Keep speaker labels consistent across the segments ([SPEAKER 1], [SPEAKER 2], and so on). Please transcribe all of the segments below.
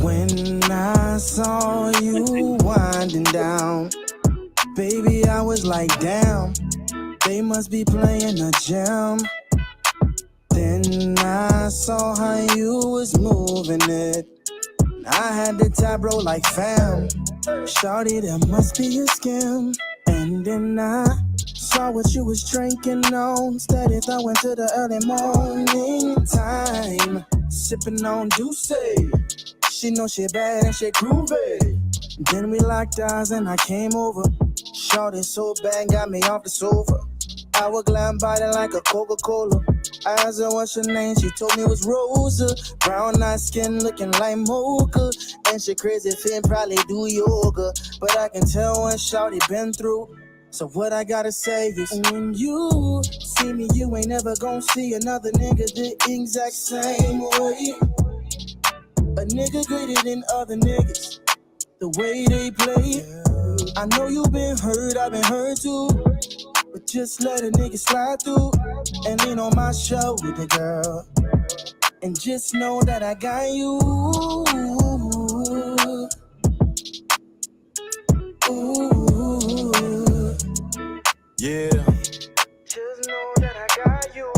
[SPEAKER 1] When I saw you winding down, baby, I was like, damn, they must be playing a jam. Then I saw how you was moving it. I had the tab bro like fam. Shawty, there must be a scam. And then I saw what you was drinking on. Steady throwing to the early morning time. Sipping on Douce. She know she bad and she groovy. Then we locked eyes and I came over. Shawty so bad, got me off the sofa. Hourglass body like a Coca-Cola. I asked her what's your name, she told me it was Rosa. Brown eyed skin looking like mocha. And she crazy fin, probably do yoga. But I can tell when shawty been through. So what I gotta say is, when you see me, you ain't never gonna see another nigga the exact same way. A nigga greater than other niggas, the way they play. I know you been hurt, I've been hurt too. But just let a nigga slide through and lean on my shoulder, girl. And just know that I got you. Ooh.
[SPEAKER 2] Yeah.
[SPEAKER 1] Just know that I got you.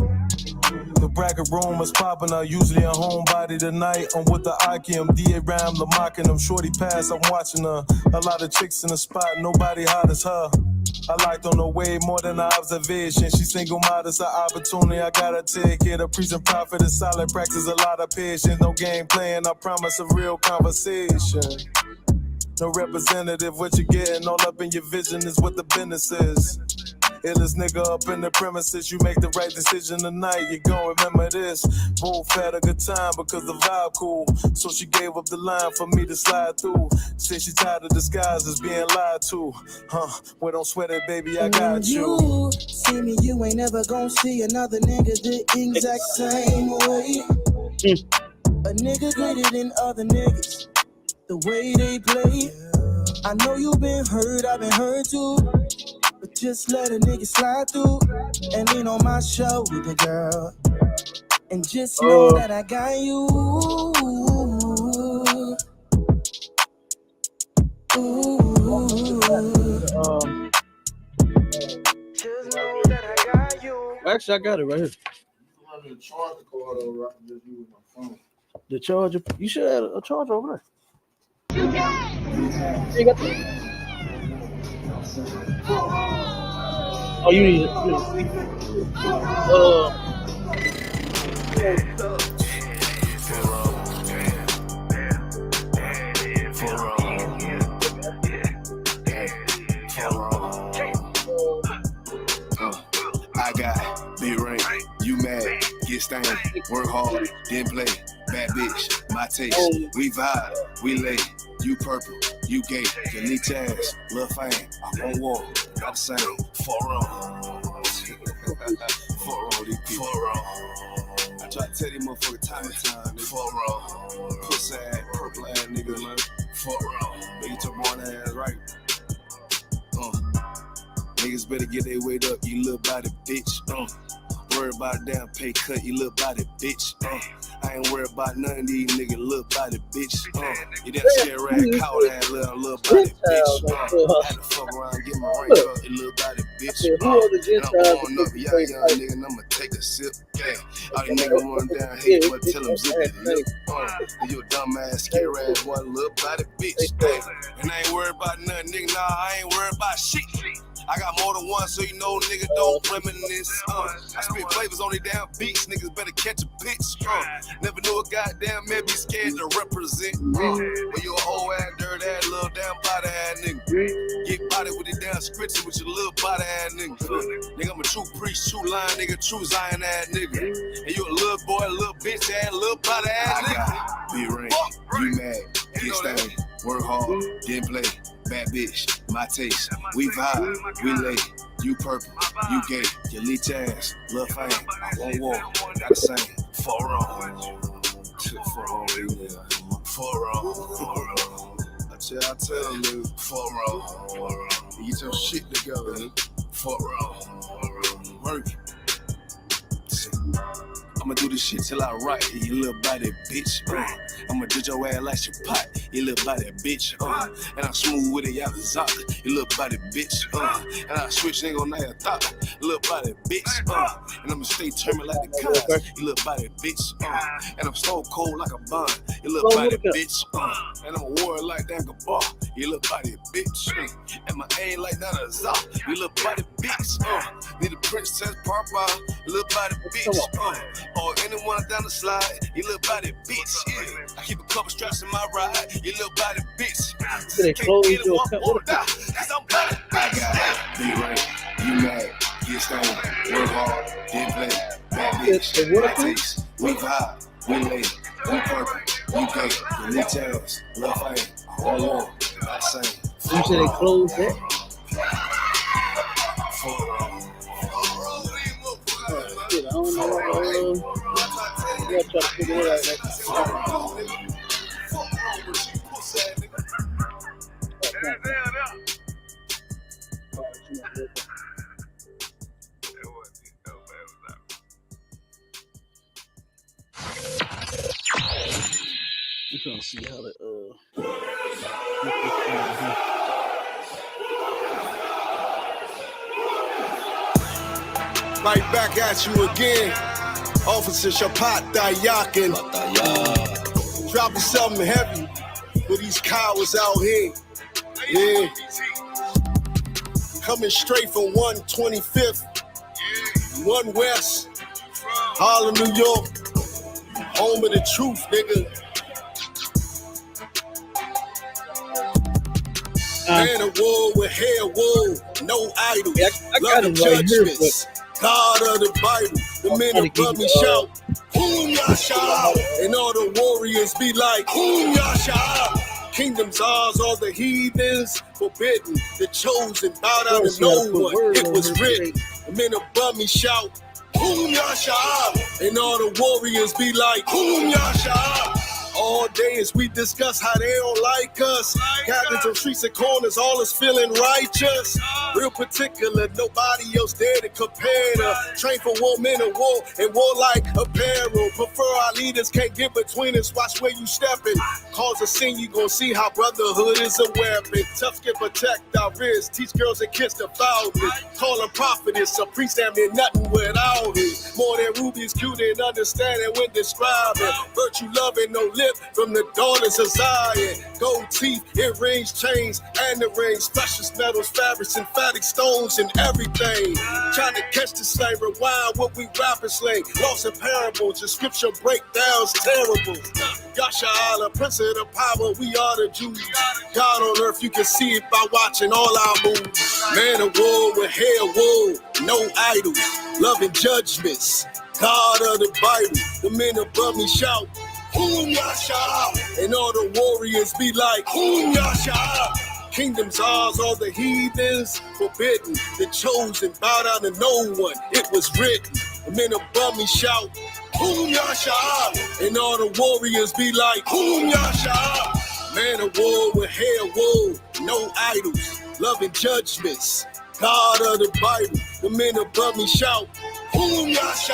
[SPEAKER 2] The bracket room is popping out, usually a homebody tonight. I'm with the Akim, D-A-Ram, the mocking them. Shorty pass, I'm watching her. A lot of chicks in the spot, nobody hot as her. I liked on the way more than an observation. She single modest, an opportunity. I gotta take it. A preaching prophet is solid practice, a lot of patience. No game playing, I promise a real conversation. No representative, what you getting all up in your vision is what the business is. Illest nigga up in the premises, you make the right decision tonight, you gon' remember this. Both had a good time because the vibe cool. So she gave up the line for me to slide through. Said she tired of disguises being lied to. Well, don't sweat it, baby, I got you.
[SPEAKER 1] You see me, you ain't never gon' see another nigga the exact same way. A nigga greater than other niggas, the way they play. I know you been hurt, I've been hurt too. But just let a nigga slide through and lean on my shoulder, girl. And just know that I got you. Just know that I got you.
[SPEAKER 3] Actually, I got it right here.
[SPEAKER 4] The charger cord over, I can just use my phone.
[SPEAKER 3] The charger. You should have a charger over there. You got the... Oh, you need it.
[SPEAKER 5] I got big ring, you mad, get stained, work hard, then play, bad bitch, my taste, we vibe, we lay, you purple, you gay, you need chance, lil' fame, I'm on wall, got the same, 4 on. 4 on these people. 4 on. I try to tell these motherfuckers time and time, 4 on. Pussy ass, purple ass nigga, man, 4 on. Make your born ass right. Niggas better get their weight up, you little body bitch. Worry about a damn pay cut, you little body bitch. I ain't worried about none of these niggas, little body bitch. You that scare rat, cow that little body bitch. Had to fuck around and get my ring up, you little body bitch.
[SPEAKER 3] Who are the Gentiles?
[SPEAKER 5] I'm on up, y'all young nigga, and I'ma take a sip. Yeah, all these niggas run down here, but tell them zip it. Look, you a dumb ass, scare ass, one little body bitch. And I ain't worried about nothing, nigga, nah, I ain't worried about shit. I got more than one, so you know nigga don't reminisce. I spit flavors on these damn beats, niggas better catch a pitch. Never knew a goddamn man be scared to represent. When you a whole ass, dirt ass, little damn body ass nigga. Get body with the damn scripture with your little body ass nigga. Nigga, I'm a true priest, true lion nigga, true Zion ass nigga. And you a little boy, little bitch ass, little body ass nigga. Be ring, you mad, get stained, work hard, then play. Bad bitch, my taste, we vibe, we lay, you purple, you gay, you leech ass, lil' fame, I won't walk, got the same, 4 on. 4 on, yeah. 4 on. I tell them, nigga, 4 on. You get your shit together, nigga. 4 on. Work. I'ma do this shit till I write, you little body bitch. I'ma judge your ass like your pot, you little body bitch. And I'm smooth with it, y'all Zaka, you little body bitch. And I switch nigga on that thought, you little body bitch. And I'ma stay terminal like the cars, you little body bitch. And I'm stone cold like a bond, you little body bitch. And I'm a warrior like that bar, you little body bitch. And my aim like that a zop, you little body bitch. Need a princess pop out, you little body bitch. Or anyone down the slide, you little body bitch. Yeah. I keep a couple straps in my ride, you little body bitch.
[SPEAKER 3] They close your
[SPEAKER 5] cause I'm body bitch. Be right, you mad, get stoned, work hard, get play, bad bitch, my taste, we vibe, we lay, we purple, we gay, the new tails, love fame, all on, I say.
[SPEAKER 3] You said they closed it? Shit, I don't know. You gotta try to figure it out. I'm trying to see how to
[SPEAKER 5] Right back at you again, Officer Shapat Dayakin. Dropping something heavy for these cowards out here. Yeah. Coming straight from 125th, 1 West, Harlem, New York. Home of the truth, nigga. Man of war with hair wool, no idols.
[SPEAKER 3] Yeah, I got him right here, but
[SPEAKER 5] God of the Bible, the men above me shout, Whom Yasha, and all the warriors be like, Whom Yasha. Kingdom's ours, all the heathens forbidden, the chosen bow down to no one. It was written. The men above me shout, Whom Yasha, and all the warriors be like, Whom Yasha. All day as we discuss how they don't like us. Captains on streets and corners, all is feeling righteous. Real particular, nobody else there to compare to. Train for war, men of war, and warlike apparel. Prefer our leaders, can't get between us. Watch where you stepping. Cause a scene, you gon' see how brotherhood is a weapon. Tough skin protect our wrists. Teach girls and kids to foulness. Call them prophetess, a priest damn near nothing without it. More than rubies, cute and understanding when describing. Virtue, loving, no lip from the daughters of Zion. Gold teeth, earrings, chains, and the rings. Precious metals, fabrics, emphatic stones, and everything. Trying to catch the slang, rewind what we rap and slang. Lost in parables, the scripture breakdowns terrible. Yasha Allah, Prince of the power, we are the Jews. God on earth, you can see it by watching all our moves. Man of war with hair wool, no idols. Loving judgments, God of the Bible. The men above me shout, Whom Yasha, and all the warriors be like, Whom Yasha. Kingdom's ours, all the heathens forbidden, the chosen bow down to no one. It was written. The men above me shout, Whom Yasha, and all the warriors be like, Whom Yasha. Man of war with hair wool, no idols, loving judgments, God of the Bible. The men above me shout, Whom Yasha,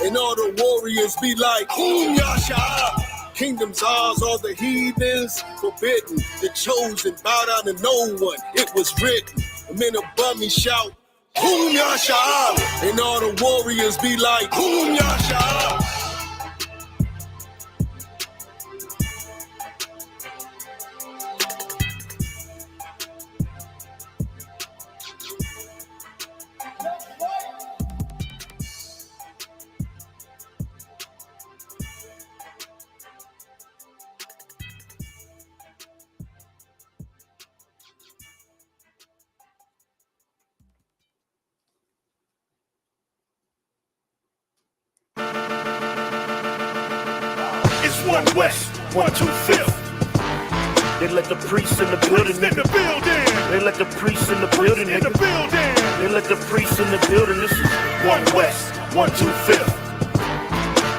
[SPEAKER 5] and all the warriors be like, Whom Yasha. Kingdom's ours, all the heathens forbidden, the chosen bow down to no one. It was written. The men above me shout, Whom Yasha, and all the warriors be like, Whom Yasha.
[SPEAKER 6] It's 1 West, 125th. They let the priests in the building. They let the priests in the building. They let the priests in the building. This is 1 West, 125th.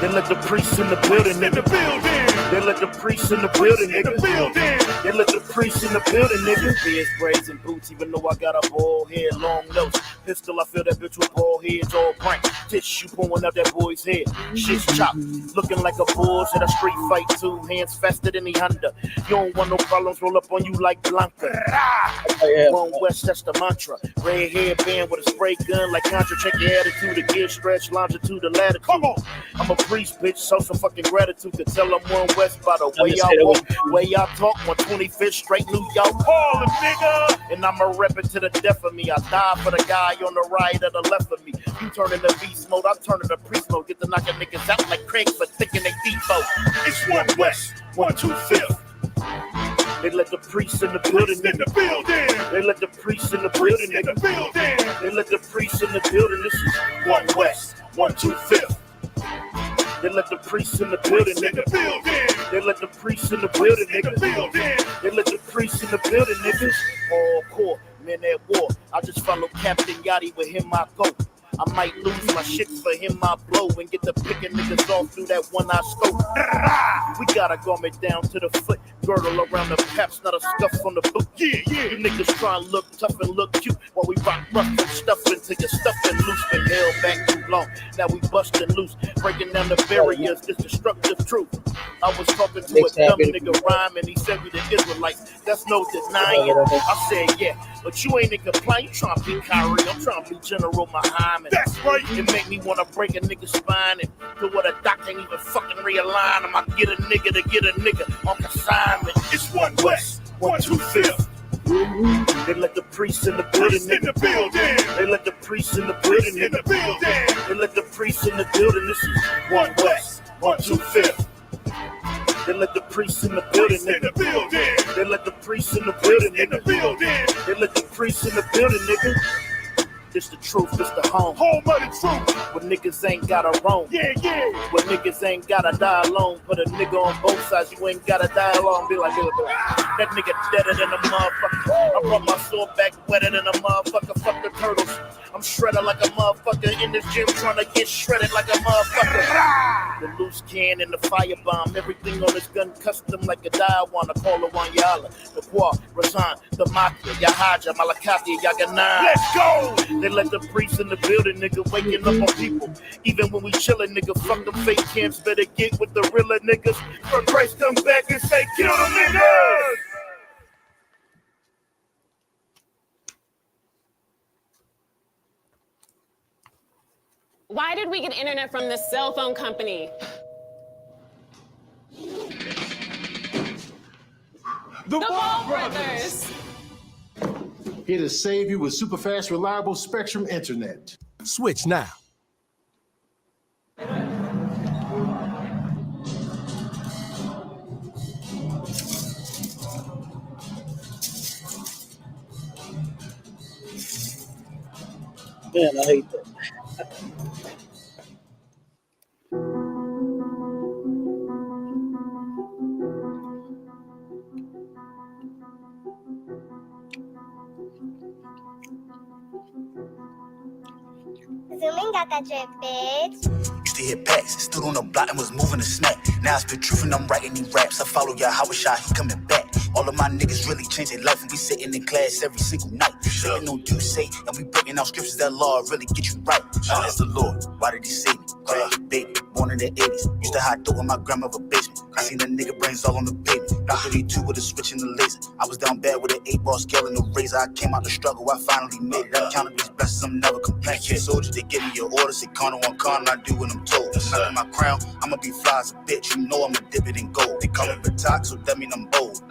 [SPEAKER 6] They let the priests in the building. They They let the priests in the building, nigga. They let the priests in the building, nigga. Beers, braids, and boots, even though I got a bald head, long nose. Pistol, I feel that bitch with bald heads, all prank. Tissue pulling out that boy's head. Shit's chopped, looking like a bulls at a street fight too. Hands faster than the Honda. You don't want no problems, roll up on you like Blanca. One West, that's the mantra. Red hairband with a spray gun like Contra. Check your attitude, the gear stretch, longitude, the latitude. Come on. I'm a priest, bitch, so some fucking gratitude. Could tell I'm One West by the way y'all walk, way y'all talk. 125th straight New York, Harlem, nigga. And I'ma rep it to the death of me. I die for the guy on the right or the left of me. You turn into beast mode, I turn into priest mode. Get the knocking niggas out like Craig for thinking they default. It's One West, 125th. They let the priests in the building, nigga. They let the priests in the building, nigga. They let the priests in the building. This is One West, 125th. They let the priests in the building, nigga. They let the priests in the building, nigga. They let the priests in the building, niggas. Hardcore, men at war. I just follow Captain Yachty, with him I go. I might lose my shit, for him I blow and get the picking niggas off through that one eye scope. We got a garment down to the foot, girdle around the paps, not a scuff on the boot. Yeah. You niggas try and look tough and look cute while we rock rough and stuff until you're stuffing loose. Been held back too long, now we busting loose, breaking down the barriers, this destructive truth. I was talking to a dumb nigga rhyme and he said we the Israelites, that's no denying. I said yeah, but you ain't in compliance. You trying to be Kyrie, I'm trying to be General Muhammad. That's right. It make me want to break a nigga's spine and do what a doc can't even fucking realign him. I get a nigga to get a nigga on consignment. It's One West, 125th. They let the priests in the building, nigga. They let the priests in the building, nigga. They let the priests in the building. This is One West, 125th. They let the priests in the building, nigga. They let the priests in the building, nigga. They let the priests in the building, nigga. It's the truth, it's the home. Home of the truth. When niggas ain't gotta roam. Yeah. When niggas ain't gotta die alone. Put a nigga on both sides, you ain't gotta die alone. Be like, that nigga deader than a motherfucker. I brought my sword back wetter than a motherfucker. Fuck the turtles. I'm shredded like a motherfucker in this gym trying to get shredded like a motherfucker. The loose can and the firebomb. Everything on this gun custom like a Diawana. Call it one Yala. The Kwa, Razan, the Mafia, Yahaja, Malakati, YAHANNA. Let's go! They let the priests in the building, nigga, waking up on people. Even when we chillin', nigga, fuck them fake camps. Better get with the realer niggas. For Christ come back and say, kill them niggas!
[SPEAKER 7] Why did we get internet from this cell phone company? The Ball Brothers!
[SPEAKER 8] Here to save you with super fast, reliable Spectrum internet. Switch now.
[SPEAKER 3] Man, I hate that.
[SPEAKER 9] Zooming got that drip, bitch.
[SPEAKER 10] Used to hit packs, stood on the block and was moving a snack. Now I spit truth and I'm writing these raps. I follow YAHANNA, he coming back. All of my niggas really changed their life and we sitting in class every single night. Sitting on you say, and we breaking out scriptures that law really get you right. That's the Lord, why did he save me? Baby, born in the 80s. Used to hide dope in my grandmother's basement. I seen the nigga brains all on the pavement. Got 32 with a switch and the laser. I was down bad with an 8-ball scale and a razor. I came out the struggle, I finally made it. I counted these blessings, I'm never complaining. Soldier, they give me your orders, they count on one con, and I do what I'm told. Nothing my crown, I'ma be fly as a bitch. You know I'ma dip it in gold. They call me Batak, so that mean I'm bold.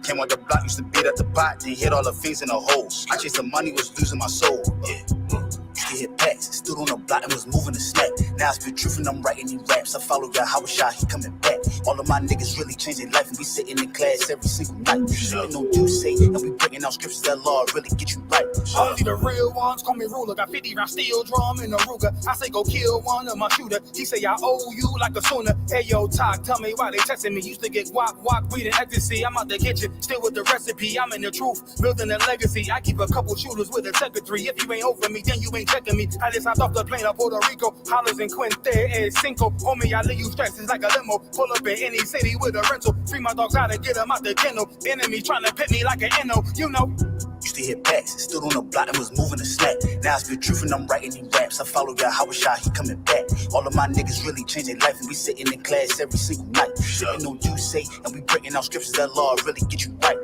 [SPEAKER 10] Came on the block, used to beat at the pot, then hit all the things in the hole. I chased the money, was losing my soul. Used to hit packs, stood on the block and was moving a snack. Now I spit truth and I'm writing these raps. I follow YAHANNA, he coming back. All of my niggas really changed their life and we sitting in class every single night. Sitting on you say, and we breaking out scriptures that law really get you right.
[SPEAKER 11] Only the real ones call me ruler. Got 50 round steel drum in a Ruger. I say go kill one of my shooter. He say I owe you like a sooner. Hey yo, talk, tell me why they testing me. Used to get walk, weed and ecstasy. I'm out the kitchen, still with the recipe. I'm in the truth, building a legacy. I keep a couple shooters with a secretary. If you ain't over me, then you ain't checking me. I just hopped off the plane of Puerto Rico. Hollers and Quinte and Cinco. Homie, I leave you stressed, it's like a limo. Pull up in any city with a rental. Free my dogs out and get them out the kennel. Enemy trying to pit me like an NO, you know.
[SPEAKER 10] Used to hit backs, stood on the block and was moving the snack. Now I spit truth and I'm writing these raps. I follow YAHANNA, he coming back. All of my niggas really changed their life and we sitting in class every single night. Sipping on you say and we breaking out scriptures that law really get you right.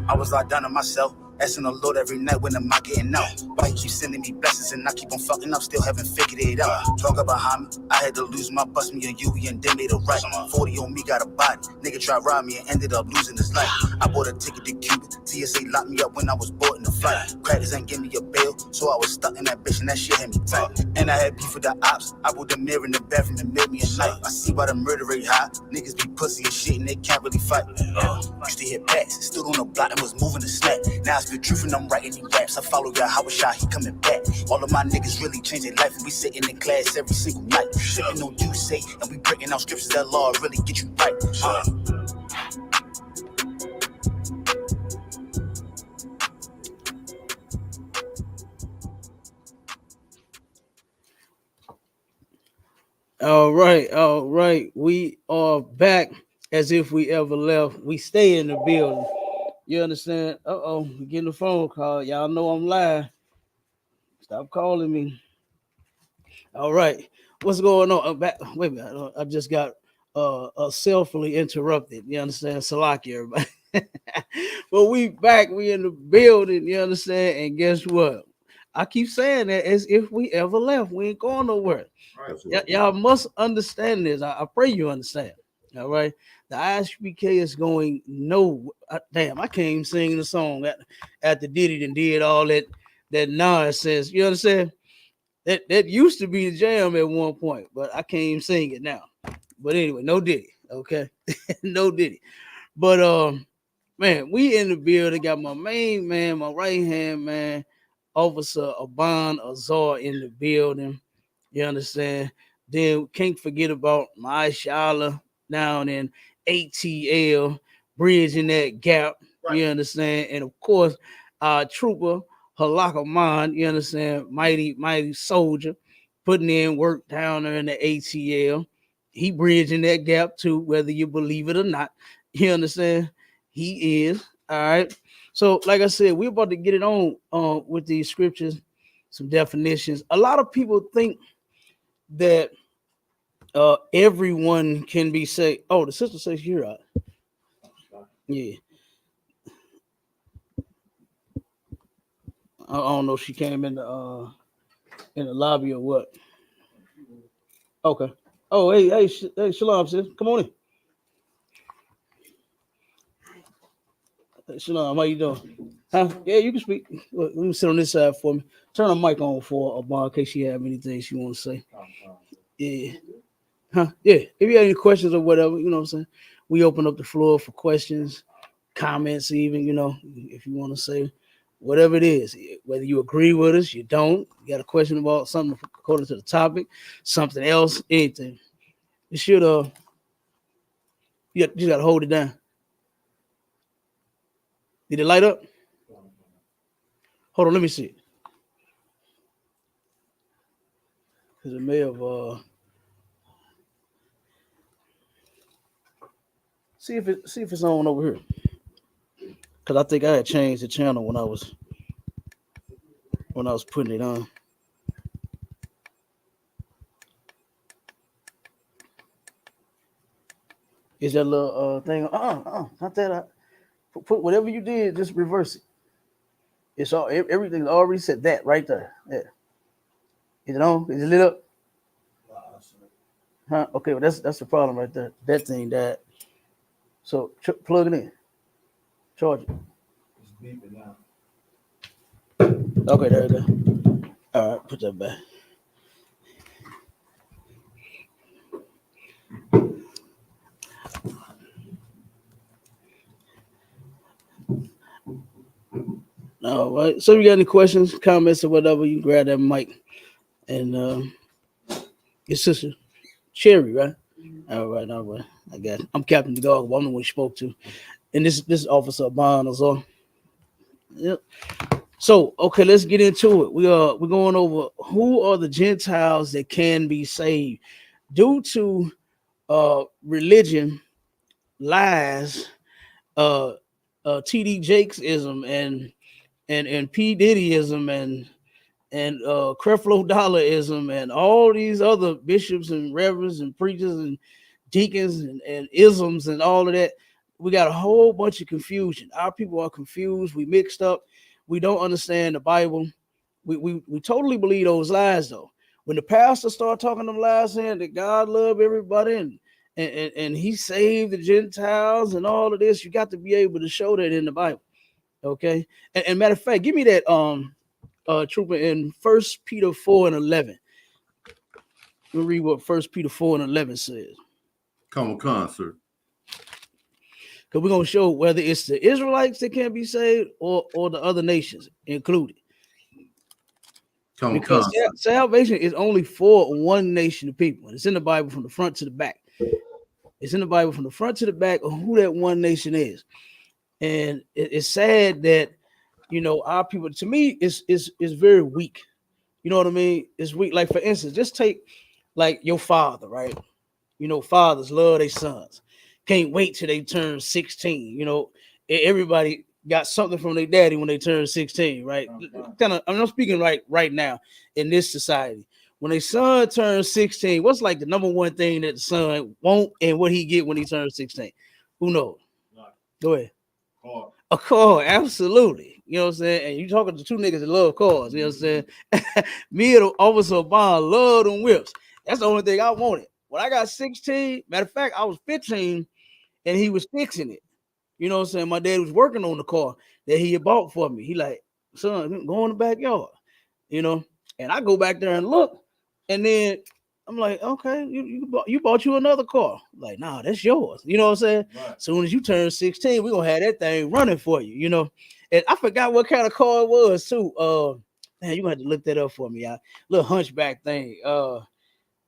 [SPEAKER 10] I was locked down to myself, asking the Lord every night when am I getting out. But he keeps sending me blessings and I keep on fucking up, still haven't figured it out. Talk behind me, I had to lose my bus, me and you, and then made a right. 40 on me, got a body. Nigga tried to rob me and ended up losing his life. I bought a ticket to Cuba, TSA locked me up when I was boarding the flight. Crackers ain't give me a bail, so I was stuck in that bitch and that shit had me tight. And I had beef with the ops, I put the mirror in the bathroom and made me a knife. I see why the murder rate high, niggas be pussy and shit and they can't really fight. Used to hit backs, stood on the block and was moving the snack. Now I spit truth and I'm writing these raps. I follow YAHANNA, he coming back. All of my niggas really changed their life and we sitting in class every single night. Sipping on you say and we breaking out scriptures that law really get you right.
[SPEAKER 3] All right. We are back as if we ever left. We stay in the building. You understand? We're getting a phone call. Y'all know I'm live. Stop calling me. All right. What's going on? Wait a minute. I just got selfily interrupted. You understand? Salaki, everybody. But we back. We in the building. You understand? And guess what? I keep saying that as if we ever left. We ain't going nowhere. Y'all must understand this. I pray you understand. All right. The ISUPK is going damn, I can't even sing the song after Diddy and did all that nonsense. You understand? That used to be the jam at one point, but I can't even sing it now. But anyway, no Diddy. Okay. No Diddy. But man, we in the building. Got my main man, my right hand man, Officer Aban Azar in the building. You understand? Then can't forget about my Shala down in ATL, bridging that gap. Right. You understand? And of course, Trooper Halakaman, you understand? Mighty soldier, putting in work down there in the ATL. He bridging that gap too, whether you believe it or not. You understand? He is. All right. So, like I said, we're about to get it on with these scriptures, some definitions. A lot of people think that everyone can be saved. Oh, the sister says you're out. Yeah. I don't know if she came in the lobby or what. Okay. Oh, hey, Shalom, sis. Come on in. Hey, Shalom, how you doing? Huh? Yeah, you can speak. Let me sit on this side for me. Turn the mic on for Abba in case she have anything she want to say. Yeah. Huh? Yeah. If you have any questions or whatever, you know what I'm saying? We open up the floor for questions, comments, even, you know, if you want to say whatever it is, whether you agree with us, you don't, you got a question about something according to the topic, something else, anything. You should you got to hold it down. Did it light up? Hold on, let me see. Because it may have see if it's on over here. Because I think I had changed the channel when I was putting it on. Is that little thing? Not that. Put whatever you did, just reverse it. It's all everything's already set. That right there. Yeah. Is it on? Is it lit up? Huh? Okay, well that's the problem right there. That thing died. So plug it in. Charge it.
[SPEAKER 4] It's beeping now.
[SPEAKER 3] Okay, there we go. All right, put that back. All right. So, if you got any questions, comments, or whatever, you can grab that mic. And your sister, Cherry, right? All right. I got it. I'm Captain DeGog. I'm the one you spoke to. And this is Officer Bond as well. Yep. So okay, let's get into it. We're going over who are the Gentiles that can be saved due to religion, lies, TD Jakesism and P Diddyism and Creflo Dollarism and all these other bishops and reverends and preachers and deacons and isms and all of that. We got a whole bunch of confusion. Our people are confused. We mixed up. We don't understand the Bible. We totally believe those lies though. When the pastor start talking them lies, saying that God love everybody and he saved the Gentiles and all of this, you got to be able to show that in the Bible. Okay. And matter of fact, give me that trooper in 1 Peter 4:11. We'll read what 1 Peter 4:11 says.
[SPEAKER 12] Come on, sir.
[SPEAKER 3] Because we're gonna show whether it's the Israelites that can be saved or the other nations included. Because salvation is only for one nation of people. It's in the Bible from the front to the back. It's in the Bible from the front to the back of who that one nation is. And it's sad that, you know, our people, to me, is very weak. You know what I mean? It's weak. Like, for instance, just take like your father, right? You know, fathers love their sons. Can't wait till they turn 16. You know, everybody got something from their daddy when they turn 16, right? Kind of, I'm not speaking right now in this society. When a son turns 16, what's like the number one thing that the son want and what he get when he turns 16? Who knows? Go ahead.
[SPEAKER 4] Car.
[SPEAKER 3] A car, absolutely. You know what I'm saying? And you talking to two niggas that love cars. You know what I'm saying? Me and Officer Bond love them whips. That's the only thing I wanted. When I got 16, matter of fact, I was 15 and he was fixing it. You know what I'm saying? My dad was working on the car that he had bought for me. He like, son, go in the backyard, you know? And I go back there and look, and then I'm like, okay, you bought you another car. Like, nah, that's yours. You know what I'm saying? Right. Soon as you turn 16, we're gonna have that thing running for you, you know. And I forgot what kind of car it was, too. Man, you gonna have to look that up for me, y'all. Little hunchback thing.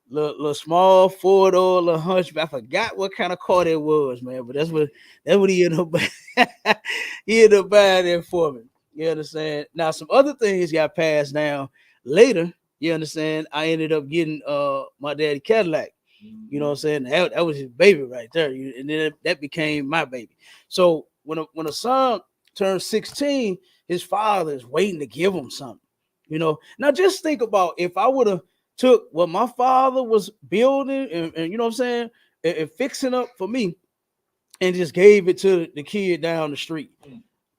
[SPEAKER 3] Little small four-door, little hunchback. I forgot what kind of car that was, man. But that's what he ended up he ended up buying that for me. You understand? Now, some other things got passed down later. You understand? I ended up getting my daddy Cadillac. You know what I'm saying? That was his baby right there. And then that became my baby. So when a son turns 16, his father is waiting to give him something. You know, now just think about if I would have took what my father was building and you know what I'm saying, and fixing up for me and just gave it to the kid down the street.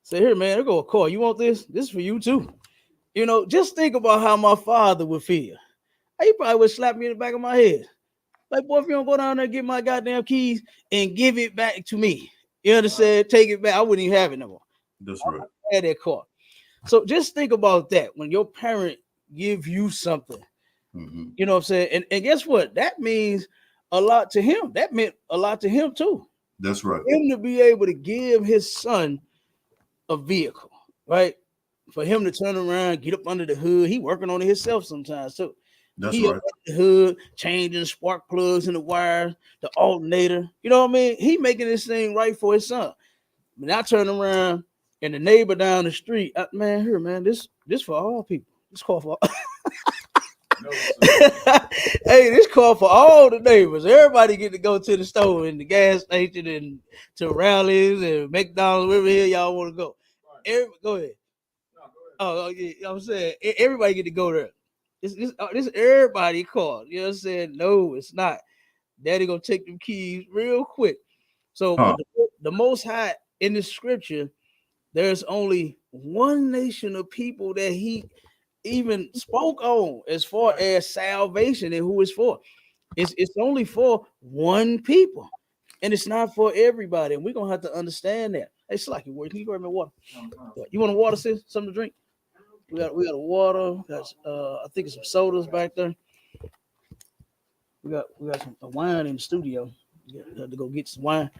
[SPEAKER 3] Say, here, man, there go a car. You want this? This is for you too. You know, just think about how my father would feel. He probably would slap me in the back of my head. Like, boy, if you don't go down there and get my goddamn keys and give it back to me, you understand? Take it back. I wouldn't even have it no more.
[SPEAKER 12] That's right.
[SPEAKER 3] I had that car. So just think about that. When your parent give you something, you know what I'm saying? And guess what? That means a lot to him. That meant a lot to him too.
[SPEAKER 12] That's right.
[SPEAKER 3] For him to be able to give his son a vehicle, right? For him to turn around, get up under the hood. He working on it himself sometimes too.
[SPEAKER 12] That's
[SPEAKER 3] he
[SPEAKER 12] right.
[SPEAKER 3] Up under the hood, changing spark plugs in the wires, the alternator. You know what I mean? He making this thing right for his son. When I turn around and the neighbor down the street, man, here, man, this for all people. This call for hey, this call for all the neighbors. Everybody get to go to the store and the gas station and to rallies and McDonald's, wherever here y'all want to go. Go ahead. Oh, yeah, I'm saying everybody get to go there. This everybody called. You know what I'm saying? No, it's not. Daddy gonna take them keys real quick. So the Most High in the scripture, there's only one nation of people that he even spoke on as far as salvation and who it's for. It's only for one people, and it's not for everybody. And we're gonna have to understand that. Hey, Slacky, can you grab me water? You want a water, sis? Something to drink? We got a water. Got I think it's some sodas back there. We got some wine in the studio. We have to go get some wine.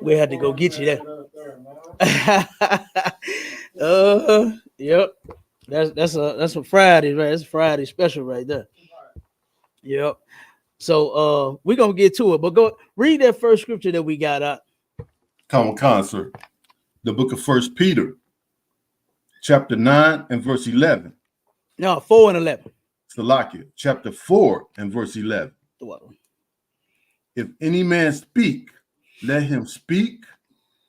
[SPEAKER 3] We had to go get you there. Yep. That's a Friday, right? That's a Friday special right there. Yep. So we're gonna get to it, but go read that first scripture that we got out.
[SPEAKER 12] Come on, sir. The book of 1 Peter, chapter 9 and verse 11.
[SPEAKER 3] No, 4 and 11.
[SPEAKER 12] Salakia, chapter 4 and verse 11. If any man speak, let him speak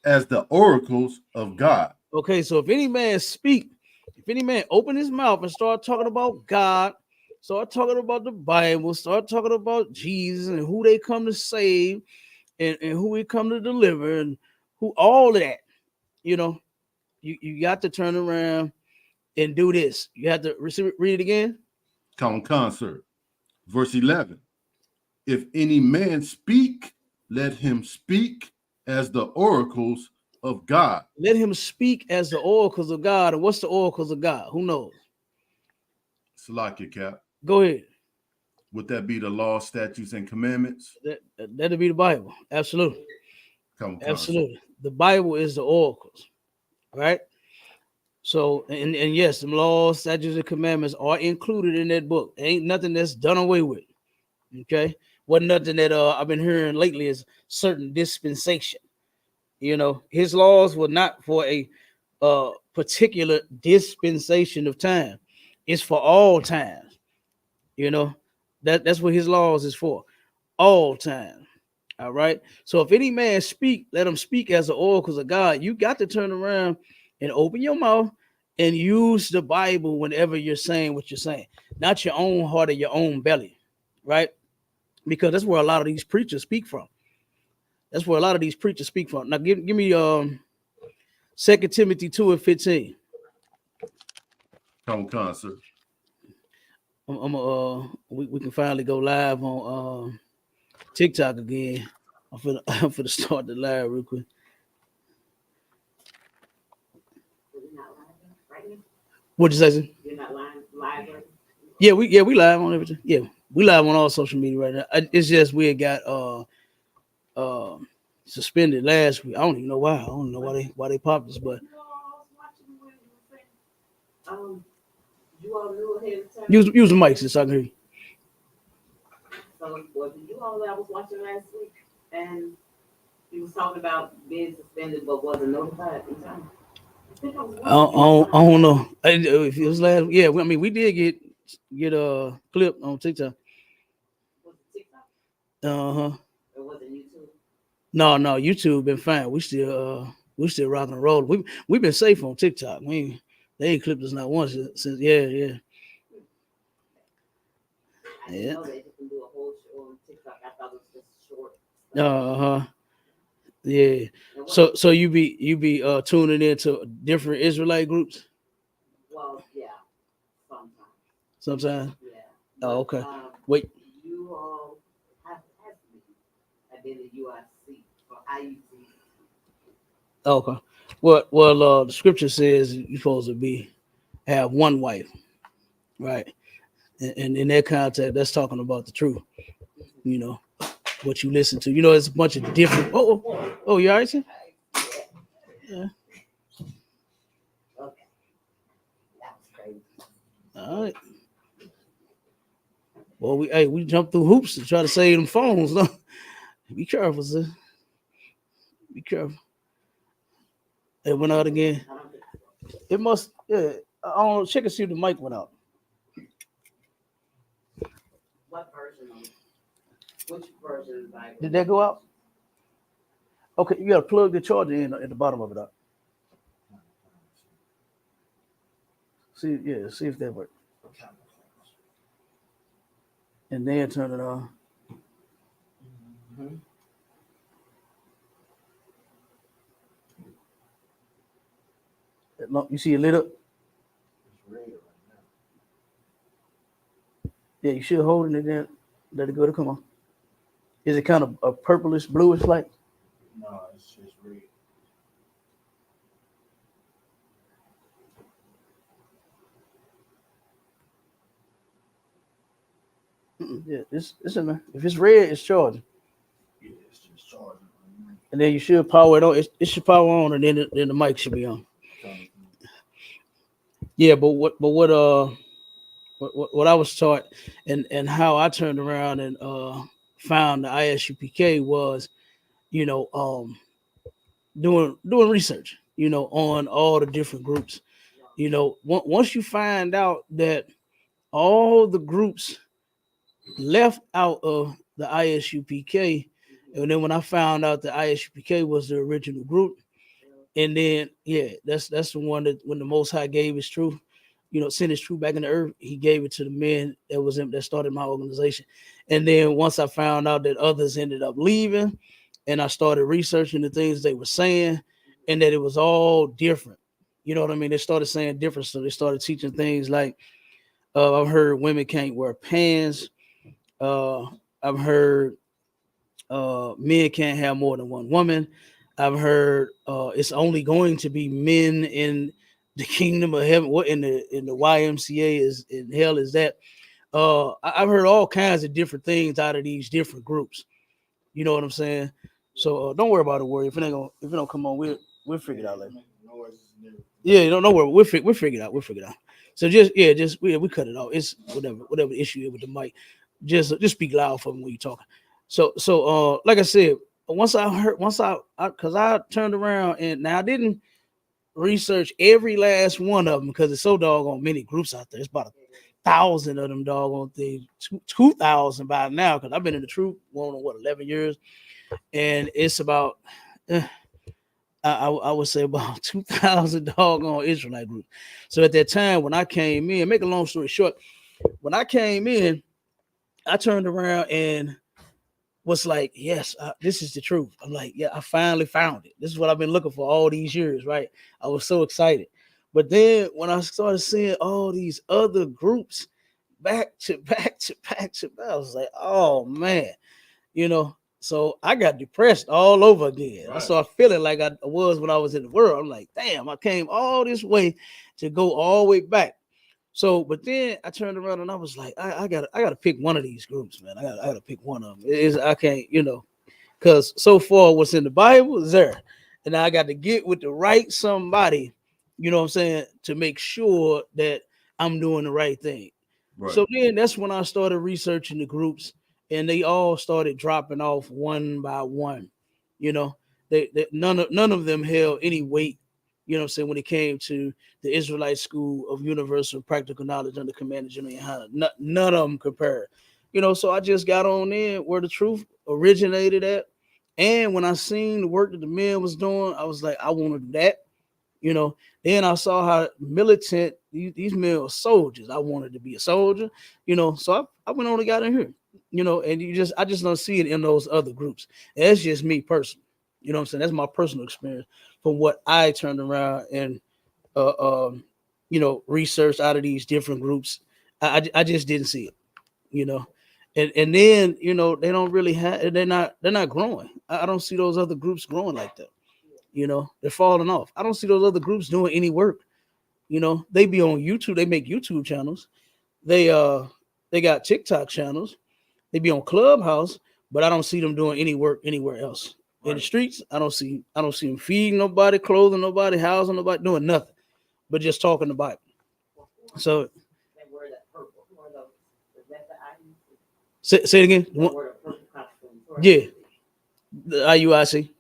[SPEAKER 12] as the oracles of God.
[SPEAKER 3] Okay, so if any man speak, if any man open his mouth and start talking about God, start talking about the Bible, start talking about Jesus and who they come to save and who he come to deliver and who all of that, you know, you got to turn around and do this. You have to read it again.
[SPEAKER 12] Come, sir. Verse 11. If any man speak, let him speak as the oracles of God.
[SPEAKER 3] Let him speak as the oracles of God. And what's the oracles of God? Who knows?
[SPEAKER 12] Salakia, Cap.
[SPEAKER 3] Go ahead.
[SPEAKER 12] Would that be the law, statutes, and commandments?
[SPEAKER 3] That'll be the Bible. Absolutely. Absolutely.
[SPEAKER 12] Sir.
[SPEAKER 3] The Bible is the oracles, right? So, and yes, the laws, statutes, and commandments are included in that book. There ain't nothing that's done away with. Okay. What nothing that I've been hearing lately is certain dispensation. You know, his laws were not for a particular dispensation of time. It's for all times. You know, that's what his laws is for. All time. All right. So if any man speak, let him speak as the oracles of God. You got to turn around and open your mouth and use the Bible whenever you're saying what you're saying, not your own heart or your own belly, right? Because that's where a lot of these preachers speak from. That's where a lot of these preachers speak from. Now, give me 2 Timothy 2 and 15.
[SPEAKER 12] Come, sir.
[SPEAKER 3] We can finally go live on TikTok again. I'm finna start the live real quick. What'd you say, sir? You're not live right now? Yeah, we live on everything. Yeah, we live on all social media right now. It's just we had got suspended last week. I don't even know why. I don't know why they popped this, but you all knew ahead of time. Use the mic so I can hear you.
[SPEAKER 13] So was it you all that I was watching last week, and he was talking about being suspended but wasn't notified in time? I
[SPEAKER 3] don't know. If it was last, yeah. I mean, we did get a clip on TikTok.
[SPEAKER 13] Was it TikTok?
[SPEAKER 3] Uh huh.
[SPEAKER 13] Or was it YouTube?
[SPEAKER 3] No, YouTube been fine. We still rocking and rolling. We've been safe on TikTok. They ain't clipped us not once since. Yeah.
[SPEAKER 13] I didn't know they can do a whole show on TikTok. I thought it was just short.
[SPEAKER 3] Yeah. So you be tuning into different Israelite groups?
[SPEAKER 13] Well, yeah.
[SPEAKER 3] Sometimes.
[SPEAKER 13] Yeah.
[SPEAKER 3] Oh, okay. Wait.
[SPEAKER 13] You all have been the UIC or IUC.
[SPEAKER 3] Okay. Well, the scripture says you're supposed to have one wife, right? And in that context, that's talking about the truth. You know what you listen to. You know, it's a bunch of different. Oh, you all right, sir? Yeah.
[SPEAKER 13] Okay. That was crazy.
[SPEAKER 3] All right. Well, we jumped through hoops to try to save them phones. No? Be careful, sir. Be careful. It went out again. It must. Yeah. I don't know. Check and see if the mic went out.
[SPEAKER 13] What version? Which version of the Bible?
[SPEAKER 3] Did that go out? Okay, you gotta plug the charger in at the bottom of it up. See if that works. And then turn it on. You see it lit up? Yeah, you should hold it there. Let it go to come on. Is it kind of a purplish, bluish light?
[SPEAKER 4] No, it's just red.
[SPEAKER 3] Yeah, it's in there. If it's red, it's charging.
[SPEAKER 4] Yeah, it's just charging.
[SPEAKER 3] And then you should power it on. It should power on, and then the mic should be on. Yeah, but what I was taught and how I turned around and found the ISUPK was, doing research. on all the different groups. Once you find out that all the groups left out of the ISUPK, and then when I found out the ISUPK was the original group, and then that's the one that when the Most High gave his truth, sent his truth back in the earth, he gave it to the men that started my organization. And then once I found out that others ended up leaving, and I started researching the things they were saying, and that it was all different. You know what I mean? They started saying different, so they started teaching things like I've heard women can't wear pants. I've heard men can't have more than one woman. I've heard it's only going to be men in the kingdom of heaven. What in the YMCA is in hell is that? I've heard all kinds of different things out of these different groups. You know what I'm saying? So don't worry about it, worry. If it don't come on, we'll figure it out later. Yeah, don't worry. We'll figure it out. We'll figure it out. So we cut it off. It's whatever issue is with the mic. Just speak loud for me when you're talking. So like I said, once I turned around, and now I didn't research every last one of them because there's so doggone many groups out there. It's about 1,000 of them doggone things, 2,000 by now, because I've been in the truth 11 years, and it's about I would say about 2,000 doggone Israelite groups. So at that time when I came in, make a long story short, when I came in, I turned around and was like, yes, this is the truth. I'm like, yeah, I finally found it. This is what I've been looking for all these years, right? I was so excited. But then when I started seeing all these other groups back to back, I was like, oh man, so I got depressed all over again. Right. I started feeling like I was when I was in the world. I'm like, damn, I came all this way to go all the way back. So, but then I turned around and I was like, I gotta pick one of these groups, man. I gotta pick one of them. I can't, because so far what's in the Bible is there, and I got to get with the right somebody, you know what I'm saying, to make sure that I'm doing the right thing. Right. So then that's when I started researching the groups, and they all started dropping off one by one. They none of them held any weight. You know what I'm saying, when it came to the Israelite School of Universal Practical Knowledge under Command of General YAHANNA. None of them compared. So I just got on in where the truth originated at. And when I seen the work that the men was doing, I was like, I want to do that. Then I saw how militant these men were soldiers. I wanted to be a soldier, so I went on and got in here, and I just don't see it in those other groups. And that's just me personally. You know what I'm saying? That's my personal experience from what I turned around and researched out of these different groups. I just didn't see it, and then they don't really have, they're not growing. I don't see those other groups growing like that. They're falling off. I don't see those other groups doing any work. They be on YouTube. They make YouTube channels. They got TikTok channels. They be on Clubhouse, but I don't see them doing any work anywhere else. Right. In the streets, I don't see them feeding nobody, clothing nobody, housing nobody, doing nothing, but just talking the Bible. So say it again. Yeah, the IUIC.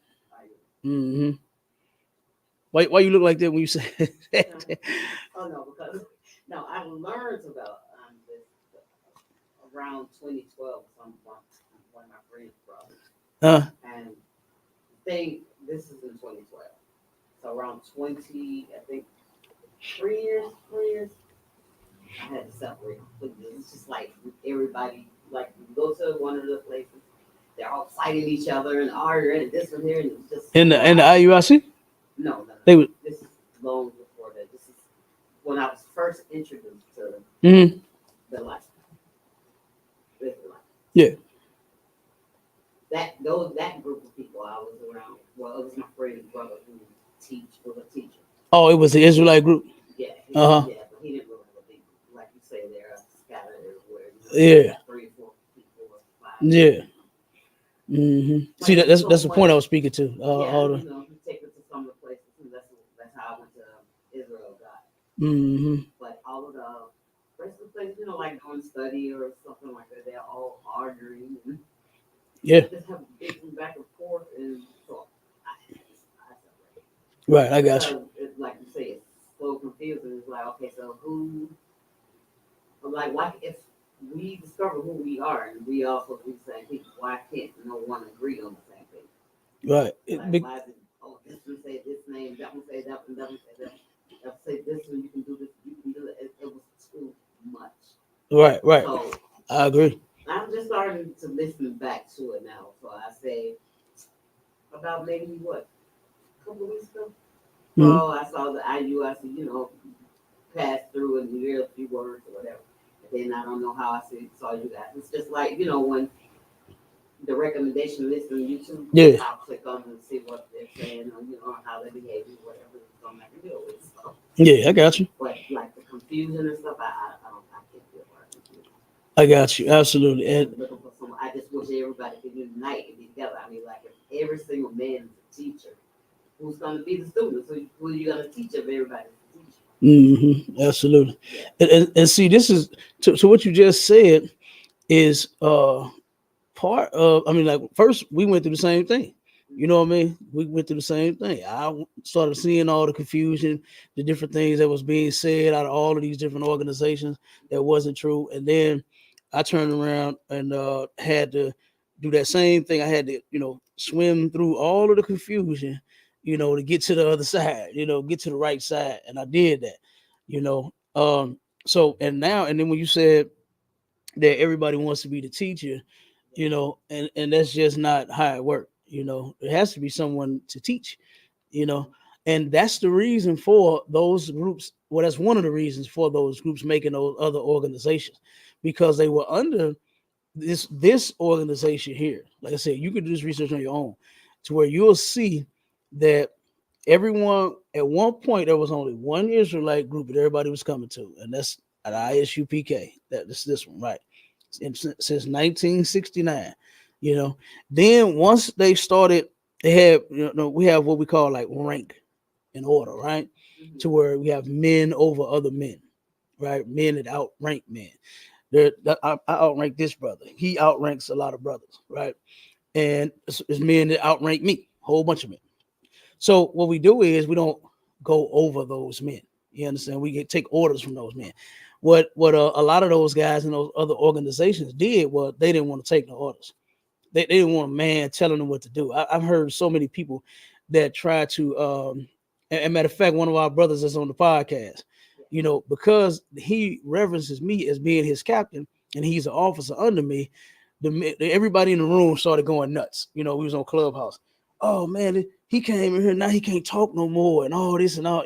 [SPEAKER 3] Mm-hmm. Why you look like that when you say that?
[SPEAKER 13] Oh no, because I learned about this around 2012 from one of my friends' brothers. And this is in 2012. So around 20, I think 3 years, I had to separate completely. It's just like everybody, like you go to one of the places, they're all fighting each other and arguing and this one here, and it's just
[SPEAKER 3] in the IUIC.
[SPEAKER 13] No.
[SPEAKER 3] This
[SPEAKER 13] is long before that. This is when I was first introduced to the life.
[SPEAKER 3] Yeah.
[SPEAKER 13] That group of people I was around. Well, it was my friend's brother who was a teacher.
[SPEAKER 3] Oh, it was the Israelite group.
[SPEAKER 13] Yeah. Yeah, but he didn't really have a big, like you say, they're scattered everywhere.
[SPEAKER 3] Yeah.
[SPEAKER 13] 3 or 4 people or 5.
[SPEAKER 3] Yeah. Mm-hmm. See, that's the point I was speaking to.
[SPEAKER 13] You take it to some of the places, and that's how I went to Israel. But all of the rest of the places, like going study or something like that, they're all arguing.
[SPEAKER 3] Yeah.
[SPEAKER 13] Just have big back and forth, and so
[SPEAKER 3] Right, I got you.
[SPEAKER 13] It's like you say, it's so confusing. It's like, okay, so who, like, why, if we discover who we are and we also do the same people, why can't no one agree on the same thing?
[SPEAKER 3] Right.
[SPEAKER 13] Like, why is it, oh, this one say this name, that one say that one, that one say that one. That one say this one, you can do this, you can do that. It was too much.
[SPEAKER 3] Right, right.
[SPEAKER 13] So,
[SPEAKER 3] I agree.
[SPEAKER 13] I'm just starting to listen back to it now. So I say, about maybe what, a couple of weeks ago?
[SPEAKER 3] Mhm.
[SPEAKER 13] Oh, I saw the IUIC, pass through and you hear a few words or whatever. And then I don't know how I saw you guys. It's just like, when the recommendation list on YouTube,
[SPEAKER 3] Yeah.
[SPEAKER 13] I'll click on and see what they're saying, or how they behave, whatever it's something I can deal with. So.
[SPEAKER 3] Yeah, I got you.
[SPEAKER 13] But like the confusion and stuff, I can't feel right.
[SPEAKER 3] I got you. Absolutely. And
[SPEAKER 13] looking for some, I just wish everybody could unite and be together. I mean, like if every single man is a teacher, who's going to be the student? So who are you going to teach if everybody's a teacher?
[SPEAKER 3] mm-hmm, absolutely. Yeah. And see, this is to what you just said is part of, I mean, like first we went through the same thing. You know what I mean? We went through the same thing. I started seeing all the confusion, the different things that was being said out of all of these different organizations that wasn't true. And then I turned around and had to do that same thing. I had to, swim through all of the confusion, to get to the other side, get to the right side. And I did that, so, and then when you said that everybody wants to be the teacher, and that's just not how it works. It has to be someone to teach, and that's the reason for those groups. Well, that's one of the reasons for those groups making those other organizations, because they were under this organization here. Like I said, you can do this research on your own, to where you'll see that everyone at one point there was only one Israelite group that everybody was coming to, and that's at ISUPK. That's this one, right? Since 1969, Then once they started, they had we have what we call like rank and order, right? To where we have men over other men, right? Men that outrank men. I outrank this brother. He outranks a lot of brothers, right? And it's men that outrank me, a whole bunch of men. So what we do is we don't go over those men. You understand? We take orders from those men. What a lot of those guys in those other organizations did was they didn't want to take no orders. They didn't want a man telling them what to do. I've heard so many people that try to. And matter of fact, one of our brothers is on the podcast. Because he reverences me as being his captain, and he's an officer under me. Everybody in the room started going nuts. We was on Clubhouse. Oh man, he came in here now. He can't talk no more, and all this and all.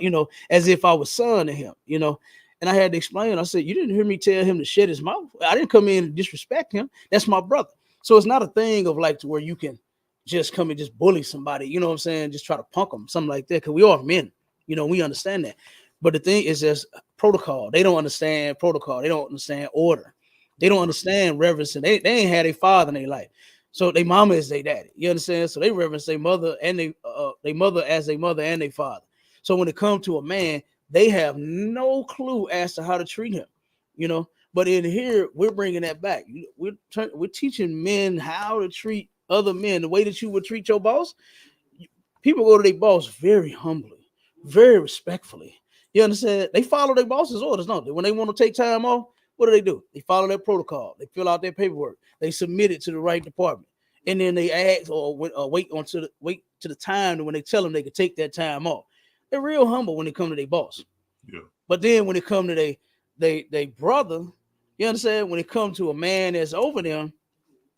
[SPEAKER 3] As if I was son to him. And I had to explain. I said, you didn't hear me tell him to shut his mouth. I didn't come in and disrespect him. That's my brother. So it's not a thing of like to where you can just come and just bully somebody. You know what I'm saying? Just try to punk them, something like that. Because we are men. We understand that. But the thing is just protocol. They don't understand protocol. They don't understand order. They don't understand reverence. They ain't had a father in their life. So their mama is their daddy. You understand? So they reverence their mother and they mother as their mother and their father. So when it comes to a man, they have no clue as to how to treat him. But in here, we're bringing that back. We're teaching men how to treat other men the way that you would treat your boss. People go to their boss very humbly, very respectfully. You understand? They follow their boss's orders, don't they? When they want to take time off, what do? They follow their protocol. They fill out their paperwork. They submit it to the right department, and then they ask or wait to the time when they tell them they can take that time off. They're real humble when they come to their boss.
[SPEAKER 12] Yeah.
[SPEAKER 3] But then when it come to they brother, you understand? When it comes to a man that's over them,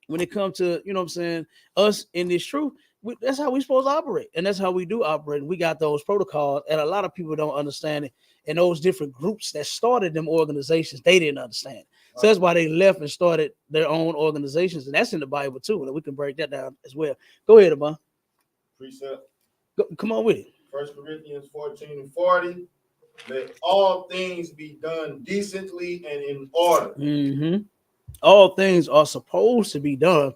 [SPEAKER 3] when it comes to, what I'm saying, us in this truth, that's how we're supposed to operate. And that's how we do operate. And we got those protocols. And a lot of people don't understand it. And those different groups that started them organizations, they didn't understand. So that's why they left and started their own organizations. And that's in the Bible too. And we can break that down as well. Go ahead, Abba.
[SPEAKER 4] Precept.
[SPEAKER 3] Come on with it.
[SPEAKER 4] 1 Corinthians 14:40. Let all things be done decently and in order.
[SPEAKER 3] Mm-hmm. All things are supposed to be done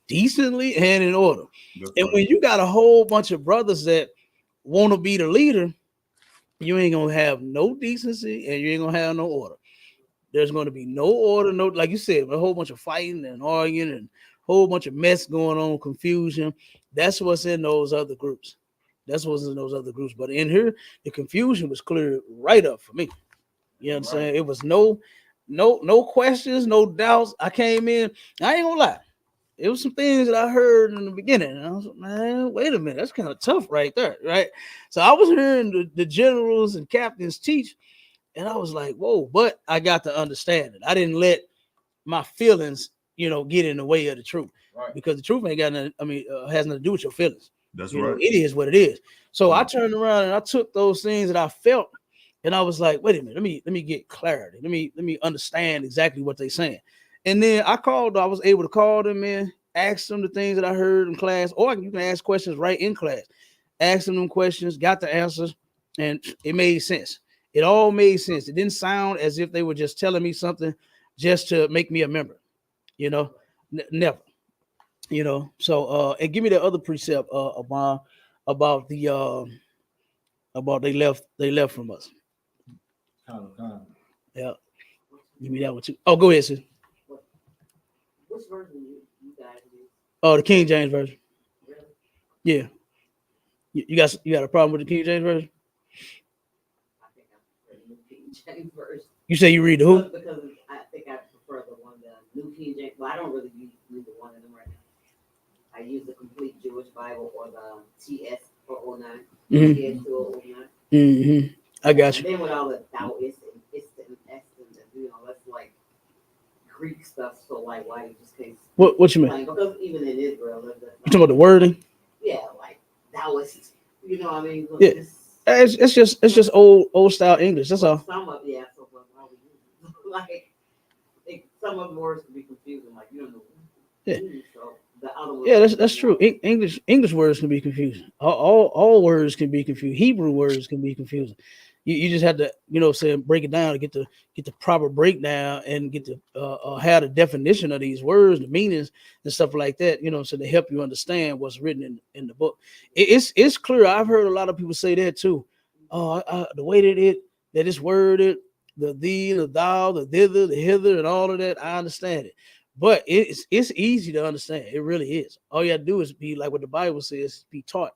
[SPEAKER 3] decently and in order. That's and right. When you got a whole bunch of brothers that want to be the leader, you ain't gonna have no decency and you ain't gonna have no order. There's gonna be no order, no, like you said, a whole bunch of fighting and arguing and a whole bunch of mess going on, confusion. That's what's in those other groups. That's what's in those other groups. But in here, the confusion was clear right up for me. You know what I'm saying? It was no questions, no doubts. I came in, I ain't gonna lie. It was some things that I heard in the beginning. And I was like, man, wait a minute, that's kind of tough right there, right? So I was hearing the generals and captains teach, and I was like, whoa, but I got to understand it. I didn't let my feelings, get in the way of the truth. Right. Because the truth ain't got nothing, has nothing to do with your feelings.
[SPEAKER 12] That's right.
[SPEAKER 3] It is what it is. So I turned around and I took those things that I felt, and I was like, wait a minute, let me get clarity. Let me understand exactly what they're saying. And then I was able to call them in, ask them the things that I heard in class, or you can ask questions right in class. Ask them questions, got the answers, and it made sense. It all made sense. It didn't sound as if they were just telling me something just to make me a member, never, So, and give me the other precept, about the about they left from us. Yeah, give me that one too. Oh, go ahead, sis.
[SPEAKER 13] Which version you guys use?
[SPEAKER 3] Oh, the King James version. Really? Yeah. You got a problem with the King James version?
[SPEAKER 13] I think I prefer the New King James version.
[SPEAKER 3] You say you read the who?
[SPEAKER 13] Because I think I prefer the New King James. Well, I don't really use neither one of them right now. I use the Complete Jewish Bible or the TS 409. TS 209.
[SPEAKER 3] Mm-hmm. I got you.
[SPEAKER 13] And then with all the Taoist and Istan and Estan, that's like Greek stuff. So like, why you just can't?
[SPEAKER 3] What you mean?
[SPEAKER 13] Because even in Israel,
[SPEAKER 3] You talking about the wording?
[SPEAKER 13] Yeah, like Taoist. You know what I mean?
[SPEAKER 3] Yeah. It's just old style English. That's all.
[SPEAKER 13] Some of some of the words can be confusing. Like you don't know.
[SPEAKER 3] Yeah.
[SPEAKER 13] So the other words.
[SPEAKER 3] Yeah, that's true. English words can be confusing. All words can be confusing. Hebrew words can be confusing. You just have to break it down to get the proper breakdown and get to have the definition of these words, the meanings and stuff like that. So they help you understand what's written in the book. It's clear. I've heard a lot of people say that too. The way that it's worded, the thee, the thou, the thither, the hither, and all of that. I understand it. But it's easy to understand. It really is. All you have to do is be like what the Bible says, be taught.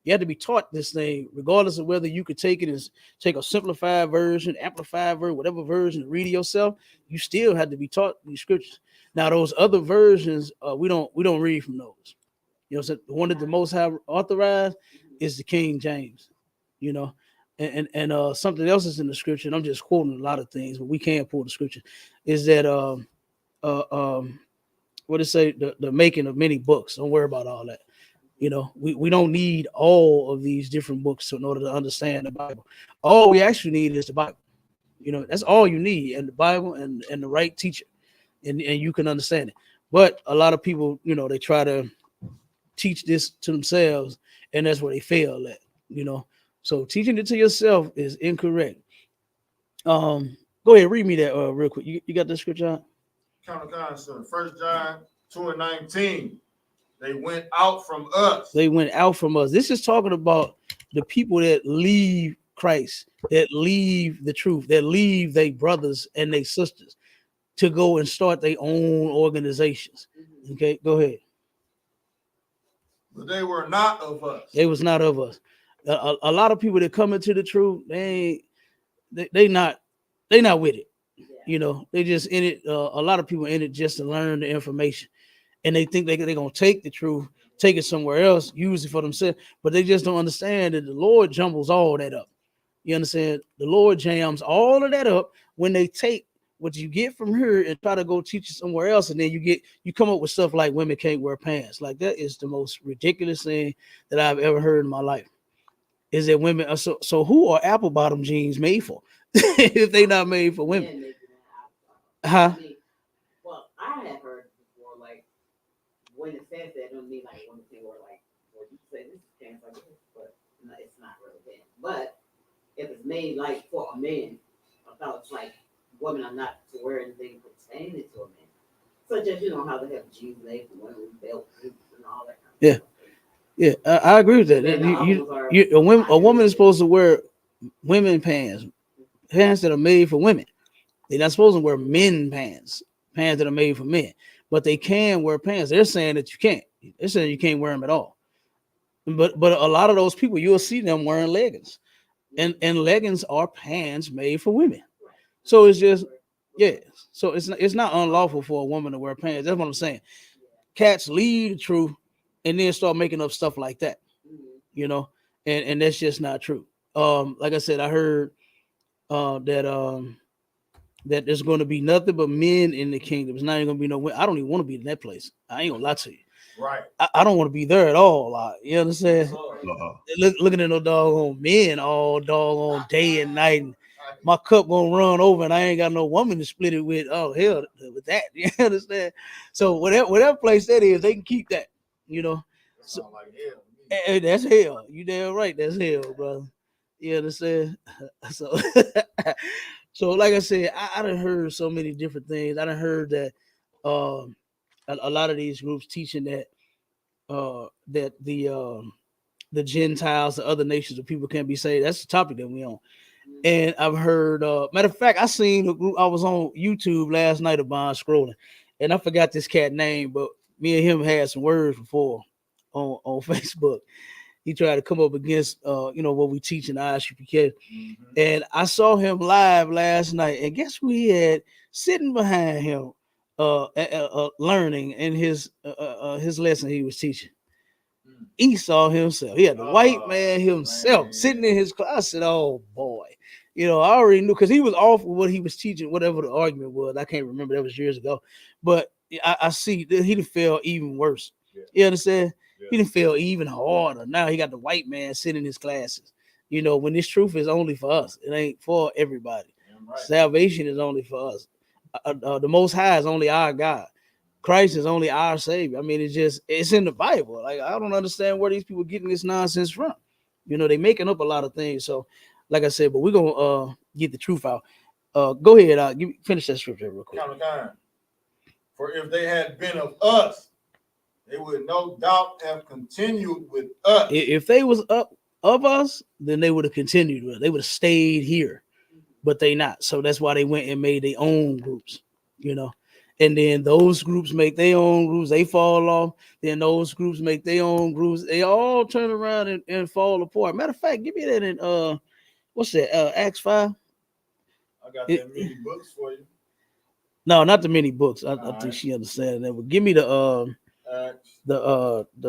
[SPEAKER 3] You have to be taught this thing, regardless of whether you could take a simplified version, amplified version, whatever version, and read it yourself. You still have to be taught these scriptures. Now, those other versions, we don't read from those. So the one that the Most High authorized is the King James. And something else is in the scripture. And I'm just quoting a lot of things, but we can't pull the scripture. Is that what it say? The making of many books. Don't worry about all that. We don't need all of these different books in order to understand the Bible. All we actually need is the Bible. That's all you need, and the Bible and the right teacher, and you can understand it. But a lot of people, they try to teach this to themselves, and that's where they fail at. So teaching it to yourself is incorrect. Go ahead, read me that real quick. You got the scripture?
[SPEAKER 4] Count of 1 John 2:19. They went out from us.
[SPEAKER 3] They went out from us. This is talking about the people that leave Christ, that leave the truth, that leave their brothers and their sisters to go and start their own organizations. Okay, go ahead.
[SPEAKER 4] But they were not of us.
[SPEAKER 3] They was not of us. A lot of people that come into the truth, they not with it. They just in it. A lot of people in it just to learn the information. And they think they're going to take the truth, take it somewhere else, use it for themselves. But they just don't understand that the Lord jumbles all that up. You understand? The Lord jams all of that up when they take what you get from her and try to go teach it somewhere else. And then you come up with stuff like women can't wear pants. Like that is the most ridiculous thing that I've ever heard in my life. Is that women are so who are apple bottom jeans made for if they not made for women? Huh?
[SPEAKER 13] Well, I have heard before, like, when it says that, it don't mean like women can wear like, well, you say this is pants like this, but no, it's not really pants. But if it's made like for a man, I thought it's like women are not to wear anything pertaining to a man, such as how they have jeans made for women, belt boots, and all that.
[SPEAKER 3] Yeah, yeah, I agree with that. A woman is supposed to wear women pants that are made for women. They're not supposed to wear men pants that are made for men, but they can wear pants. They're saying that you can't. They're saying you can't wear them at all. But a lot of those people, you'll see them wearing leggings, and leggings are pants made for women. So it's just, yeah. So it's not unlawful for a woman to wear pants. That's what I'm saying. Cats leave the truth and then start making up stuff like that, you know, and that's just not true. Like I said, I heard that there's going to be nothing but men in the kingdom. It's not even going to be no women. I don't even want to be in that place. I ain't gonna lie to you.
[SPEAKER 4] Right.
[SPEAKER 3] I don't want to be there at all. Like, you understand? Looking at no doggone men all doggone day and night. And my cup gonna run over, and I ain't got no woman to split it with. Oh hell, with that, you understand? So whatever place that is, they can keep that. You know. So,
[SPEAKER 4] like hell.
[SPEAKER 3] Hey, that's hell. You damn right. That's hell, brother. You understand? So, so like I said, I done heard so many different things. I done heard that a lot of these groups teaching that that the Gentiles, the other nations of people can't be saved. That's the topic that we on. And I've heard, matter of fact, I seen a group. I was on YouTube last night about scrolling, and I forgot this cat name, but me and him had some words before on Facebook. He tried to come up against, what we teach in ISUPK. And I saw him live last night, and guess who he had sitting behind him, learning in his lesson he was teaching. Esau himself. He had the white man himself sitting in his class. I said, "Oh boy." I already knew because he was off with what he was teaching, whatever the argument was. I can't remember. That was years ago. But I see that he done fell even worse. You understand? He done fell even harder. Now he got the white man sitting in his classes. When this truth is only for us. It ain't for everybody. Salvation is only for us. The Most High is only our God. Christ is only our Savior. I mean, it's in the Bible. Like, I don't understand where these people getting this nonsense from. They making up a lot of things. So, like I said, but we're gonna get the truth out. Go ahead, finish that scripture real quick.
[SPEAKER 4] For if they had been of us, they would no doubt have continued with us.
[SPEAKER 3] If they was up of us, then they would have continued with us. They would have stayed here, but they not. So that's why they went and made their own groups, And then those groups make their own groups. They fall off. Then those groups make their own groups. They all turn around and fall apart. Matter of fact, give me that in what's that? Acts 5.
[SPEAKER 4] I got that many books for you.
[SPEAKER 3] No, not the many books. I think she understands that. But give me the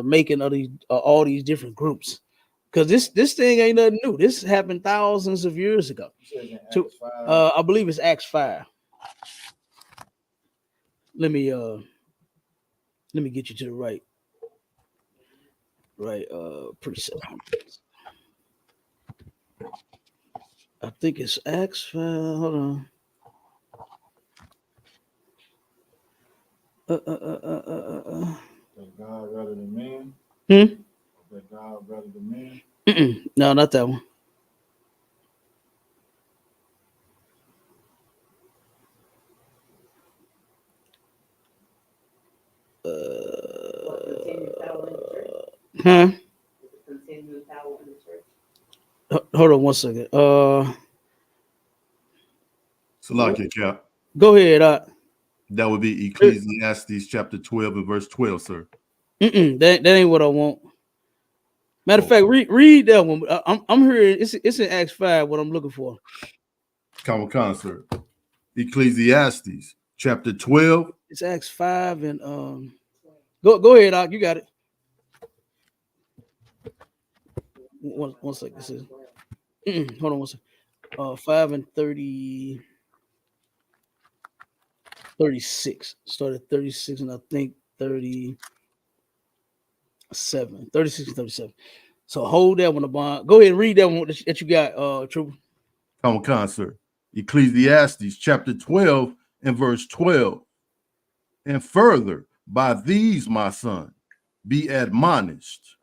[SPEAKER 3] making of these all these different groups. Because this thing ain't nothing new. This happened thousands of years ago. I believe it's Acts 5. Let me get you to the right precept. I think it's Acts 5. Hold on.
[SPEAKER 4] That God rather than man. That God rather than man.
[SPEAKER 3] No, not that one. Hold on one second.
[SPEAKER 12] Salakia Cap.
[SPEAKER 3] Go ahead.
[SPEAKER 12] That would be Ecclesiastes chapter 12 and verse 12, sir.
[SPEAKER 3] That ain't what I want. Matter of fact, read that one. I'm hearing it's in Acts 5. What I'm looking for.
[SPEAKER 12] Come, sir. Ecclesiastes chapter 12.
[SPEAKER 3] It's Acts 5 and go ahead, Doc. You got it. One second. This is hold on one second. 5 and 30. 36. Started 36 and I think 37. 36 and 37. So hold that one, Abon. Go ahead and read that one that you got, Trooper.
[SPEAKER 12] Come, sir. Ecclesiastes chapter 12 and verse 12. And further, by these, my son, be admonished.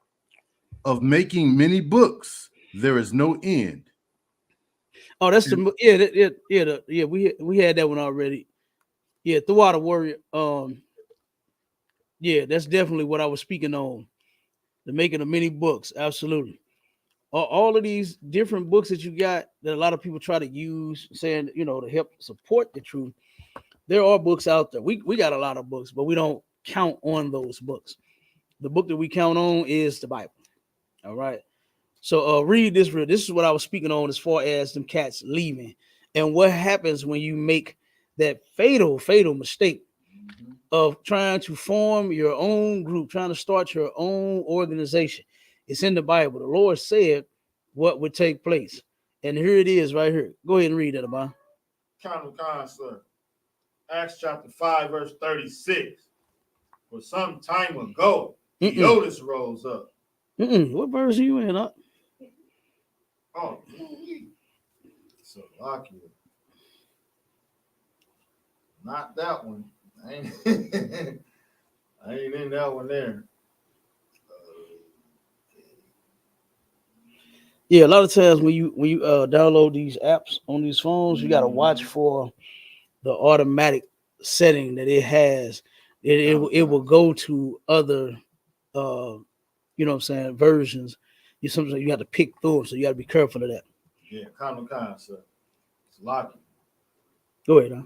[SPEAKER 12] Of making many books, there is no end.
[SPEAKER 3] Oh, that's we had that one already. Yeah, Throughout the Warrior. Yeah, that's definitely what I was speaking on. The making of many books, absolutely. All of these different books that you got that a lot of people try to use, saying to help support the truth. There are books out there. We got a lot of books, but we don't count on those books. The book that we count on is the Bible. All right. So read this. This is what I was speaking on as far as them cats leaving, and what happens when you make that fatal mistake of trying to form your own group, trying to start your own organization. It's in the Bible. The Lord said what would take place, and here it is right here. Go ahead and read that, Abba.
[SPEAKER 4] Sir. Acts chapter 5, verse 36. For some time ago, Theodotus rose up.
[SPEAKER 3] What verse are you in?
[SPEAKER 4] Oh, so lucky. Not that one. I ain't, I ain't in that one there.
[SPEAKER 3] Yeah, a lot of times when you download these apps on these phones, you got to watch for the automatic setting that it has. It will go to other, you know what I'm saying, versions. Sometimes you have to pick through them, so you got to be careful of that.
[SPEAKER 4] Yeah, kind, sir. It's lucky.
[SPEAKER 3] Go ahead, huh?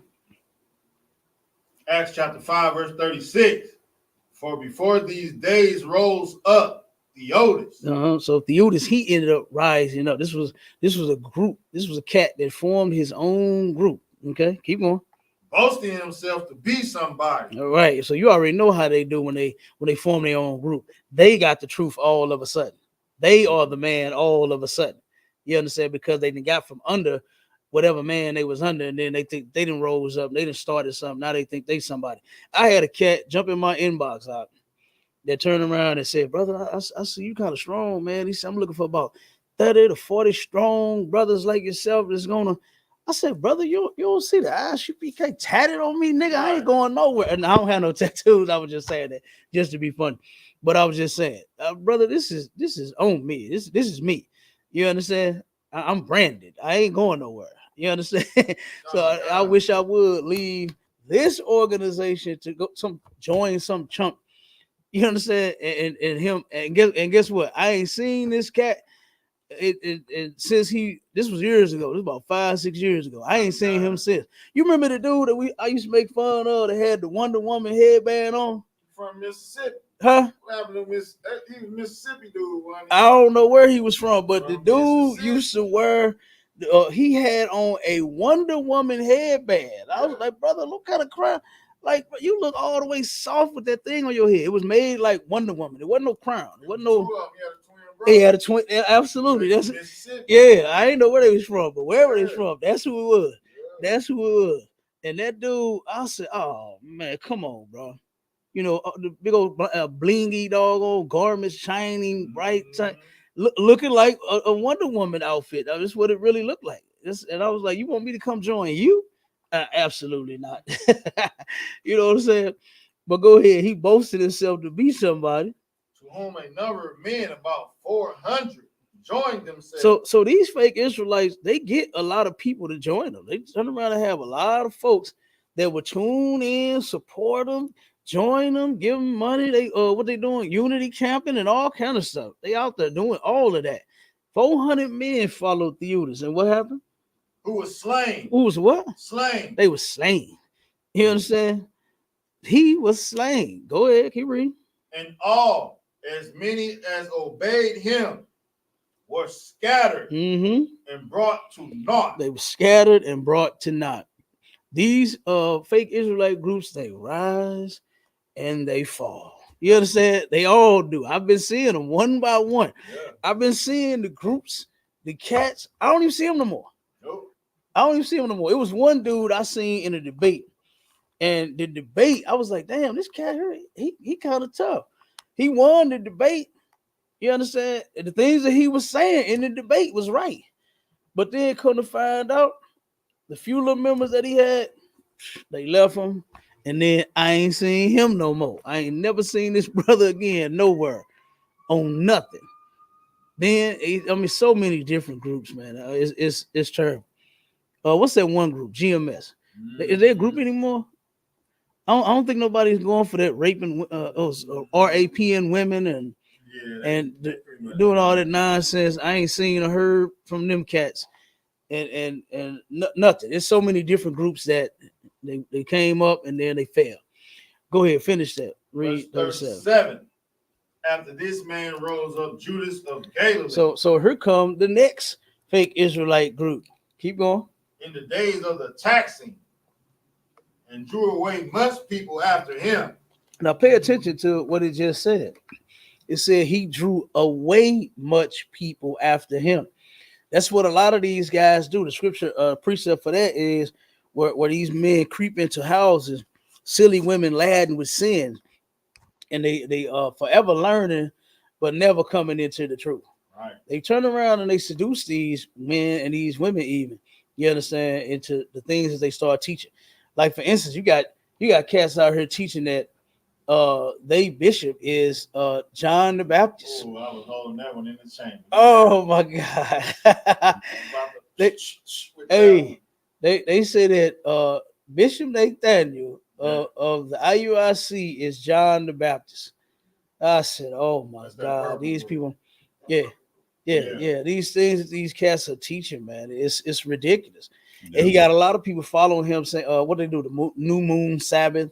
[SPEAKER 4] Acts chapter 5, verse 36. For before these days rose up Theodotus.
[SPEAKER 3] So Theodotus, he ended up rising up. This was a group. This was a cat that formed his own group. Okay, keep going.
[SPEAKER 4] Boasting himself to be somebody.
[SPEAKER 3] All right. So you already know how they do when they form their own group. They got the truth all of a sudden. They are the man all of a sudden. You understand? Because they got from under whatever man they was under, and then they think they didn't rose up. They didn't started something. Now they think they somebody. I had a cat jump in my inbox out. They turned around and said, "Brother, I see you kind of strong, man." He said, "I'm looking for about 30 to 40 strong brothers like yourself that's gonna." I said, "Brother, you don't see the ISUPK tatted on me, nigga. I ain't going nowhere." And I don't have no tattoos. I was just saying that just to be funny. But I was just saying, brother, this is on me. This is me. You understand? I'm branded. I ain't going nowhere. You understand? So I wish I would leave this organization to go join some chump. You understand? And him and guess what? I ain't seen this cat since this was years ago. This was about 5-6 years ago. I ain't seen him since. You remember the dude that I used to make fun of that had the Wonder Woman headband on?
[SPEAKER 4] From Mississippi.
[SPEAKER 3] Huh?
[SPEAKER 4] What happened to he was Mississippi dude.
[SPEAKER 3] I don't know where he was from, but the dude used to wear he had on a Wonder Woman headband. I was like, brother, look kind of crown. Like, you look all the way soft with that thing on your head. It was made like Wonder Woman. It wasn't no crown. It wasn't no. He had a twin. Absolutely. That's yeah. I didn't know where they was from, but wherever they was from, that's who it was. That's who it was. And that dude, I said, "Oh man, come on, bro." You know, the big old blingy doggone garments, shining bright, looking like a Wonder Woman outfit. That's what it really looked like. And I was like, "You want me to come join you?" Absolutely not. You know what I'm saying? But go ahead. He boasted himself to be somebody.
[SPEAKER 4] To whom a number of men, about 400, joined themselves.
[SPEAKER 3] So these fake Israelites, they get a lot of people to join them. They turn around and have a lot of folks that would tune in, support them, join them, give them money. They what they doing? Unity camping and all kind of stuff. They out there doing all of that. 400 men followed Theodotus, and what happened?
[SPEAKER 4] Who was slain?
[SPEAKER 3] Who was what?
[SPEAKER 4] Slain.
[SPEAKER 3] They were slain. You understand? He was slain. Go ahead, keep reading.
[SPEAKER 4] And all, as many as obeyed him, were scattered and brought to naught.
[SPEAKER 3] They were scattered and brought to naught. These fake Israelite groups, they rise and they fall. You understand? They all do. I've been seeing them one by one. Yeah. I've been seeing the groups, the cats. I don't even see them no more.
[SPEAKER 4] Nope.
[SPEAKER 3] I don't even see them no more. It was one dude I seen in a debate. And the debate, I was like, damn, this cat here, he kind of tough. He won the debate. You understand? And the things that he was saying in the debate was right. But then couldn't find out the few little members that he had, they left him. And then I ain't seen him no more. I ain't never seen this brother again nowhere on nothing. Then, I mean, so many different groups, man. It's terrible. What's that one group? GMS. Is there a group anymore? I don't think nobody's going for that raping RAPing women and doing all that nonsense. I ain't seen or heard from them cats and nothing. There's so many different groups that they came up and then they failed. Go ahead, finish that. Read 37.
[SPEAKER 4] after this man rose up Judas of Galilee.
[SPEAKER 3] So here come the next fake Israelite group. Keep going.
[SPEAKER 4] In the days of the taxing, and drew away much people after him.
[SPEAKER 3] Now pay attention to what it just said. It said he drew away much people after him. That's what a lot of these guys do. The scripture precept for that is where these men creep into houses, silly women laden with sin, and they forever learning, but never coming into the truth.
[SPEAKER 4] Right.
[SPEAKER 3] They turn around and they seduce these men and these women, even, you understand, into the things that they start teaching. Like for instance, you got cats out here teaching that they bishop is John the Baptist.
[SPEAKER 4] Oh, I was holding that one in the chamber.
[SPEAKER 3] Oh my God. They say that Bishop Nathaniel of the IUIC is John the Baptist. I said, oh my God, these people, yeah. These things that these cats are teaching, man, it's ridiculous. Yeah. And he got a lot of people following him saying, what they do, the new moon Sabbath,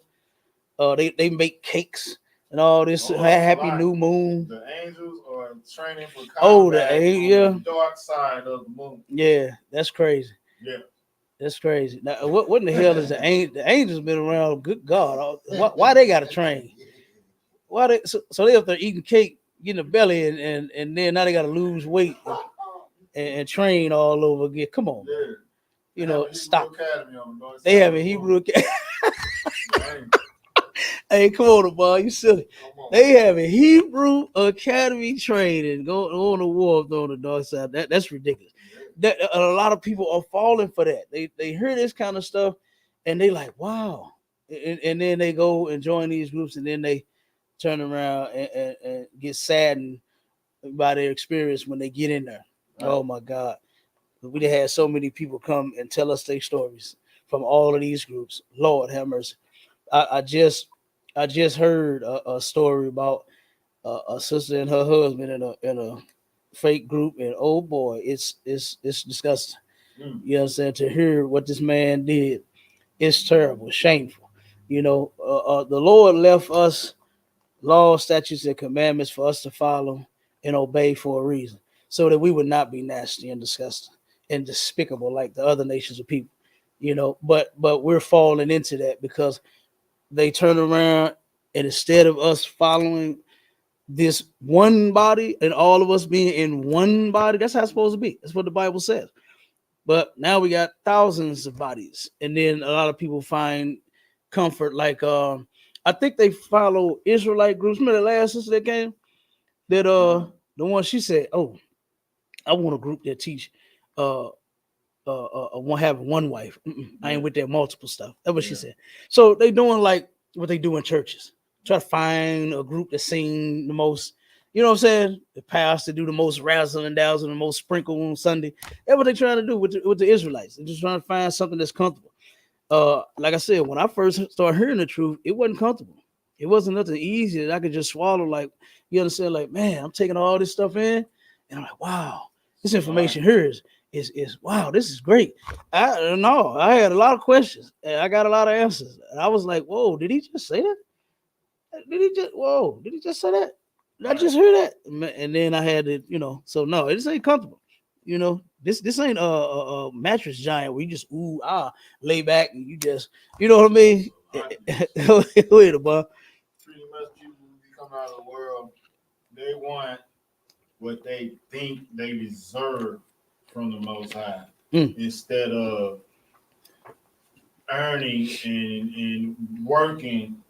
[SPEAKER 3] they make cakes and all this. Happy new moon.
[SPEAKER 4] The angels are training for combat on the dark side of the moon.
[SPEAKER 3] Yeah, that's crazy.
[SPEAKER 4] Yeah,
[SPEAKER 3] that's crazy. Now, what in the hell is the angels been around? Good God, why they got to train? Why they so they up there eating cake, getting a belly, and then now they got to lose weight and train all over again. Come on, man. You know, stop. They have a Hebrew Academy. Hey, come on, boy, you silly. They have a Hebrew Academy training going on the war on the dark side. That's ridiculous. That a lot of people are falling for that. They hear this kind of stuff and they like, wow. And then they go and join these groups, and then they turn around and get saddened by their experience when they get in there. Right. Oh my God. We had so many people come and tell us their stories from all of these groups. Lord have mercy. I just heard a story about a sister and her husband in a fake group, and oh boy, it's disgusting. You know what I'm saying? To hear what this man did, it's terrible, shameful. You know, the Lord left us laws, statutes, and commandments for us to follow and obey for a reason, so that we would not be nasty and disgusting and despicable like the other nations of people. You know, but we're falling into that because they turn around, and instead of us following this one body and all of us being in one body, that's how it's supposed to be. That's what the Bible says. But now we got thousands of bodies, and then a lot of people find comfort. Like I think they follow Israelite groups. Remember the last sister that came? That the one she said, "Oh, I want a group that teach having one wife. I ain't with that multiple stuff." That's what she said. So they doing like what they do in churches. Try to find a group that sing the most, you know what I'm saying? The pastor do the most razzle and dazzle, the most sprinkle on Sunday. That's what they trying to do with the Israelites. They're just trying to find something that's comfortable. Like I said, when I first started hearing the truth, it wasn't comfortable. It wasn't nothing easy that I could just swallow. Like, you understand? Like, man, I'm taking all this stuff in, and I'm like, wow, this information here is wow, this is great. I had a lot of questions, and I got a lot of answers. And I was like, whoa, did he just say that? Did he just say that? Did I just hear that? And then I had to, you know, so no, this ain't comfortable. You know, this ain't a mattress giant where you just lay back and you just, you know what I mean? Right. Wait a minute.
[SPEAKER 4] Pretty much people who come out of the world, they want what they think they deserve from the Most High instead of earning and working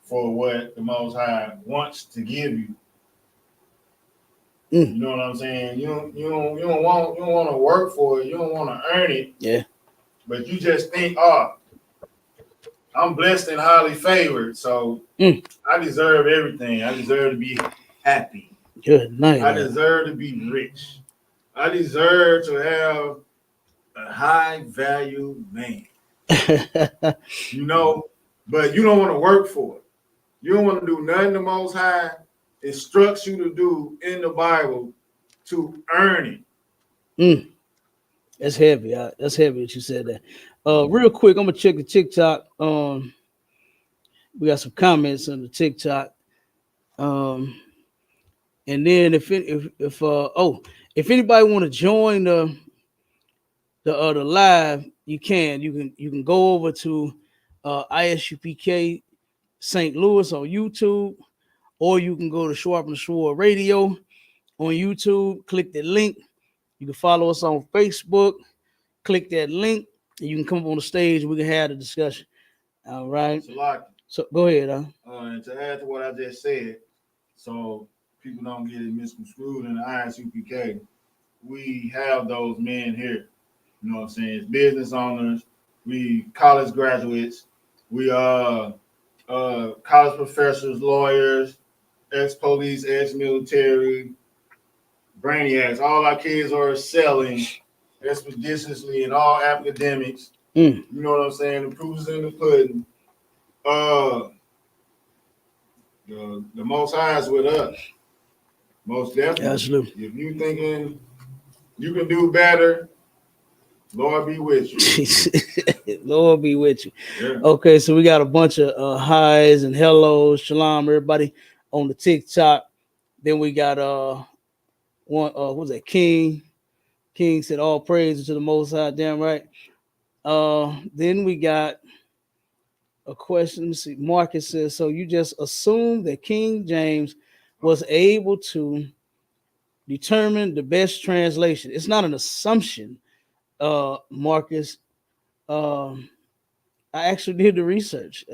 [SPEAKER 4] for what the Most High wants to give you. You know what I'm saying? You don't want to work for it. You don't want to earn it.
[SPEAKER 3] Yeah.
[SPEAKER 4] But you just think, I'm blessed and highly favored, so I deserve everything. I deserve to be happy.
[SPEAKER 3] Good night.
[SPEAKER 4] I deserve to be rich. I deserve to have a high value man. You know, but you don't want to work for it. You don't want to do nothing the Most High instructs you to do in the Bible to earn
[SPEAKER 3] it. That's heavy. That's heavy that you said that. Real quick, I'm gonna check the TikTok. We got some comments on the TikTok. And then if anybody want to join the live, you can go over to ISUPK St. Louis on YouTube, or you can go to Schwab and Schwab Radio on YouTube. Click the link. You can follow us on Facebook. Click that link, and you can come up on the stage. We can have a discussion. All right. So go ahead.
[SPEAKER 4] And to add to what I just said, so people don't get it misconstrued in the ISUPK, we have those men here. You know what I'm saying? It's business owners, we college graduates, we college professors, lawyers, ex-police, ex-military, brainiacs. All our kids are excelling expeditiously in all academics. You know what I'm saying? The proof is in the pudding. The Most High is with us. Most definitely.
[SPEAKER 3] Absolutely.
[SPEAKER 4] If you thinking you can do better, Lord be with you.
[SPEAKER 3] Lord be with you.
[SPEAKER 4] Yeah.
[SPEAKER 3] Okay, so we got a bunch of highs and hellos, shalom, everybody on the TikTok. Then we got one what was that? King said all praises to the Most High. Damn right. Then we got a question. Let's see. Marcus says, so you just assume that King James was able to determine the best translation. It's not an assumption, Marcus. I actually did the research.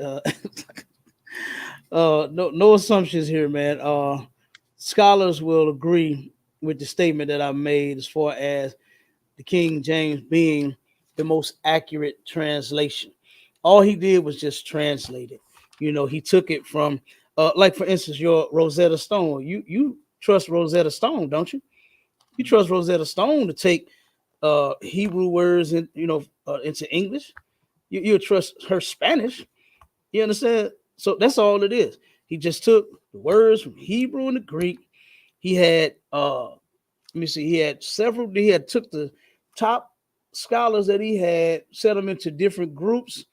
[SPEAKER 3] No assumptions here, man. Scholars will agree with the statement that I made as far as the King James being the most accurate translation. All he did was just translate it. You know, he took it from, like for instance, your Rosetta Stone. You trust Rosetta Stone, don't you? You trust Rosetta Stone to take Hebrew words in, into English. You trust her Spanish. You understand? So that's all it is. He just took the words from Hebrew and the Greek. He had he had took the top scholars that he had, set them into different groups,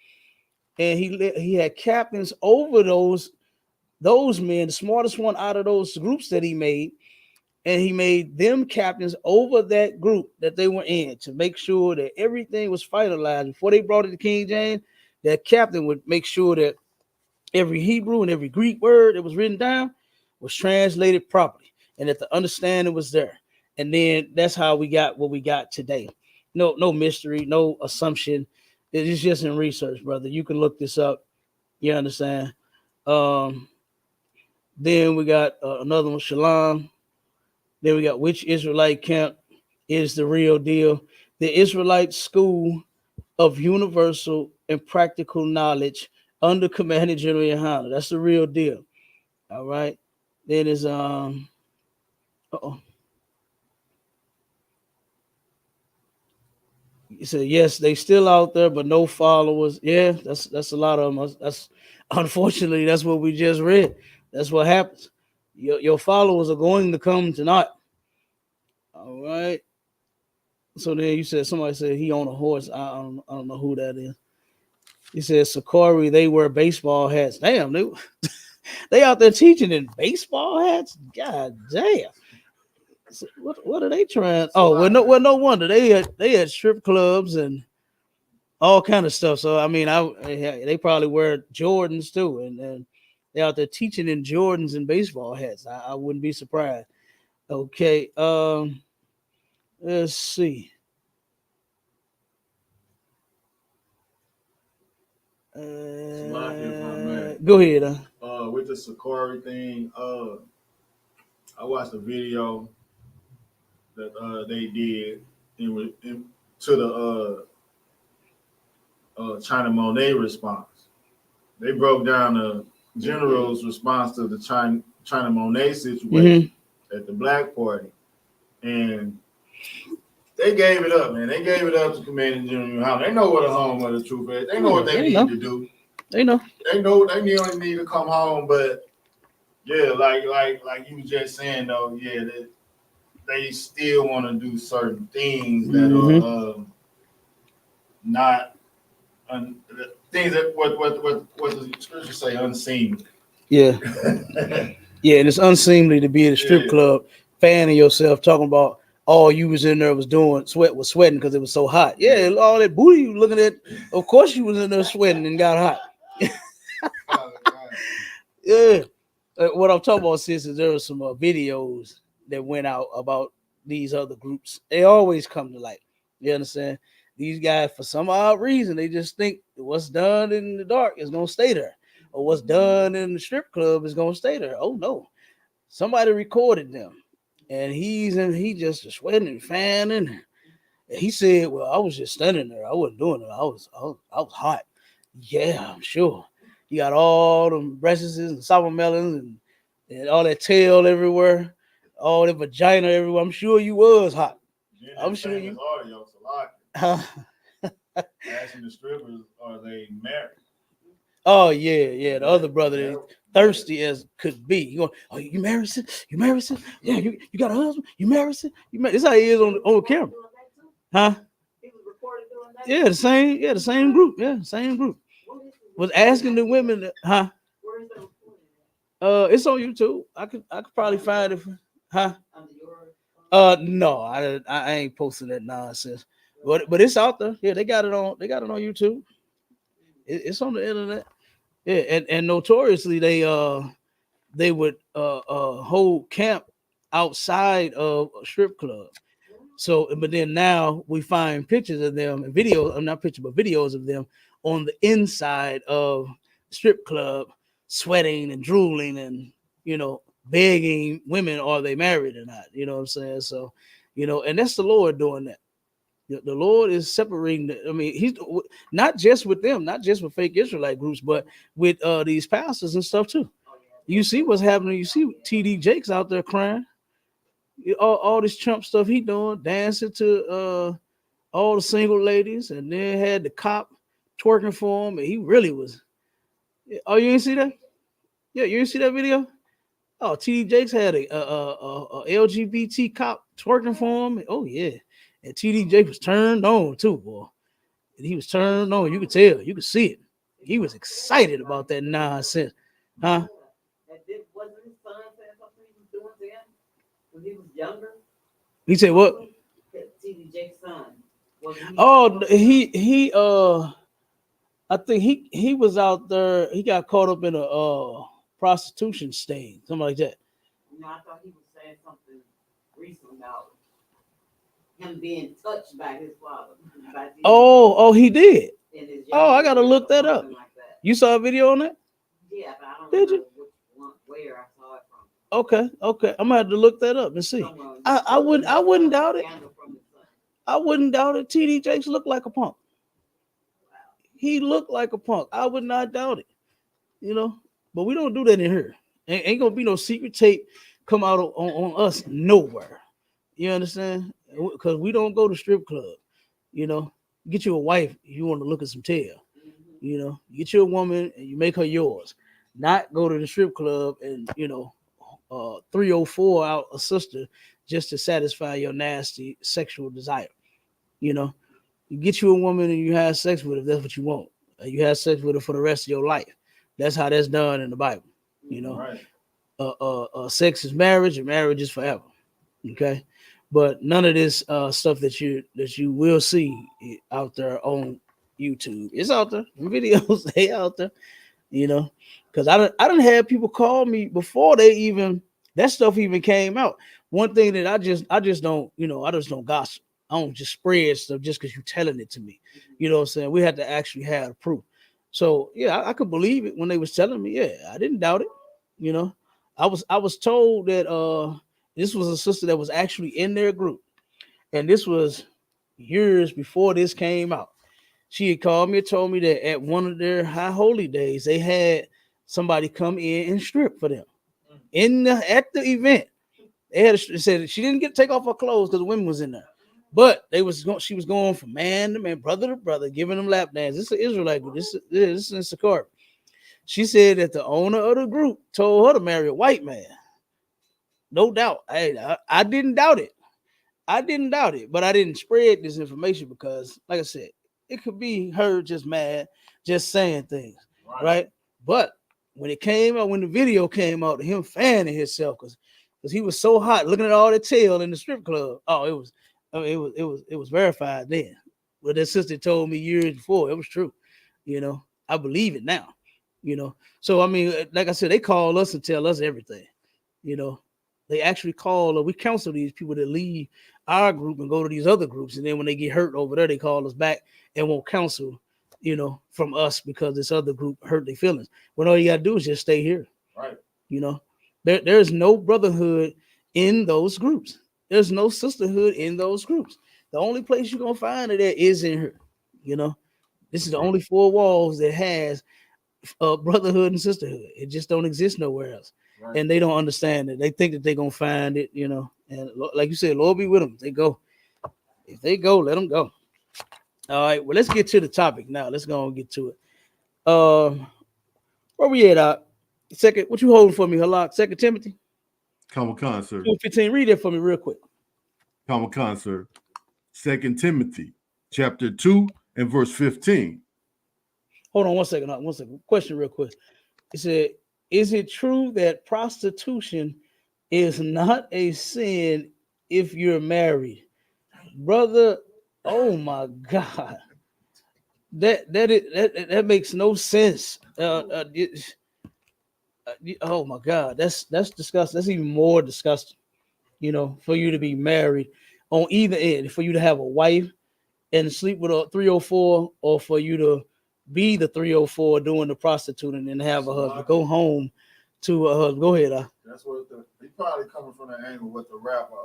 [SPEAKER 3] and he had captains over those men, the smartest one out of those groups that he made, and he made them captains over that group that they were in to make sure that everything was finalized before they brought it to King James. That captain would make sure that every Hebrew and every Greek word that was written down was translated properly, and that the understanding was there. And then that's how we got what we got today. No mystery, no assumption. It's just in research, brother. You can look this up. You understand? Then we got another one, Shalom. Then we got which Israelite camp is the real deal? The Israelite School of Universal and Practical Knowledge under Commanding General YAHANNA. That's the real deal. All right. Then is He said, yes, they still out there, but no followers. Yeah, that's a lot of them. That's unfortunately that's what we just read. That's what happens. Your followers are going to come tonight. All right. So then you said somebody said he on a horse. I don't know who that is. He said Sakari, they wear baseball hats. Damn, they out there teaching in baseball hats. God damn. So what are they trying? Oh, no wonder they had strip clubs and all kind of stuff. So I mean, they probably wear Jordans too, and they out there teaching in Jordans and baseball hats. I wouldn't be surprised. Okay, let's see. Go ahead.
[SPEAKER 4] With the Sakari thing, I watched a video that they did to the China Monet response. They broke down the general's response to the China Monet situation at the Black Party, and they gave it up, man. They gave it up to Commanding General YAHANNA. They know what the home of the truth is. They know what they need to do.
[SPEAKER 3] They know
[SPEAKER 4] they only need to come home, but yeah, like you were just saying though, yeah, they still want to do certain things that are not things that what the scriptures say unseen.
[SPEAKER 3] Yeah. Yeah, and it's unseemly to be at a strip club, fanning yourself, talking about all you was in there was doing, sweating because it was so hot. Yeah, all that booty you looking at, of course you was in there sweating and got hot. Yeah. What I'm talking about, sis, is there were some videos that went out about these other groups. They always come to light. You understand? These guys, for some odd reason, they just think what's done in the dark is gonna stay there, or what's done in the strip club is gonna stay there. Oh no, somebody recorded them, and he just sweating and fanning. And he said, "Well, I was just standing there. I wasn't doing it. I was hot. Yeah, I'm sure. You got all them breasts and sour melons and all that tail everywhere, all that vagina everywhere. I'm sure you was hot. I'm sure you."
[SPEAKER 4] Asking the strippers, are they married?
[SPEAKER 3] Oh yeah. The other brother is thirsty as could be. You go, oh, you married, sis? You married, sis? Yeah, you got a husband? You married, sis? You married? This how he is on camera, huh? Yeah, the same group. Yeah, same group. Was asking the women, huh? It's on YouTube. I could probably find it, huh? No, I ain't posting that nonsense. But it's out there. Yeah, they got it on YouTube. It's on the internet. Yeah, and notoriously they would hold camp outside of a strip club. So, but then now we find pictures of them and videos, not pictures, but videos of them on the inside of strip club, sweating and drooling and, begging women, are they married or not? You know what I'm saying? So, and that's the Lord doing that. The Lord is separating. He's not just with them, not just with fake Israelite groups, but with these pastors and stuff too. You see what's happening. You see TD Jakes out there crying. All this Trump stuff he doing, dancing to all the single ladies, and then had the cop twerking for him, and he really was. Oh, you didn't see that? Yeah, you didn't see that video? Oh, TD Jakes had a LGBT cop twerking for him. Oh yeah, and TD Jakes was turned on too, boy. And he was turned on. You could tell, you could see it. He was excited about that nonsense, huh?
[SPEAKER 13] Wasn't his son saying something he was doing to him when he was younger?
[SPEAKER 3] He said what?
[SPEAKER 13] TD Jake's son.
[SPEAKER 3] Oh, I think he was out there. He got caught up in a prostitution sting, something like that.
[SPEAKER 13] No, I thought he was saying something recent about him being touched by his father.
[SPEAKER 3] Oh, he did. Oh, I gotta look that up. Like that. You saw a video on that?
[SPEAKER 13] Yeah, but I don't know where I saw it from.
[SPEAKER 3] Okay. I'm gonna have to look that up and see. I wouldn't doubt it. I wouldn't doubt it. TD Jakes looked like a punk. He looked like a punk. I would not doubt it. But we don't do that in here. Ain't gonna be no secret tape come out on us nowhere. You understand? Because we don't go to strip club. Get you a wife if you want to look at some tail. Get you a woman and you make her yours. Not go to the strip club and 304 out a sister just to satisfy your nasty sexual desire. You get you a woman and you have sex with her. That's what you want. You have sex with her for the rest of your life. That's how that's done in the Bible. Right. Sex is marriage, and marriage is forever. Okay, but none of this stuff that you will see out there on YouTube. It's out there. The videos they out there. Because I done had people call me before that stuff even came out. One thing that I just don't, I just don't gossip. I don't just spread stuff just because you're telling it to me. You know what I'm saying? We had to actually have proof. So yeah, I could believe it when they was telling me. Yeah, I didn't doubt it. I was told that this was a sister that was actually in their group, and this was years before this came out. She had called me and told me that at one of their high holy days, they had somebody come in and strip for them at the event. They said she didn't get to take off her clothes because the women was in there, but she was going from man to man, brother to brother, giving them lap dances. This is an Israelite group. This is in Sakar. She said that the owner of the group told her to marry a white man. No doubt. I didn't doubt it. But I didn't spread this information because, like I said, it could be her just mad, just saying things, right? But when it came out, when the video came out, him fanning himself because he was so hot looking at all the tail in the strip club. Oh, it was verified then. Well, that sister told me years before, it was true. You know, I believe it now. You know, so I mean, like I said, they call us and tell us everything. You know, they actually call, we counsel these people that leave our group and go to these other groups, and then when they get hurt over there, they call us back and won't counsel, you know, from us because this other group hurt their feelings. When all you gotta do is just stay here.
[SPEAKER 4] Right.
[SPEAKER 3] You know, there's no brotherhood in those groups. There's no sisterhood in those groups. The only place you're gonna find it at is in here. You know, this is the only four walls that has brotherhood and sisterhood. It just don't exist nowhere else. Right. And they don't understand it. They think that they're gonna find it, you know. And like you said, Lord be with them. They go. If they go, let them go. All right. Well, let's get to the topic now. Let's go and get to it. Where we at? Second, what you holding for me, Halak? 2 Timothy.
[SPEAKER 12] Come on, sir.
[SPEAKER 3] 2:15. Read it for me real quick.
[SPEAKER 12] Come on, sir. 2 Timothy, chapter 2 and verse 15.
[SPEAKER 3] Hold on 1 second. 1 second. Question real quick. It said, is it true that prostitution is not a sin if you're married? Brother, oh my God. That makes no sense. Oh my God. That's disgusting. That's even more disgusting, you know, for you to be married on either end, for you to have a wife and sleep with a 304, or for you to be the 304 doing the prostituting and have a husband. Go home to a husband. Go ahead.
[SPEAKER 4] That's what he probably coming from the angle what the rapper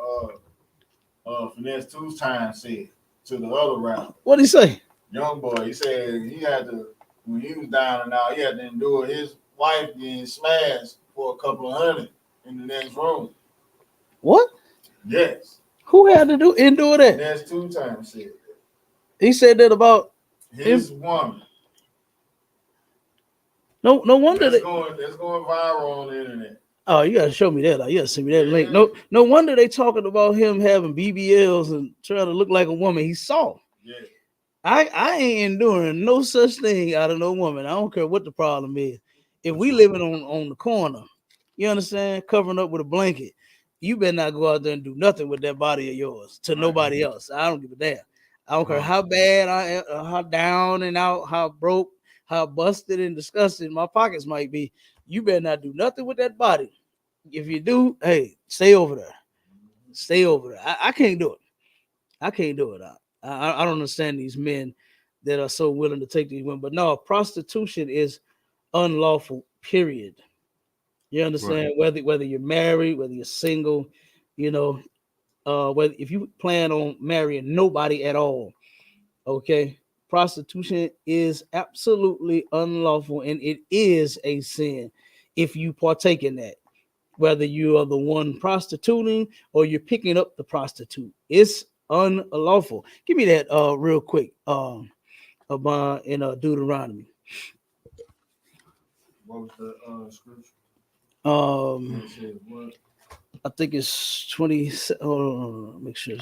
[SPEAKER 4] Finesse 2 Times said to the other rapper.
[SPEAKER 3] What did he say?
[SPEAKER 4] Young boy, he said he had to, when he was down and out, he had to endure his wife getting smashed for a couple of $100 in the next room.
[SPEAKER 3] What?
[SPEAKER 4] Yes.
[SPEAKER 3] Who had to endure that?
[SPEAKER 4] Finesse 2 Times said that.
[SPEAKER 3] He said that about
[SPEAKER 4] his woman.
[SPEAKER 3] No wonder
[SPEAKER 4] that's going viral on the internet.
[SPEAKER 3] Oh, you gotta show me that. You gotta send me that link. No wonder they talking about him having BBLs and trying to look like a woman. He saw.
[SPEAKER 4] Yeah.
[SPEAKER 3] I ain't enduring no such thing out of no woman. I don't care what the problem is. If we living on the corner, you understand, covering up with a blanket, you better not go out there and do nothing with that body of yours to nobody else. I don't give a damn. I don't care how bad I am, how down and out, how broke, how busted and disgusted my pockets might be. You better not do nothing with that body. If you do, hey, stay over there. Stay over there. I can't do it. I can't do it. I don't understand these men that are so willing to take these women. But no, prostitution is unlawful, period. You understand? Right. Whether you're married, whether you're single, you know, whether if you plan on marrying nobody at all, okay, prostitution is absolutely unlawful, and it is a sin if you partake in that. Whether you are the one prostituting or you're picking up the prostitute, it's unlawful. Give me that real quick. About in Deuteronomy.
[SPEAKER 4] What was the scripture?
[SPEAKER 3] I think it's 20. Hold on, make sure.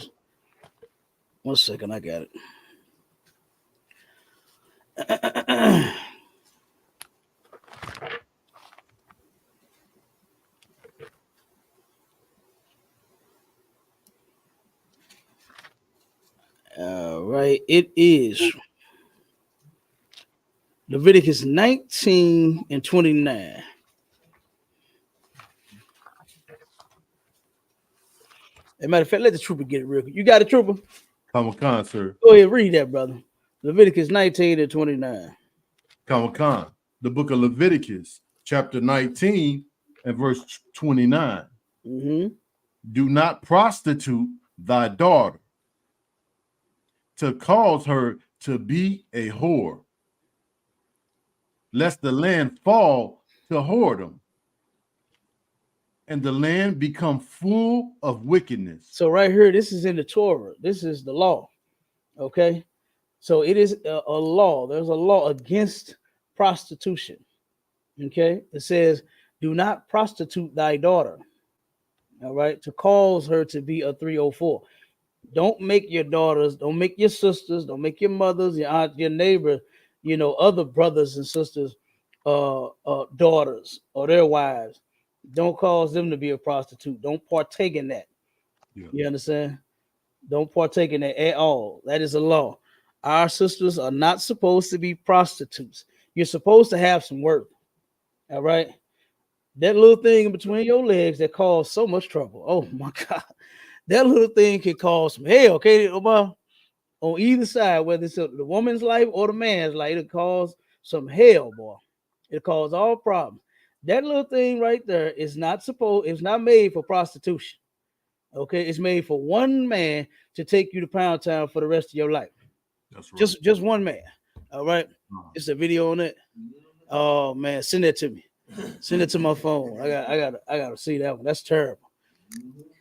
[SPEAKER 3] 1 second, I got it. All right, it is Leviticus 19 and 29. As a matter of fact, let the trooper get it real quick. You got it, trooper?
[SPEAKER 12] Come on, sir.
[SPEAKER 3] Go ahead, read that, brother. Leviticus 19 and 29.
[SPEAKER 12] Come on. The book of Leviticus, chapter 19 and verse 29.
[SPEAKER 3] Mm-hmm.
[SPEAKER 12] Do not prostitute thy daughter to cause her to be a whore, lest the land fall to whoredom and the land become full of wickedness.
[SPEAKER 3] So right here, this is in the Torah. This is the law. Okay. So it is a law. There's a law against prostitution. Okay. It says, do not prostitute thy daughter. All right. To cause her to be a 304. Don't make your daughters, don't make your sisters, don't make your mothers, your aunt, your neighbor, you know, other brothers and sisters daughters or their wives. Don't cause them to be a prostitute. Don't partake in that.
[SPEAKER 12] Yeah.
[SPEAKER 3] You understand? Don't partake in that at all. That is a law. Our sisters are not supposed to be prostitutes. You're supposed to have some work. All right. That little thing in between your legs that cause so much trouble. Oh my God. That little thing can cause some hell. Okay, Omar? On either side, whether it's the woman's life or the man's life, it'll cause some hell, boy. It'll cause all problems. That little thing right there is not made for prostitution. Okay, it's made for one man to take you to Pound Town for the rest of your life.
[SPEAKER 12] That's right.
[SPEAKER 3] Just one man. All right. It's a video on it. Oh man, send that to me. Send it to my phone. I gotta see that one. That's terrible.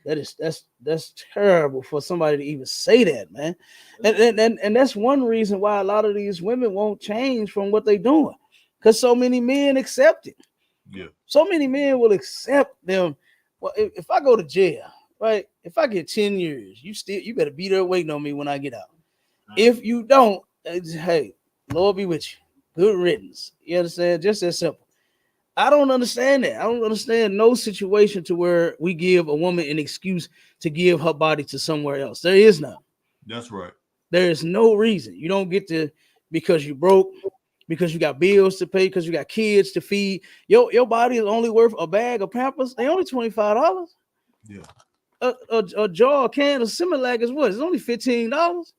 [SPEAKER 3] That's terrible for somebody to even say that, man. And that's one reason why a lot of these women won't change from what they're doing, because so many men accept it.
[SPEAKER 12] Yeah.
[SPEAKER 3] So many men will accept them. Well, if I go to jail, right? If I get 10 years, you better be there waiting on me when I get out. If you don't, hey, Lord be with you. Good riddance. You understand? Just as simple. I don't understand that. I don't understand no situation to where we give a woman an excuse to give her body to somewhere else. There is none.
[SPEAKER 12] That's right.
[SPEAKER 3] There is no reason. You don't get to, because you broke, because you got bills to pay, because you got kids to feed. Your body is only worth a bag of Pampers. They only $25.
[SPEAKER 12] Yeah.
[SPEAKER 3] A jar, a can of Similac is what? It's only $15.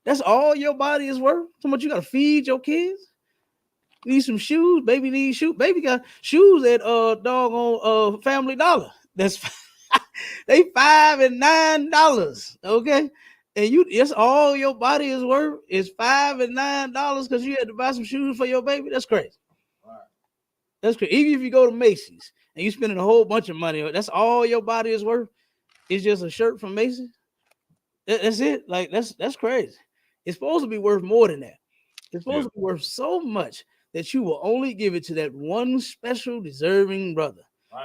[SPEAKER 3] That's all your body is worth. So much you got to feed your kids. Need some shoes. Baby needs shoes. Baby got shoes at doggone Family Dollar. That's they $5 and $9. Okay, and that's all your body is worth is $5 and $9 because you had to buy some shoes for your baby. That's crazy. That's crazy. Even if you go to Macy's and you spending a whole bunch of money, that's all your body is worth. It's just a shirt from Macy's. That's it. Like that's crazy. It's supposed to be worth more than that. It's supposed to be worth so much that you will only give it to that one special deserving brother.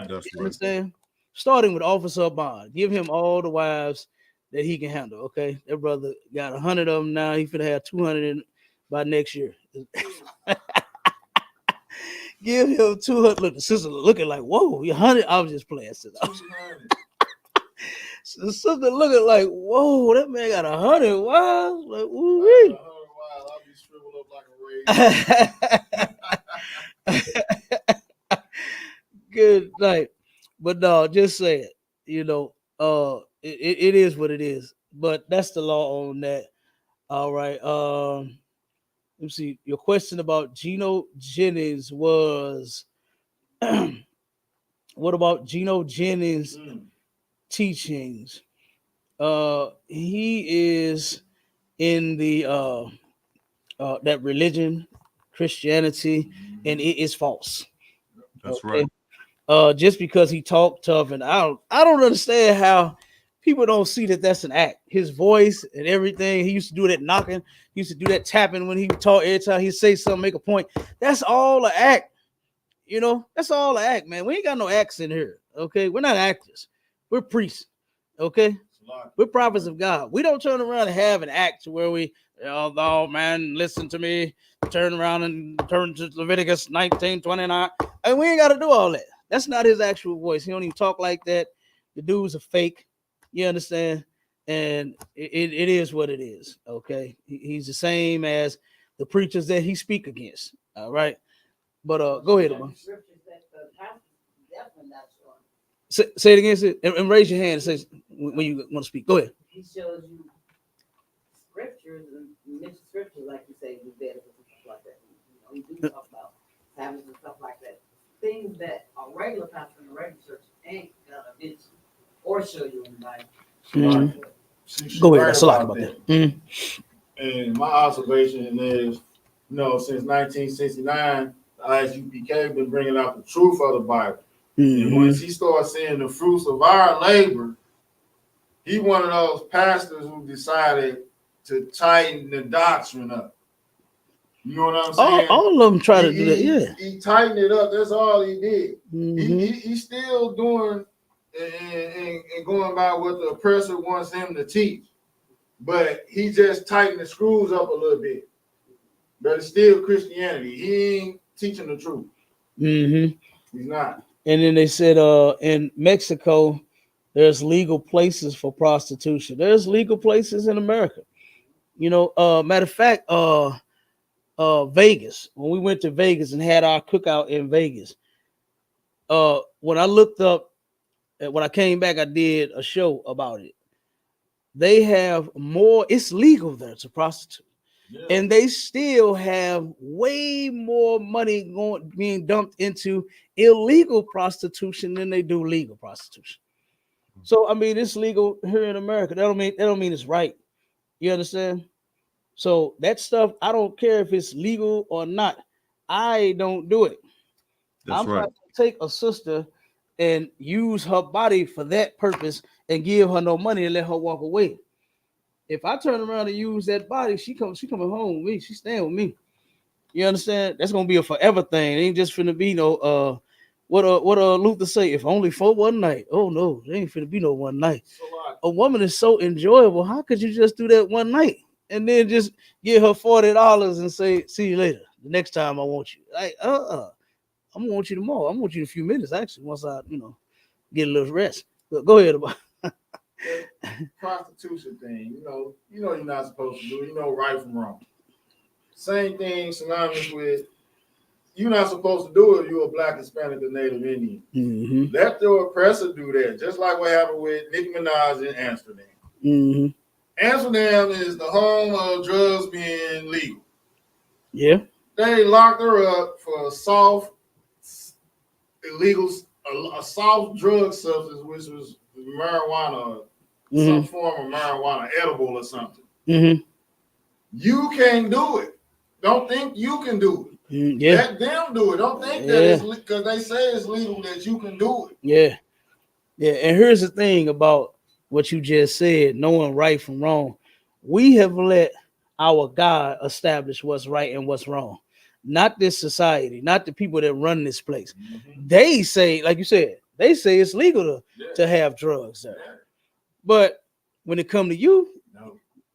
[SPEAKER 12] That's
[SPEAKER 3] you understand? Starting with Officer Bond. Give him all the wives that he can handle. Okay. That brother got 100 of them now. He finna have 200 by next year. Give him 200. Look, the sister looking like, whoa, you 100. I was just playing. The sister looking like, whoa, that man got 100 wives. Like, ooh. Good night. But no, just say it. You know, it is what it is. But that's the law on that. All right. Let me see. Your question about Geno Jennings was what about Geno Jennings teachings? He is in the that religion, Christianity, and it is false.
[SPEAKER 12] That's right.
[SPEAKER 3] Just because he talked tough, and I don't understand how people don't see that that's an act. His voice and everything. He used to do that knocking. He used to do that tapping when he talk. Every time he say something, make a point. That's all an act. You know, that's all an act, man. We ain't got no acts in here. Okay, we're not actors. We're priests. Okay, we're prophets of God. We don't turn around and have an act to where we, oh man, listen to me. Turn around and turn to Leviticus 19:29. And we ain't got to do all that. That's not his actual voice. He don't even talk like that. The dude's a fake. You understand? And it is what it is. Okay. He's the same as the preachers that he speak against. All right. But go ahead, man. Say it again, and raise your hand and say when you want to speak. Go ahead.
[SPEAKER 13] He shows you scriptures and mentions scriptures, like you say, Leviticus and stuff like that. You know, he do talk about Sabbath and stuff like that. Things that a regular pastor in a regular church ain't gonna mention or show you in the Bible.
[SPEAKER 3] Go ahead. That's a lot about that.
[SPEAKER 4] And my observation is, since 1969, the ISUPK been bringing out the truth of the Bible. And once he starts seeing the fruits of our labor, he one of those pastors who decided to tighten the doctrine up. You know what I'm saying?
[SPEAKER 3] All of them try to do that. Yeah,
[SPEAKER 4] he tightened it up. That's all he did. He's still doing and going by what the oppressor wants him to teach, but he just tightened the screws up a little bit. But it's still Christianity. He ain't teaching the truth.
[SPEAKER 3] Mm-hmm.
[SPEAKER 4] He's not.
[SPEAKER 3] And then they said, in Mexico, there's legal places for prostitution. There's legal places in America. You know, matter of fact, Vegas. When we went to Vegas and had our cookout in Vegas, when I looked up, when I came back, I did a show about it. They have more. It's legal there to prostitute. And they still have way more money being dumped into illegal prostitution than they do legal prostitution. So I mean, it's legal here in America. That don't mean it's right. You understand? So that stuff, I don't care if it's legal or not. I don't do it.
[SPEAKER 12] That's
[SPEAKER 3] I'm
[SPEAKER 12] right.
[SPEAKER 3] not gonna take a sister and use her body for that purpose and give her no money and let her walk away. If I turn around and use that body, she coming home with me. She staying with me. You understand? That's gonna be a forever thing. It ain't just finna be no what Luther say, if only for one night. Oh no, there ain't finna be no one night. A woman is so enjoyable. How could you just do that one night and then just give her $40 and say, see you later? The next time I want you. Like, I'm gonna want you tomorrow. I'm gonna want you in a few minutes, actually, once I, get a little rest. But go ahead about
[SPEAKER 4] prostitution thing, you're not supposed to do. You know right from wrong. Same thing synonymous with you're not supposed to do it. You're a Black, Hispanic, or Native Indian.
[SPEAKER 3] Mm-hmm.
[SPEAKER 4] Let your oppressor do that. Just like what happened with Nicki Minaj in Amsterdam.
[SPEAKER 3] Mm-hmm.
[SPEAKER 4] Amsterdam is the home of drugs being legal.
[SPEAKER 3] Yeah.
[SPEAKER 4] They locked her up for a soft drug substance, which was marijuana, some form of marijuana, edible or something.
[SPEAKER 3] Mm-hmm.
[SPEAKER 4] You can't do it. Don't think you can do it.
[SPEAKER 3] Yeah.
[SPEAKER 4] Let them do it. Don't think that it's because they say it's legal that you can do it.
[SPEAKER 3] Yeah. Yeah. And here's the thing about what you just said, knowing right from wrong. We have let our God establish what's right and what's wrong. Not this society, not the people that run this place. Mm-hmm. They say, like you said, they say it's legal to have drugs there. Yeah. But when it come to you,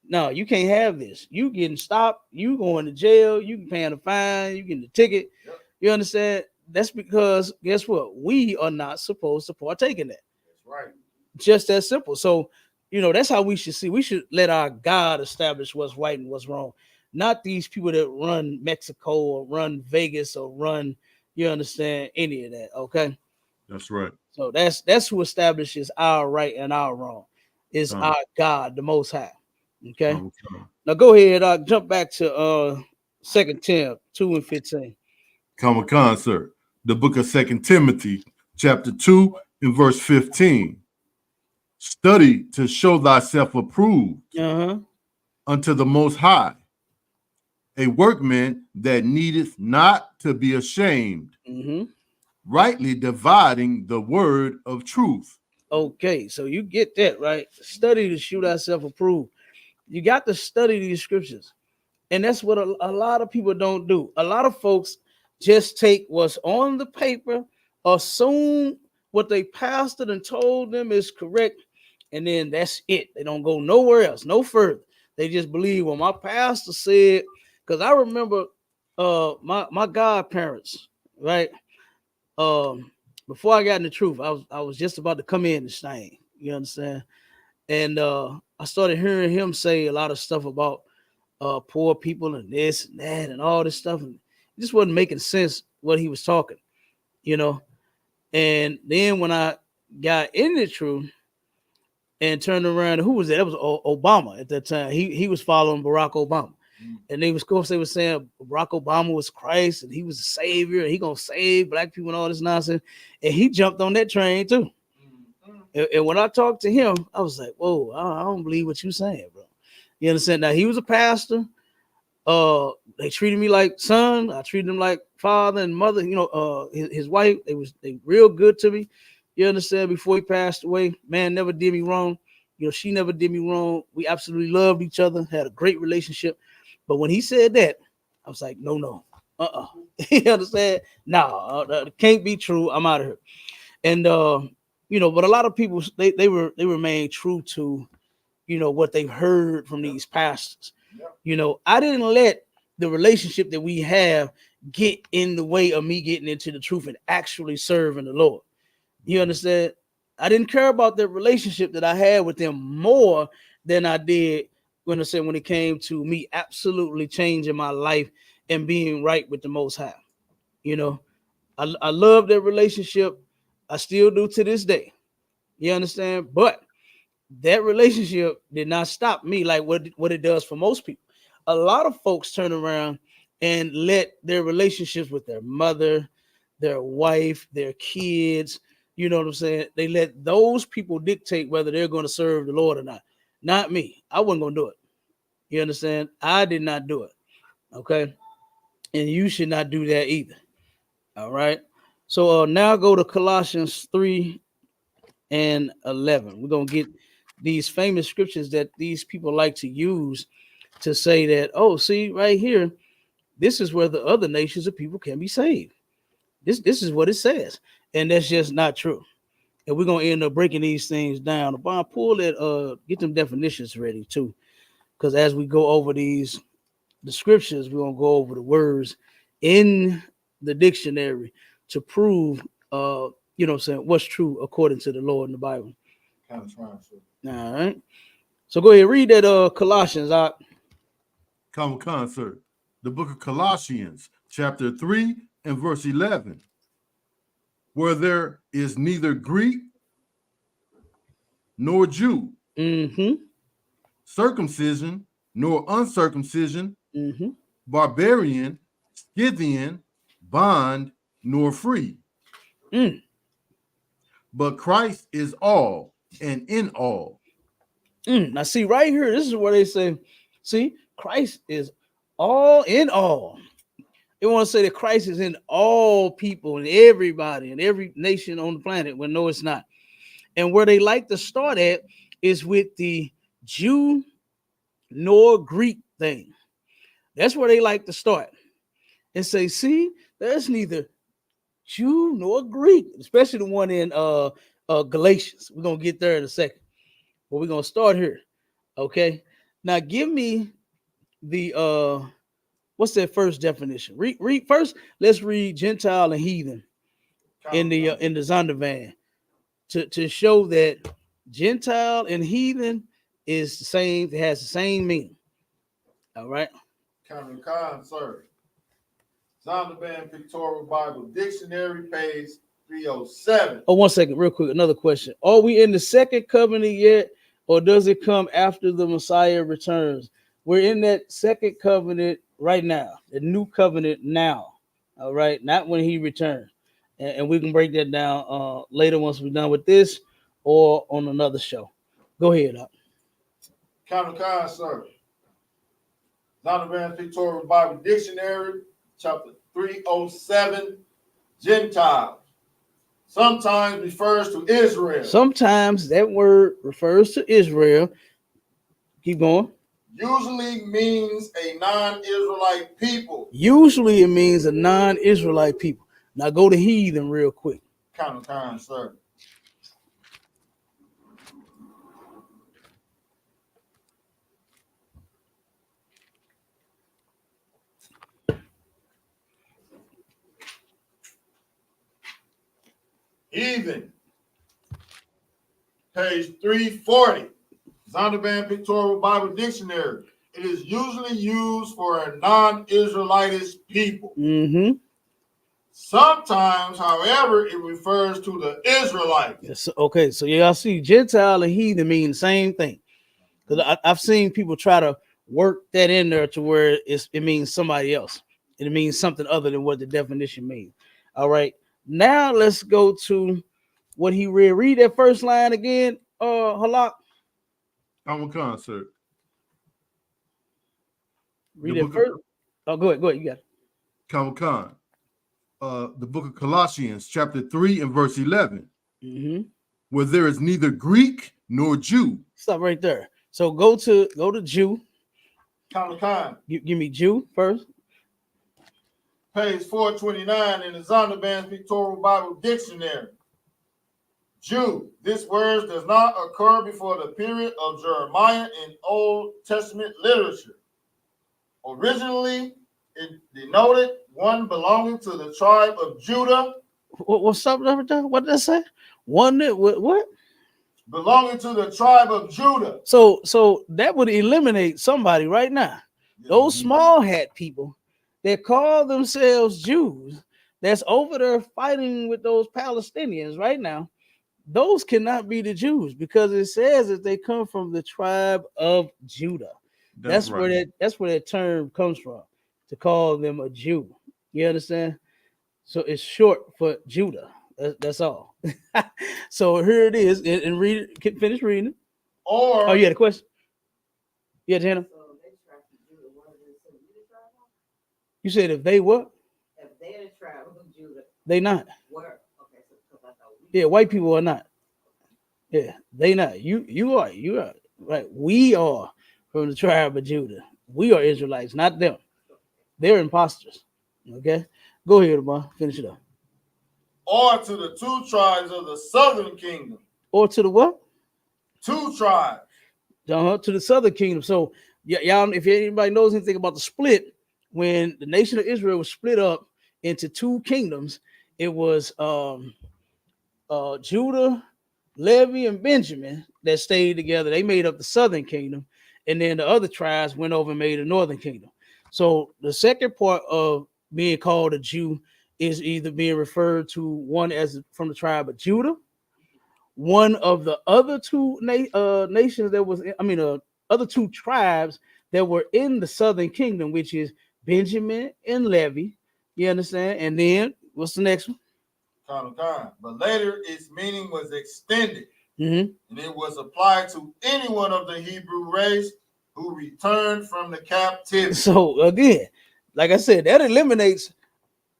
[SPEAKER 3] no, you can't have this. You getting stopped, you going to jail, you paying a fine, you getting a ticket. Yep. You understand? That's because guess what? We are not supposed to partake in that.
[SPEAKER 4] That's right.
[SPEAKER 3] Just that simple. So, that's how we should see. We should let our God establish what's right and what's wrong. Not these people that run Mexico or run Vegas or run, you understand, any of that. Okay.
[SPEAKER 12] That's right.
[SPEAKER 3] So that's who establishes our right and our wrong. Is our God, the Most High. Okay. Now go ahead. Jump back to 2 Tim 2:15.
[SPEAKER 12] Come, sir. The book of 2 Timothy, chapter 2, and verse 15. Study to show thyself approved unto the Most High, a workman that needeth not to be ashamed, rightly dividing the word of truth.
[SPEAKER 3] Okay, so you get that, right? Study to show thyself approved. You got to study these scriptures. And that's what a lot of people don't do. A lot of folks just take what's on the paper, assume what they pastored and told them is correct, and then that's it. They don't go nowhere else, no further. They just believe what my pastor said. Because I remember my godparents, right? Before I got in the truth, I was just about to come in this thing. You understand? And I started hearing him say a lot of stuff about poor people and this and that and all this stuff, and it just wasn't making sense what he was talking, And then when I got in the truth and turned around, who was that? That was Obama at that time. He was following Barack Obama, and they were saying Barack Obama was Christ and he was a savior and he gonna save black people and all this nonsense, and he jumped on that train too. And when I talked to him, I was like, "Whoa, I don't believe what you're saying, bro." You understand? Now he was a pastor. They treated me like son. I treated him like father and mother. His wife. They real good to me. You understand? Before he passed away, man never did me wrong. She never did me wrong. We absolutely loved each other. Had a great relationship. But when he said that, I was like, no. You understand? No, it can't be true. I'm out of here. And but a lot of people they remain true to what they've heard from these pastors. I didn't let the relationship that we have get in the way of me getting into the truth and actually serving the Lord. You understand? I didn't care about the relationship that I had with them more than I did when it came to me absolutely changing my life and being right with the Most High. You know, I love that relationship. I still do to this day. You understand? But that relationship did not stop me like what it does for most people. A lot of folks turn around and let their relationships with their mother, their wife, their kids, you know what I'm saying? They let those people dictate whether they're going to serve the Lord or not. Not me. I wasn't going to do it. You understand? I did not do it. Okay. And you should not do that either. All right. So now go to Colossians 3 and 11. We're going to get these famous scriptures that these people like to use to say that, oh, see right here, this is where the other nations of people can be saved. This is what it says. And that's just not true. And we're going to end up breaking these things down. Bob, pull it, get them definitions ready too. Because as we go over the scriptures, we're going to go over the words in the dictionary to prove, you know what I'm saying, what's true according to the Lord in the Bible.
[SPEAKER 4] Kind of trying to.
[SPEAKER 3] All right. So go ahead, read that Colossians out.
[SPEAKER 12] Common concert. The book of Colossians, chapter 3 and verse 11. Where there is neither Greek nor Jew, circumcision nor uncircumcision, barbarian, Scythian, bond nor free. But Christ is all and in all.
[SPEAKER 3] Now see right here, this is where they say, see, Christ is all in all. They want to say that Christ is in all people and everybody and every nation on the planet. Well, no, it's not. And where they like to start at is with the Jew nor Greek thing. That's where they like to start and say, see, there's neither Jew nor Greek, especially the one in Galatians. We're going to get there in a second. But we're going to start here. Okay. Now give me the what's that first definition? Read first. Let's read Gentile and heathen in the Zondervan to show that Gentile and heathen is the same. It has the same meaning. All right.
[SPEAKER 4] Common concert. Zondervan Pictorial Bible Dictionary, page 307.
[SPEAKER 3] Oh, 1 second, real quick. Another question: are we in the second covenant yet, or does it come after the Messiah returns? We're in that second covenant right now, the new covenant now. All right, not when he returns. And we can break that down later once we're done with this or on another show. Go ahead.
[SPEAKER 4] Common concert. Zondervan Pictorial Bible Dictionary, chapter 307, Gentiles. Sometimes refers to Israel.
[SPEAKER 3] Sometimes that word refers to Israel. Keep going.
[SPEAKER 4] Usually means a non-Israelite people.
[SPEAKER 3] Usually it means a non-Israelite people. Now go to heathen real quick.
[SPEAKER 4] Common concert. Heathen, page 340, Zondervan Pictorial Bible Dictionary. It is usually used for a non-Israelitish people. Sometimes, however, it refers to the Israelites.
[SPEAKER 3] Yes, okay, so y'all see Gentile and heathen mean the same thing. Because I've seen people try to work that in there to where it means somebody else. It means something other than what the definition means. All right. Now let's go to what he read. Read that first line again, Halak.
[SPEAKER 12] Common concert.
[SPEAKER 3] Read it first. Oh, go ahead. You got it.
[SPEAKER 12] Common con. The book of Colossians, chapter 3 and verse 11. Where there is neither Greek nor Jew.
[SPEAKER 3] Stop right there. So go to Jew.
[SPEAKER 4] Common con.
[SPEAKER 3] Give me Jew first.
[SPEAKER 4] Page 429 in the Zondervan Pictorial Bible Dictionary. Jew. This word does not occur before the period of Jeremiah in Old Testament literature. Originally, it denoted one belonging to the tribe of Judah.
[SPEAKER 3] What's up? What did I say? One that what?
[SPEAKER 4] Belonging to the tribe of Judah.
[SPEAKER 3] So that would eliminate somebody right now. Those small hat people that call themselves Jews, that's over there fighting with those Palestinians right now. Those cannot be the Jews because it says that they come from the tribe of Judah. That's right. That's where that term comes from, to call them a Jew. You understand? So it's short for Judah. That's all. So here it is, and read it. Finish reading it.
[SPEAKER 4] Or
[SPEAKER 3] you had a question? Yeah, Hannah. You said if they what?
[SPEAKER 13] If they're the tribe of Judah,
[SPEAKER 3] they not.
[SPEAKER 13] Where? Okay, so
[SPEAKER 3] Yeah, white people are not. Yeah, they not. You are right. We are from the tribe of Judah. We are Israelites, not them. They're imposters. Okay, go ahead, Amar. Finish it up.
[SPEAKER 4] Or to the two tribes of the southern kingdom.
[SPEAKER 3] Or to the what?
[SPEAKER 4] Two tribes.
[SPEAKER 3] To the southern kingdom. So y'all, if anybody knows anything about the split, when the nation of Israel was split up into two kingdoms, it was Judah, Levi, and Benjamin that stayed together. They made up the southern kingdom, and then the other tribes went over and made a northern kingdom. So the second part of being called a Jew is either being referred to one as from the tribe of Judah, one of the other two nations that was, other two tribes that were in the southern kingdom, which is Benjamin and Levi. You understand? And then what's the next one?
[SPEAKER 4] But later its meaning was extended,
[SPEAKER 3] and
[SPEAKER 4] it was applied to anyone of the Hebrew race who returned from the captivity.
[SPEAKER 3] So again, like I said, that eliminates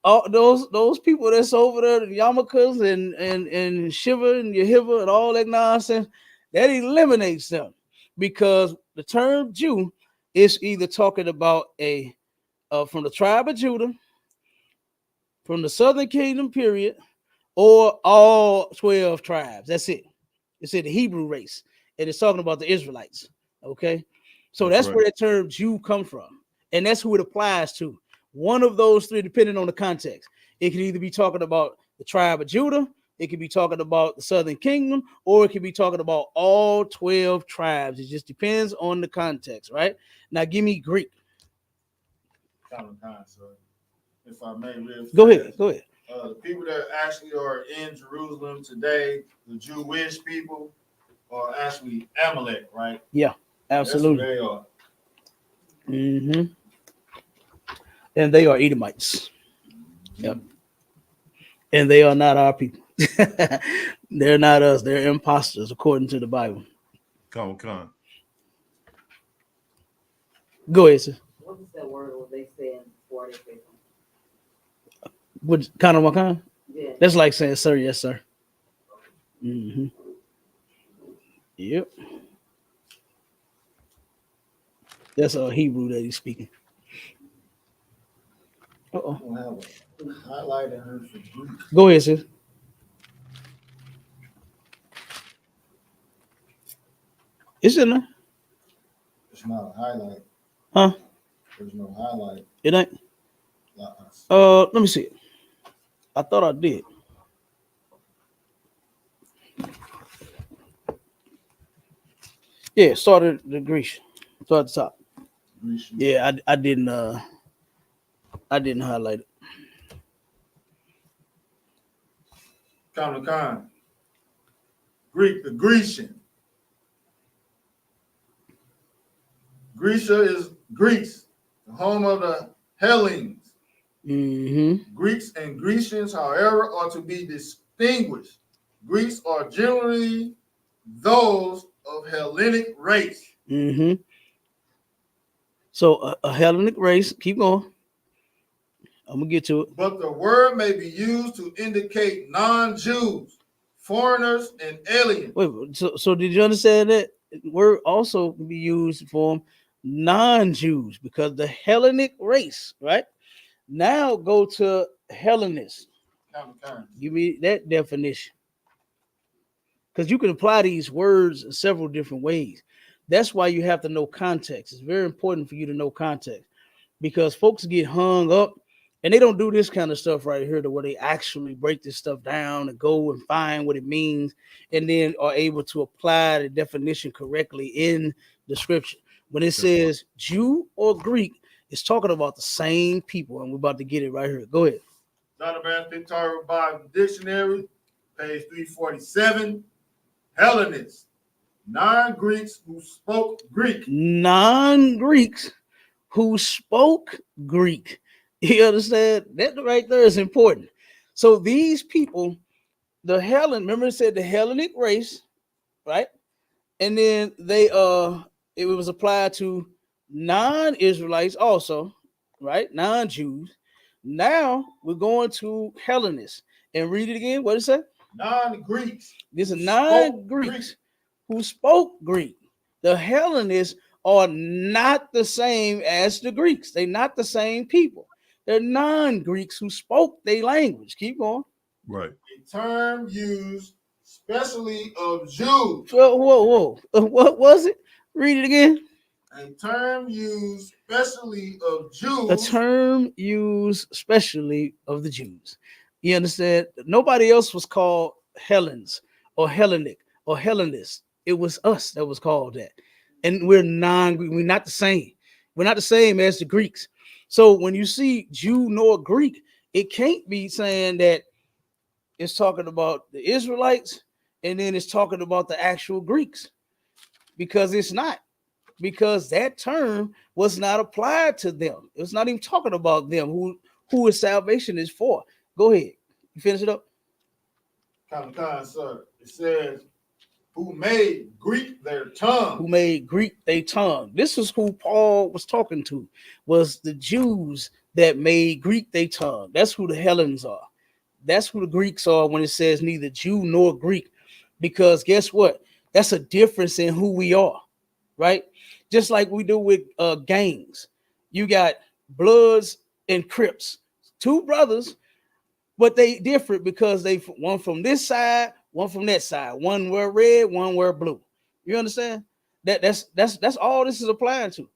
[SPEAKER 3] all those people that's over there, the yarmulkes and Shiva and Yehiva and all that nonsense. That eliminates them, because the term Jew is either talking about a from the tribe of Judah, from the southern kingdom period, or all 12 tribes. That's it. It's in the Hebrew race, and it's talking about the Israelites. Okay, so that's right, where that term Jew comes from, and that's who it applies to. One of those three, depending on the context. It can either be talking about the tribe of Judah, it could be talking about the southern kingdom, or it could be talking about all 12 tribes. It just depends on the context, right? Now, give me Greek.
[SPEAKER 4] If I may,
[SPEAKER 3] go ahead.
[SPEAKER 4] The people that actually are in Jerusalem today, the Jewish people, are actually Amalek, right?
[SPEAKER 3] Yeah, absolutely.
[SPEAKER 4] That's who they are.
[SPEAKER 3] Mm-hmm. And they are Edomites. Yep. And they are not our people. They're not us. They're imposters, according to the Bible.
[SPEAKER 12] Come.
[SPEAKER 3] Go ahead, sir.
[SPEAKER 13] What is that word they saying before they say something?
[SPEAKER 3] What kind of what kind?
[SPEAKER 13] Yeah.
[SPEAKER 3] That's like saying, sir, yes, sir. Mm-hmm. Yep. That's a Hebrew that he's speaking. Uh-oh. Go ahead, sis. It's in there.
[SPEAKER 4] It's not a highlight.
[SPEAKER 3] Huh?
[SPEAKER 4] There's no highlight.
[SPEAKER 3] It ain't. Let me see it. I thought I did. Yeah, started the Grecian. Start at the top. Grecian. Yeah, I didn't highlight it.
[SPEAKER 4] Con. Greek, the Grecian. Grecia is Greece, the home of the Hellenes.
[SPEAKER 3] Mm-hmm.
[SPEAKER 4] Greeks and Grecians, however, are to be distinguished. Greeks are generally those of Hellenic race.
[SPEAKER 3] Mm-hmm. So a Hellenic race, keep going. I'm gonna get to it.
[SPEAKER 4] But the word may be used to indicate non-Jews, foreigners, and aliens.
[SPEAKER 3] Wait, so did you understand that word also can be used for non-Jews, because the Hellenic race, right? Now go to Hellenist. Give me that definition, because you can apply these words in several different ways. That's why you have to know context. It's very important for you to know context. because folks get hung up and they don't do this kind of stuff right here to where they actually break this stuff down and go and find what it means and then are able to apply the definition correctly in the scripture. When it says Jew or Greek, it's talking about the same people, and we're about to get it right here. Go ahead.
[SPEAKER 4] Zondervan Pictorial Bible Dictionary, page 347. Hellenists, non-Greeks who spoke Greek.
[SPEAKER 3] Non-Greeks who spoke Greek. You understand? That right there is important. So these people, the Hellen, remember it said the Hellenic race, right? And then they it was applied to non-Israelites also, right? Non-Jews. Now we're going to Hellenists and read it again. What did it say?
[SPEAKER 4] Non-Greeks.
[SPEAKER 3] These are non-Greeks who spoke Greek. The Hellenists are not the same as the Greeks. They're not the same people. They're non-Greeks who spoke their language. Keep going.
[SPEAKER 12] Right.
[SPEAKER 4] A term used especially of Jews.
[SPEAKER 3] Whoa. What was it? Read it again.
[SPEAKER 4] A term used specially of Jews.
[SPEAKER 3] A term used specially of the Jews. You understand? Nobody else was called Hellenes or Hellenic or Hellenist. It was us that was called that. And we're not the same. We're not the same as the Greeks. So when you see Jew nor Greek, it can't be saying that it's talking about the Israelites and then it's talking about the actual Greeks, because it's not. Because that term was not applied to them. It's not even talking about them, who his salvation is for. Go ahead. You finish it up?
[SPEAKER 4] Kind, sir. It says, who made Greek their tongue.
[SPEAKER 3] Who made Greek their tongue. This is who Paul was talking to, was the Jews that made Greek their tongue. That's who the Hellenes are. That's who the Greeks are when it says neither Jew nor Greek. Because guess what? That's a difference in who we are, right? Just like we do with gangs. You got Bloods and Crips, two brothers, but they different because they one from this side, one from that side. One wear red, one wear blue. You understand? That's all this is applying to,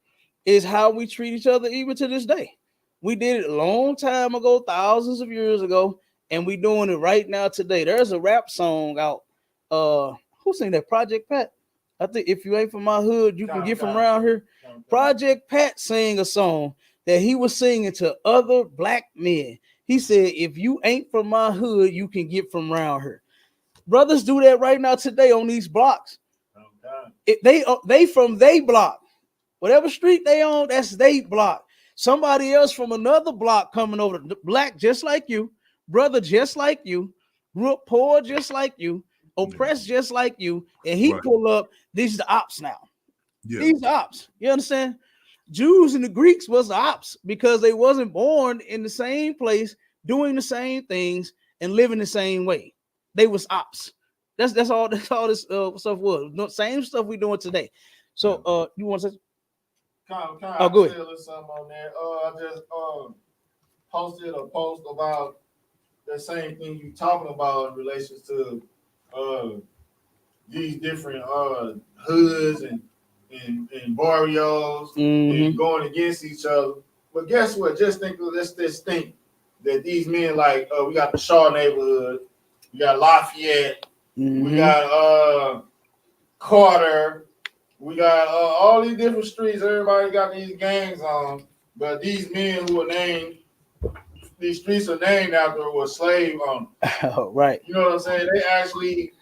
[SPEAKER 3] is how we treat each other even to this day. We did it a long time ago, thousands of years ago, and we doing it right now today. There's a rap song out. Who sang that? Project Pat. I think if you ain't from my hood, you can get from around here. Project Pat sang a song that he was singing to other black men. He said, if you ain't from my hood, you can get from around here. Brothers do that right now today on these blocks. They from they block. Whatever street they on, that's they block. Somebody else from another block coming over, black just like you, brother just like you, grew up poor just like you, oppressed just like you, and he pull up, these are the ops now. Yeah. These ops. You understand? Jews and the Greeks was the ops because they wasn't born in the same place, doing the same things and living the same way. They was ops. That's all this stuff was. No, same stuff we doing today. So you want to say?
[SPEAKER 4] Oh, go ahead. Something on there. I just posted a post about the same thing you talking about in relation to these different hoods and barrios and going against each other. But guess what? Let's just think that these men, like we got the Shaw neighborhood, we got Lafayette, we got Carter, we got all these different streets. Everybody got these gangs on, but these men who are named, these streets are named after were slave owners.
[SPEAKER 3] Right.
[SPEAKER 4] You know what I'm saying? They actually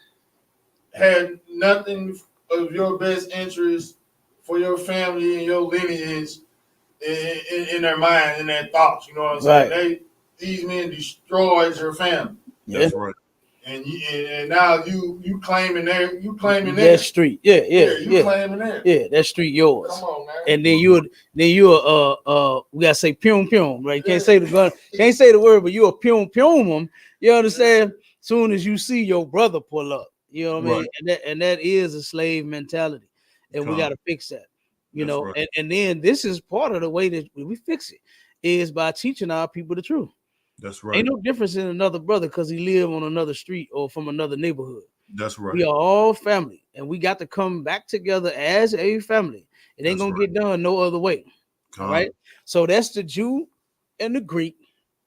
[SPEAKER 4] had nothing of your best interest for your family and your lineage in their mind, in their thoughts. You know what I'm saying? These men destroyed your family.
[SPEAKER 12] That's right.
[SPEAKER 4] And now you claiming
[SPEAKER 3] that street. Yeah.
[SPEAKER 4] Claiming that.
[SPEAKER 3] Yeah, that street yours.
[SPEAKER 4] Come on, man.
[SPEAKER 3] And then you we gotta say pium, right? You can't say the gun, can't say the word, but you a pium them. You understand? Soon as you see your brother pull up, you know what I mean? And that is a slave mentality. And we gotta fix that. You know, and then this is part of the way that we fix it is by teaching our people the truth.
[SPEAKER 12] That's right.
[SPEAKER 3] Ain't no difference in another brother because he live on another street or from another neighborhood.
[SPEAKER 12] That's right.
[SPEAKER 3] We are all family, and we got to come back together as a family. It ain't gonna get done no other way. All right. So that's the Jew and the Greek,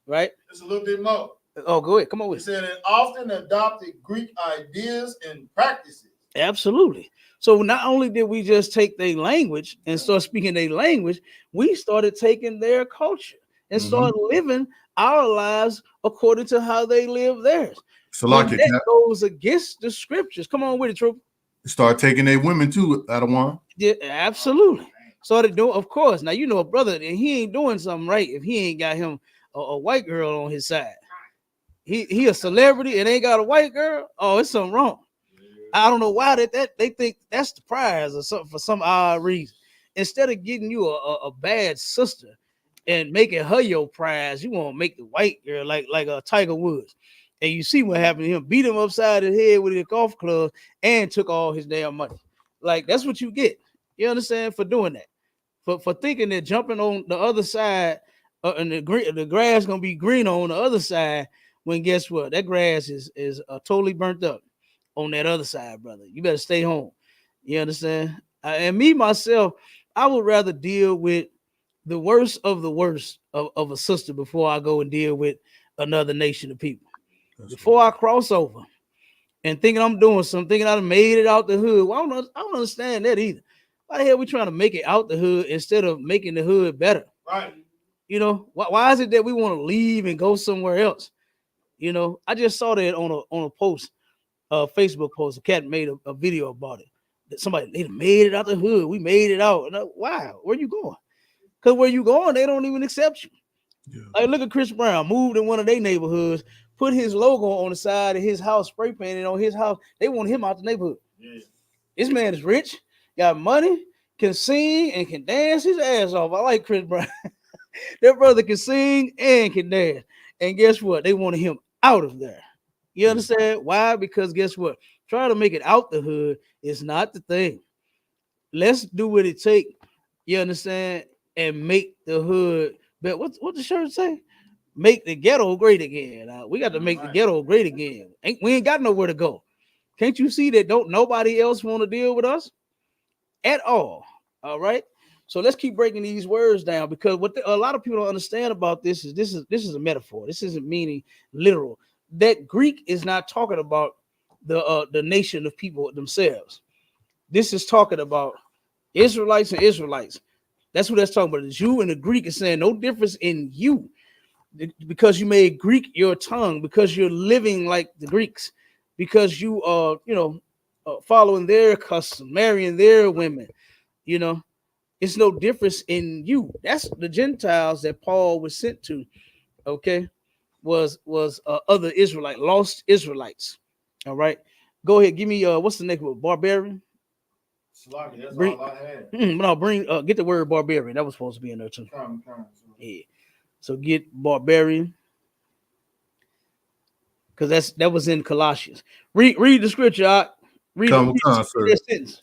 [SPEAKER 3] right?
[SPEAKER 4] It's a little bit more.
[SPEAKER 3] Oh, go ahead. Come on with
[SPEAKER 4] it. Said it often adopted Greek ideas and practices.
[SPEAKER 3] Absolutely. So not only did we just take their language and start speaking their language, we started taking their culture and started living our lives according to how they live theirs.
[SPEAKER 12] So
[SPEAKER 3] and that goes against the scriptures. Come on with it, Troop.
[SPEAKER 12] Start taking their women too, Adawan.
[SPEAKER 3] Yeah, absolutely. Started doing, of course. Now you know a brother, and he ain't doing something right if he ain't got him a white girl on his side. He a celebrity and ain't got a white girl. Oh, it's something wrong. I don't know why that they think that's the prize or something for some odd reason. Instead of getting you a bad sister and making her your prize, you want to make the white girl like a Tiger Woods. And you see what happened to him, beat him upside his head with a golf club and took all his damn money. Like that's what you get. You understand, for doing that. For thinking that jumping on the other side and the grass gonna be green on the other side, when guess what? That grass is totally burnt up on that other side, brother. You better stay home. You understand? And me myself, I would rather deal with the worst of the worst of a sister before I go and deal with another nation of people. Before I cross over and thinking I'm doing something, thinking I've made it out the hood. Well, I don't understand that either. Why the hell are we trying to make it out the hood instead of making the hood better?
[SPEAKER 4] Right.
[SPEAKER 3] You know, why is it that we want to leave and go somewhere else? You know, I just saw that on a post, Facebook post. A cat made a video about it. That somebody, they made it out the hood. We made it out. Wow, where you going? Because where you going, they don't even accept you. Yeah. Like, look at Chris Brown, moved in one of their neighborhoods, put his logo on the side of his house, spray painted on his house. They want him out the neighborhood. Yeah. This man is rich, got money, can sing, and can dance his ass off. I like Chris Brown. That brother can sing and can dance. And guess what? They wanted him out of there. You understand? Why? Because guess what? Trying to make it out the hood is not the thing. Let's do what it takes. You understand? And make the hood. But what the shirt say? Make the ghetto great again. We got to make the ghetto great again. We ain't got nowhere to go. Can't you see that? Don't nobody else want to deal with us at all? All right. So let's keep breaking these words down, because what a lot of people don't understand about this is a metaphor. This isn't meaning literal. That Greek is not talking about the nation of people themselves. This is talking about Israelites and Israelites. That's what that's talking about. The Jew and the Greek is saying no difference in you, because you made Greek your tongue, because you're living like the Greeks, because you are, following their custom, marrying their women. You know, it's no difference in you. That's the Gentiles that Paul was sent to. Okay, was other Israelite, lost Israelites. All right, go ahead. Give me what's the next word? Barbarian.
[SPEAKER 4] That's
[SPEAKER 3] bring,
[SPEAKER 4] all I had.
[SPEAKER 3] No, get the word barbarian. That was supposed to be in there too. Yeah. So get barbarian, because that was in Colossians. Read the scripture. Read that sentence.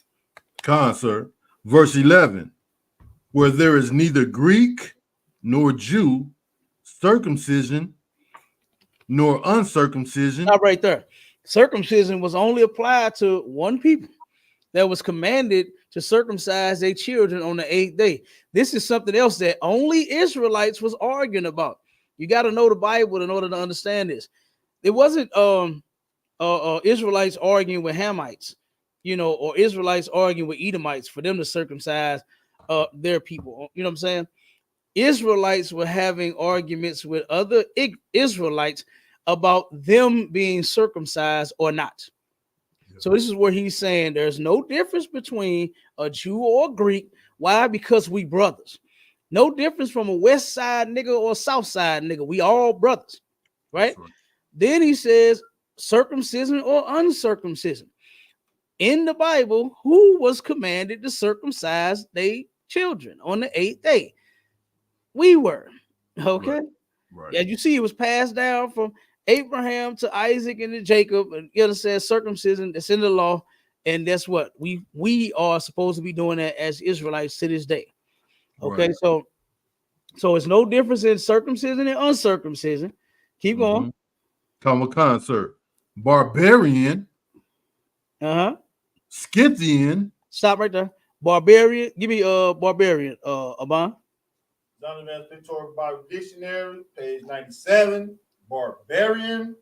[SPEAKER 12] Sir. Verse 11. Where there is neither Greek nor Jew, circumcision nor uncircumcision.
[SPEAKER 3] Not right there. Circumcision was only applied to one people that was commanded to circumcise their children on the 8th day. This is something else that only Israelites was arguing about. You got to know the Bible in order to understand this. It wasn't Israelites arguing with Hamites, or Israelites arguing with Edomites for them to circumcise their people. You know what I'm saying? Israelites were having arguments with other Israelites about them being circumcised or not. So this is where he's saying there's no difference between a Jew or a Greek. Why? Because we brothers. No difference from a West Side nigga or a South Side nigga. We all brothers, right? Then he says circumcision or uncircumcision. In the Bible, who was commanded to circumcise their children on the 8th day? We were. Okay. Right. As you see, it was passed down from Abraham to Isaac and to Jacob, and you understand circumcision, that's in the law, and that's what we are supposed to be doing that as Israelites to this day. Okay, right. So it's no difference in circumcision and uncircumcision. Keep going.
[SPEAKER 12] Come, sir. Barbarian. Scythian.
[SPEAKER 3] Stop right there. Barbarian. Give me barbarian. Aban.
[SPEAKER 4] Zondervan's Pictorial Bible Dictionary, page 97. Barbarian,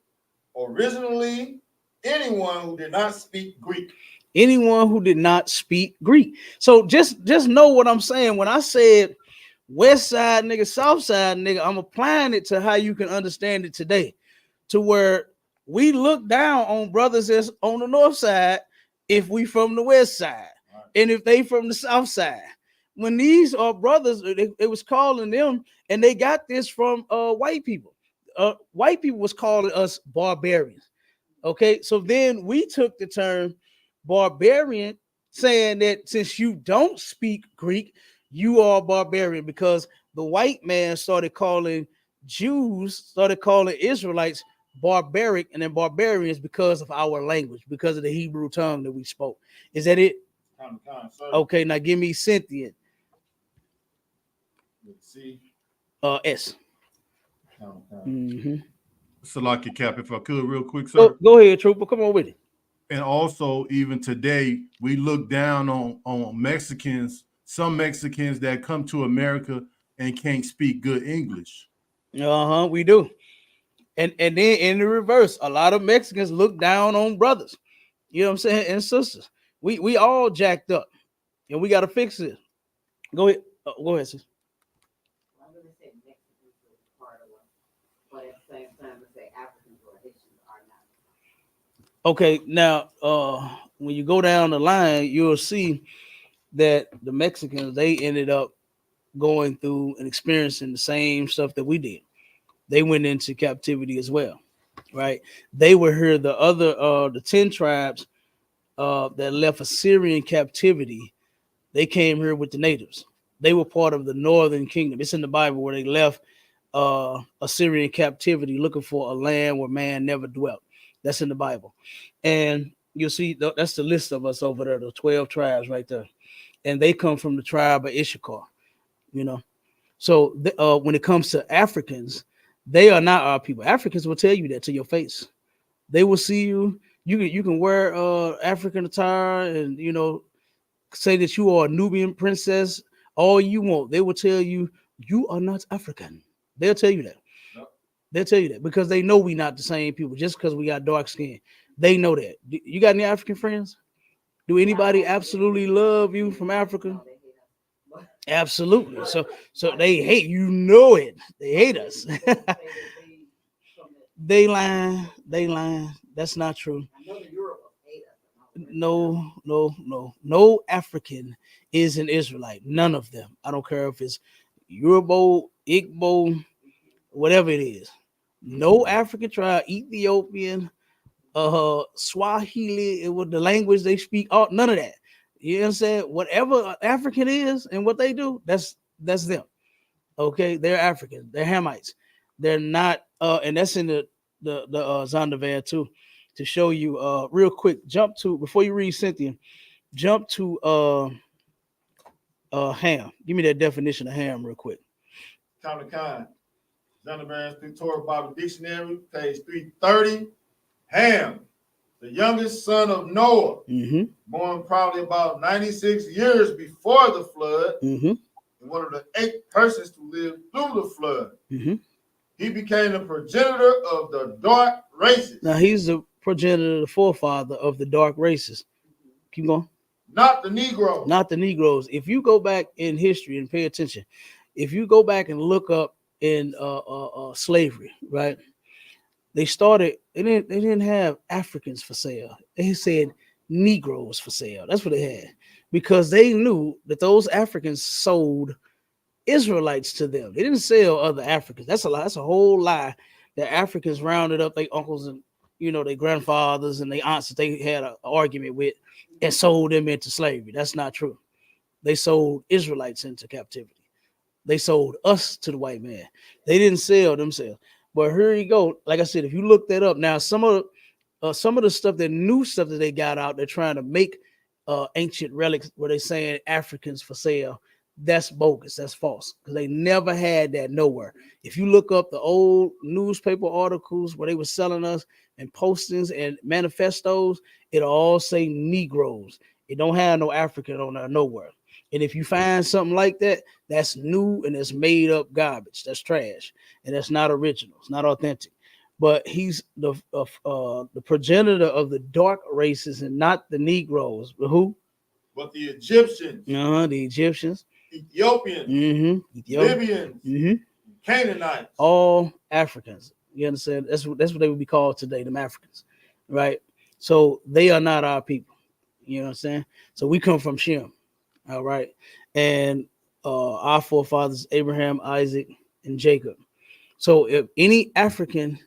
[SPEAKER 4] originally anyone who did not speak Greek.
[SPEAKER 3] Anyone who did not speak Greek. So just know what I'm saying. When I said West Side nigga, South Side nigga, I'm applying it to how you can understand it today, to where we look down on brothers that's on the North Side if we from the West Side, right, and if they from the South Side. When these are brothers, it was calling them, and they got this from white people. White people was calling us barbarians. Okay, so then we took the term barbarian, saying that since you don't speak Greek, you are barbarian, because the white man started calling Jews, started calling Israelites barbaric and then barbarians because of our language, because of the Hebrew tongue that we spoke. Is that it? Okay, now give me Scythian.
[SPEAKER 4] C.
[SPEAKER 3] S. Mm-hmm.
[SPEAKER 12] Salaki Cap, if I could, real quick, sir.
[SPEAKER 3] Go ahead, Trooper. Come on with it.
[SPEAKER 12] And also, even today, we look down on Mexicans, some Mexicans that come to America and can't speak good English.
[SPEAKER 3] We do. And then in the reverse, a lot of Mexicans look down on brothers, you know what I'm saying, and sisters. We all jacked up, and we got to fix it. Go ahead. Go ahead, sis.
[SPEAKER 13] I'm going to say Mexicans is part of us, but at the same time, let's say Africans or Haitians are not.
[SPEAKER 3] Okay, now when you go down the line, you'll see that the Mexicans, they ended up going through and experiencing the same stuff that we did. They went into captivity as well, right? They were here. The other the 10 tribes that left Assyrian captivity, they came here with the natives. They were part of the northern kingdom. It's in the Bible where they left Assyrian captivity looking for a land where man never dwelt. That's in the Bible. And you'll see that's the list of us over there, the 12 tribes right there. And they come from the tribe of Issachar, you know. So when it comes to Africans, they are not our people. Africans will tell you that to your face. They will see you. You can wear African attire and, you know, say that you are a Nubian princess all you want. They will tell you you are not African. They'll tell you that. Yep. They'll tell you that because they know we not the same people just because we got dark skin. They know that. You got any African friends? Do anybody absolutely love you from Africa? Absolutely. So they hate, you know it. They hate us. They lying. That's not true. No African is an Israelite. None of them. I don't care if it's Yoruba, Igbo, whatever it is. No African tribe, Ethiopian, Swahili, with the language they speak, none of that. You know what I'm saying? Whatever African is and what they do, that's them. Okay, they're Africans. They're Hamites. They're not. And that's in the Zondervan too, to show you. Real quick, jump to before you read Cynthia. Jump to Ham. Give me that definition of Ham real quick.
[SPEAKER 4] Counter Khan, Zondervan's Pictorial Bible Dictionary, page 330. Ham, the youngest son of Noah, born probably about 96 years before the flood, and one of the 8 persons to live through the flood. He became the progenitor of the dark races.
[SPEAKER 3] Now he's the progenitor, the forefather of the dark races. Keep going.
[SPEAKER 4] Not the Negroes.
[SPEAKER 3] Not the Negroes. If you go back in history and pay attention, if you go back and look up in slavery, right? They didn't have Africans for sale. They said Negroes for sale. That's what they had, because they knew that those Africans sold Israelites to them. They didn't sell other Africans. That's a lie. That's a whole lie. That Africans rounded up their uncles and, you know, their grandfathers and their aunts that they had an argument with and sold them into slavery. That's not true. They sold Israelites into captivity. They sold us to the white man. They didn't sell themselves. But here you go. Like I said, if you look that up now, some of the stuff, the new stuff that they got out, they're trying to make ancient relics where they're saying Africans for sale. That's bogus. That's false, because they never had that nowhere. If you look up the old newspaper articles where they were selling us and postings and manifestos, it'll all say Negroes. It don't have no African on there nowhere. And if you find something like that, that's new and it's made up garbage. That's trash, and that's not original. It's not authentic. But he's the progenitor of the dark races and not the Negroes. But who?
[SPEAKER 4] But the Egyptians.
[SPEAKER 3] The Egyptians.
[SPEAKER 4] Ethiopians. Libyans. Canaanites.
[SPEAKER 3] All Africans. You understand? That's what they would be called today, them Africans, right? So they are not our people. You know what I'm saying? So we come from Shem. All right. And our forefathers, Abraham, Isaac, and Jacob. So if any African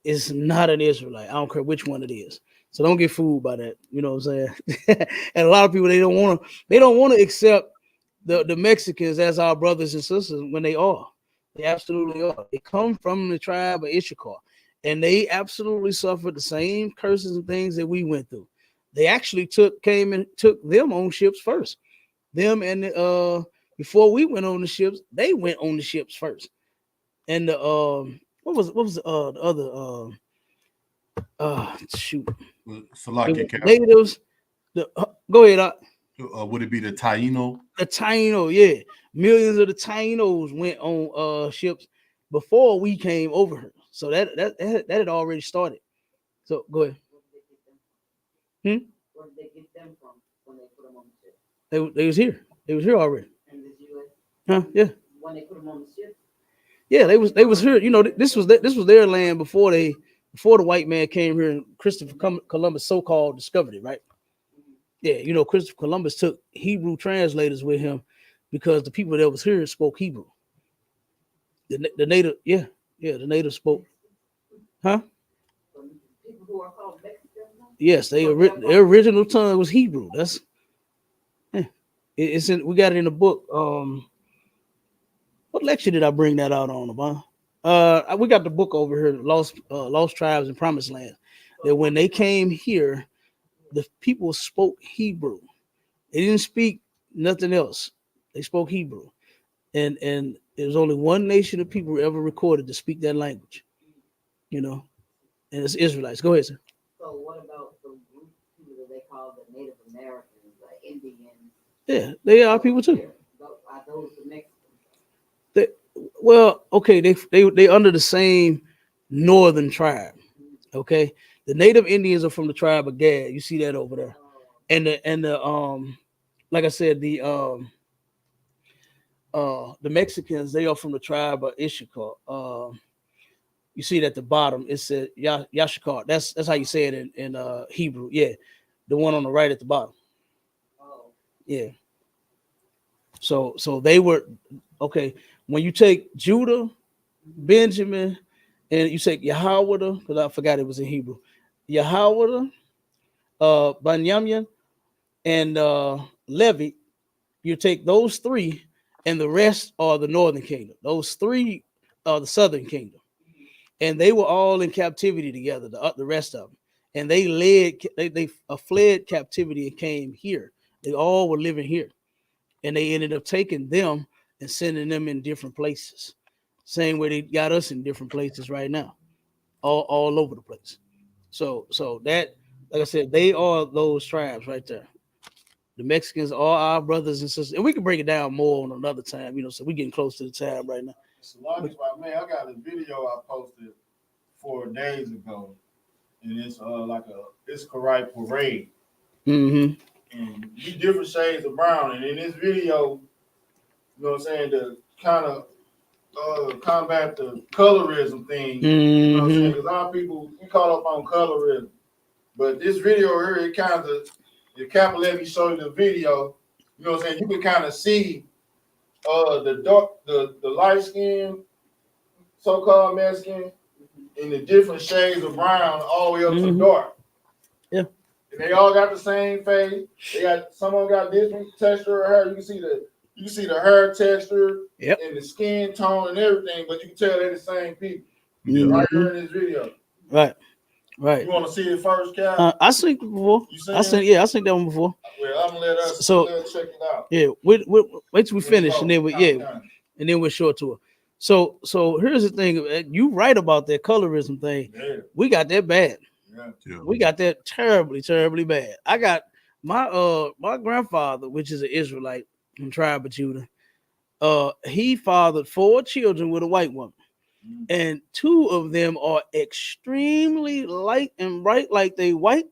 [SPEAKER 3] is not an Israelite, I don't care which one it is. So don't get fooled by that. You know what I'm saying? And a lot of people, they don't want to accept the Mexicans as our brothers and sisters when they are. They absolutely are. They come from the tribe of Issachar, and they absolutely suffered the same curses and things that we went through. They actually took them on ships first. Them and before we went on the ships, they went on the ships first. And the what was the other shoot natives? Go ahead.
[SPEAKER 12] Would it be the Taino?
[SPEAKER 3] The Taino, yeah. Millions of the Tainos went on ships before we came over here. So that had already started. So go ahead. Where did they get them from when they put them on the ship? They was here. They was here already. In the US? Huh? Yeah. When they put them on the ship? Yeah, they was here. You know, this was their land before the white man came here and Christopher Columbus so-called discovered it, right? Yeah, you know, Christopher Columbus took Hebrew translators with him because the people that was here spoke Hebrew. The native, the native spoke, huh? People who are called Mexicans? Yes, their original tongue was Hebrew. That's it's in. We got it in the book. What lecture did I bring that out on, Abon? We got the book over here, Lost Tribes and Promised Land. That when they came here, the people spoke Hebrew. They didn't speak nothing else. They spoke Hebrew. And there's only one nation of people ever recorded to speak that language. You know, and it's Israelites. Go ahead, sir.
[SPEAKER 13] So what about the group of people that they call the Native Americans, like Indians?
[SPEAKER 3] Yeah, they are people too.
[SPEAKER 13] Are those the Mexicans?
[SPEAKER 3] Well, okay, they under the same northern tribe. Okay, the Native Indians are from the tribe of Gad. You see that over there, and the like I said, the Mexicans, they are from the tribe of Issachar. You see it at the bottom. It said Yashikar. That's how you say it in Hebrew. Yeah, the one on the right at the bottom. Yeah. So they were okay. When you take Judah, Benjamin, and you take Yahweh, because I forgot it was in Hebrew, Yahweh, Benjamin, and Levi, you take those three, and the rest are the northern kingdom. Those three are the southern kingdom, and they were all in captivity together. The rest of them, and they fled captivity and came here. They all were living here, and they ended up taking them and sending them in different places. Same way they got us in different places right now, all over the place. So that, like I said, they are those tribes right there. The Mexicans are our brothers and sisters, and we can break it down more on another time, you know. So we're getting close to the time right now.
[SPEAKER 4] Man, I got a video I posted 4 days ago, and it's like a Iscarite parade.
[SPEAKER 3] Mm-hmm.
[SPEAKER 4] And you different shades of brown, and in this video, you know what I'm saying, to kind of combat the colorism thing. You know what I'm saying? Because a lot of people, we caught up on colorism. But this video here, it kind of, if Kappa let me show you the video, you know what I'm saying, you can kind of see the light skin, so-called Mexican, in the different shades of brown all the way up to dark.
[SPEAKER 3] Yeah.
[SPEAKER 4] And they all got the same face. They got, some of them got different texture of hair. You can see the hair texture and the skin tone and everything, but you can tell they're the same people. Right here in this video.
[SPEAKER 3] Right.
[SPEAKER 4] You want to see it first, Cap?
[SPEAKER 3] I seen it before. I seen that one before.
[SPEAKER 4] Well, I'm gonna let us check it out.
[SPEAKER 3] Yeah, wait till we finish, and then we'll show it to her. So here's the thing. You right about that colorism thing. Yeah. We got that bad. Yeah. We got that terribly, terribly bad. I got my grandfather, which is an Israelite, from tribe of Judah. He fathered 4 children with a white woman, and 2 of them are extremely light and bright, like they white,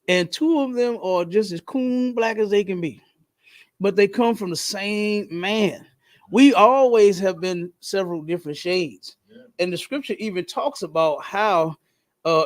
[SPEAKER 3] and 2 of them are just as coon black as they can be. But they come from the same man. We always have been several different shades, and the scripture even talks about how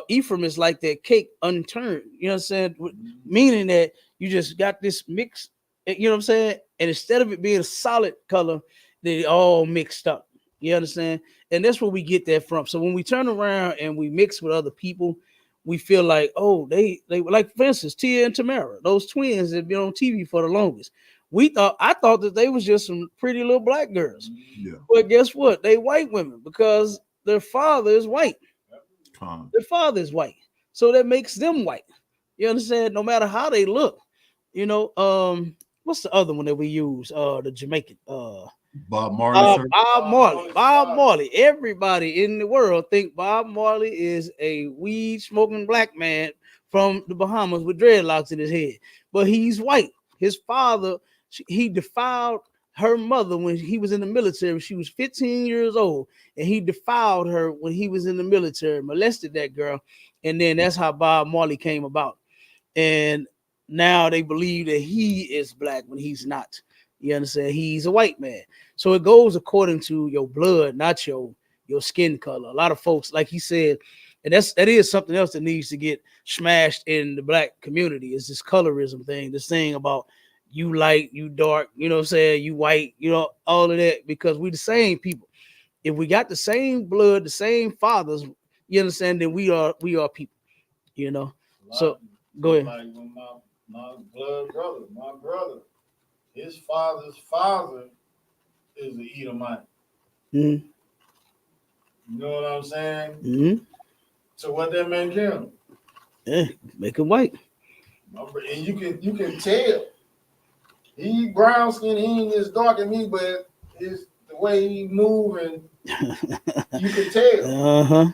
[SPEAKER 3] Ephraim is like that cake unturned. You know what I'm saying? Meaning that you just got this mix. You know what I'm saying? And instead of it being a solid color, they all mixed up. You understand? And that's where we get that from. So when we turn around and we mix with other people, we feel like, oh, they like, for instance, Tia and Tamara, those twins that have been on TV for the longest. I thought that they was just some pretty little black girls.
[SPEAKER 12] Yeah.
[SPEAKER 3] But guess what? They white women because their father is white. Their father is white. So that makes them white. You understand? No matter how they look. You know, what's the other one that we use? The Jamaican
[SPEAKER 12] Bob Marley.
[SPEAKER 3] Bob Marley. Everybody in the world think Bob Marley is a weed smoking black man from the Bahamas with dreadlocks in his head, but he's white. His father, he defiled her mother when he was in the military. She was 15 years old, and he defiled her when he was in the military, molested that girl, and then that's how Bob Marley came about. And now they believe that he is black when he's not. You understand? He's a white man. So it goes according to your blood, not your skin color. A lot of folks, like he said, and that is something else that needs to get smashed in the black community, is this colorism thing, this thing about you light, you dark, you know what I'm saying, you white, you know, all of that, because we the same people. If we got the same blood, the same fathers, you understand, then we are people, you know. So go ahead.
[SPEAKER 4] Like when my blood brother, my brother, his father's father is an Edomite.
[SPEAKER 3] Mm-hmm.
[SPEAKER 4] You know what I'm saying?
[SPEAKER 3] Mm-hmm.
[SPEAKER 4] So what that make him?
[SPEAKER 3] Yeah, make him white.
[SPEAKER 4] And you can tell. He brown skin, he ain't as dark as me, but it's the way he move, and you can tell.
[SPEAKER 3] Uh-huh.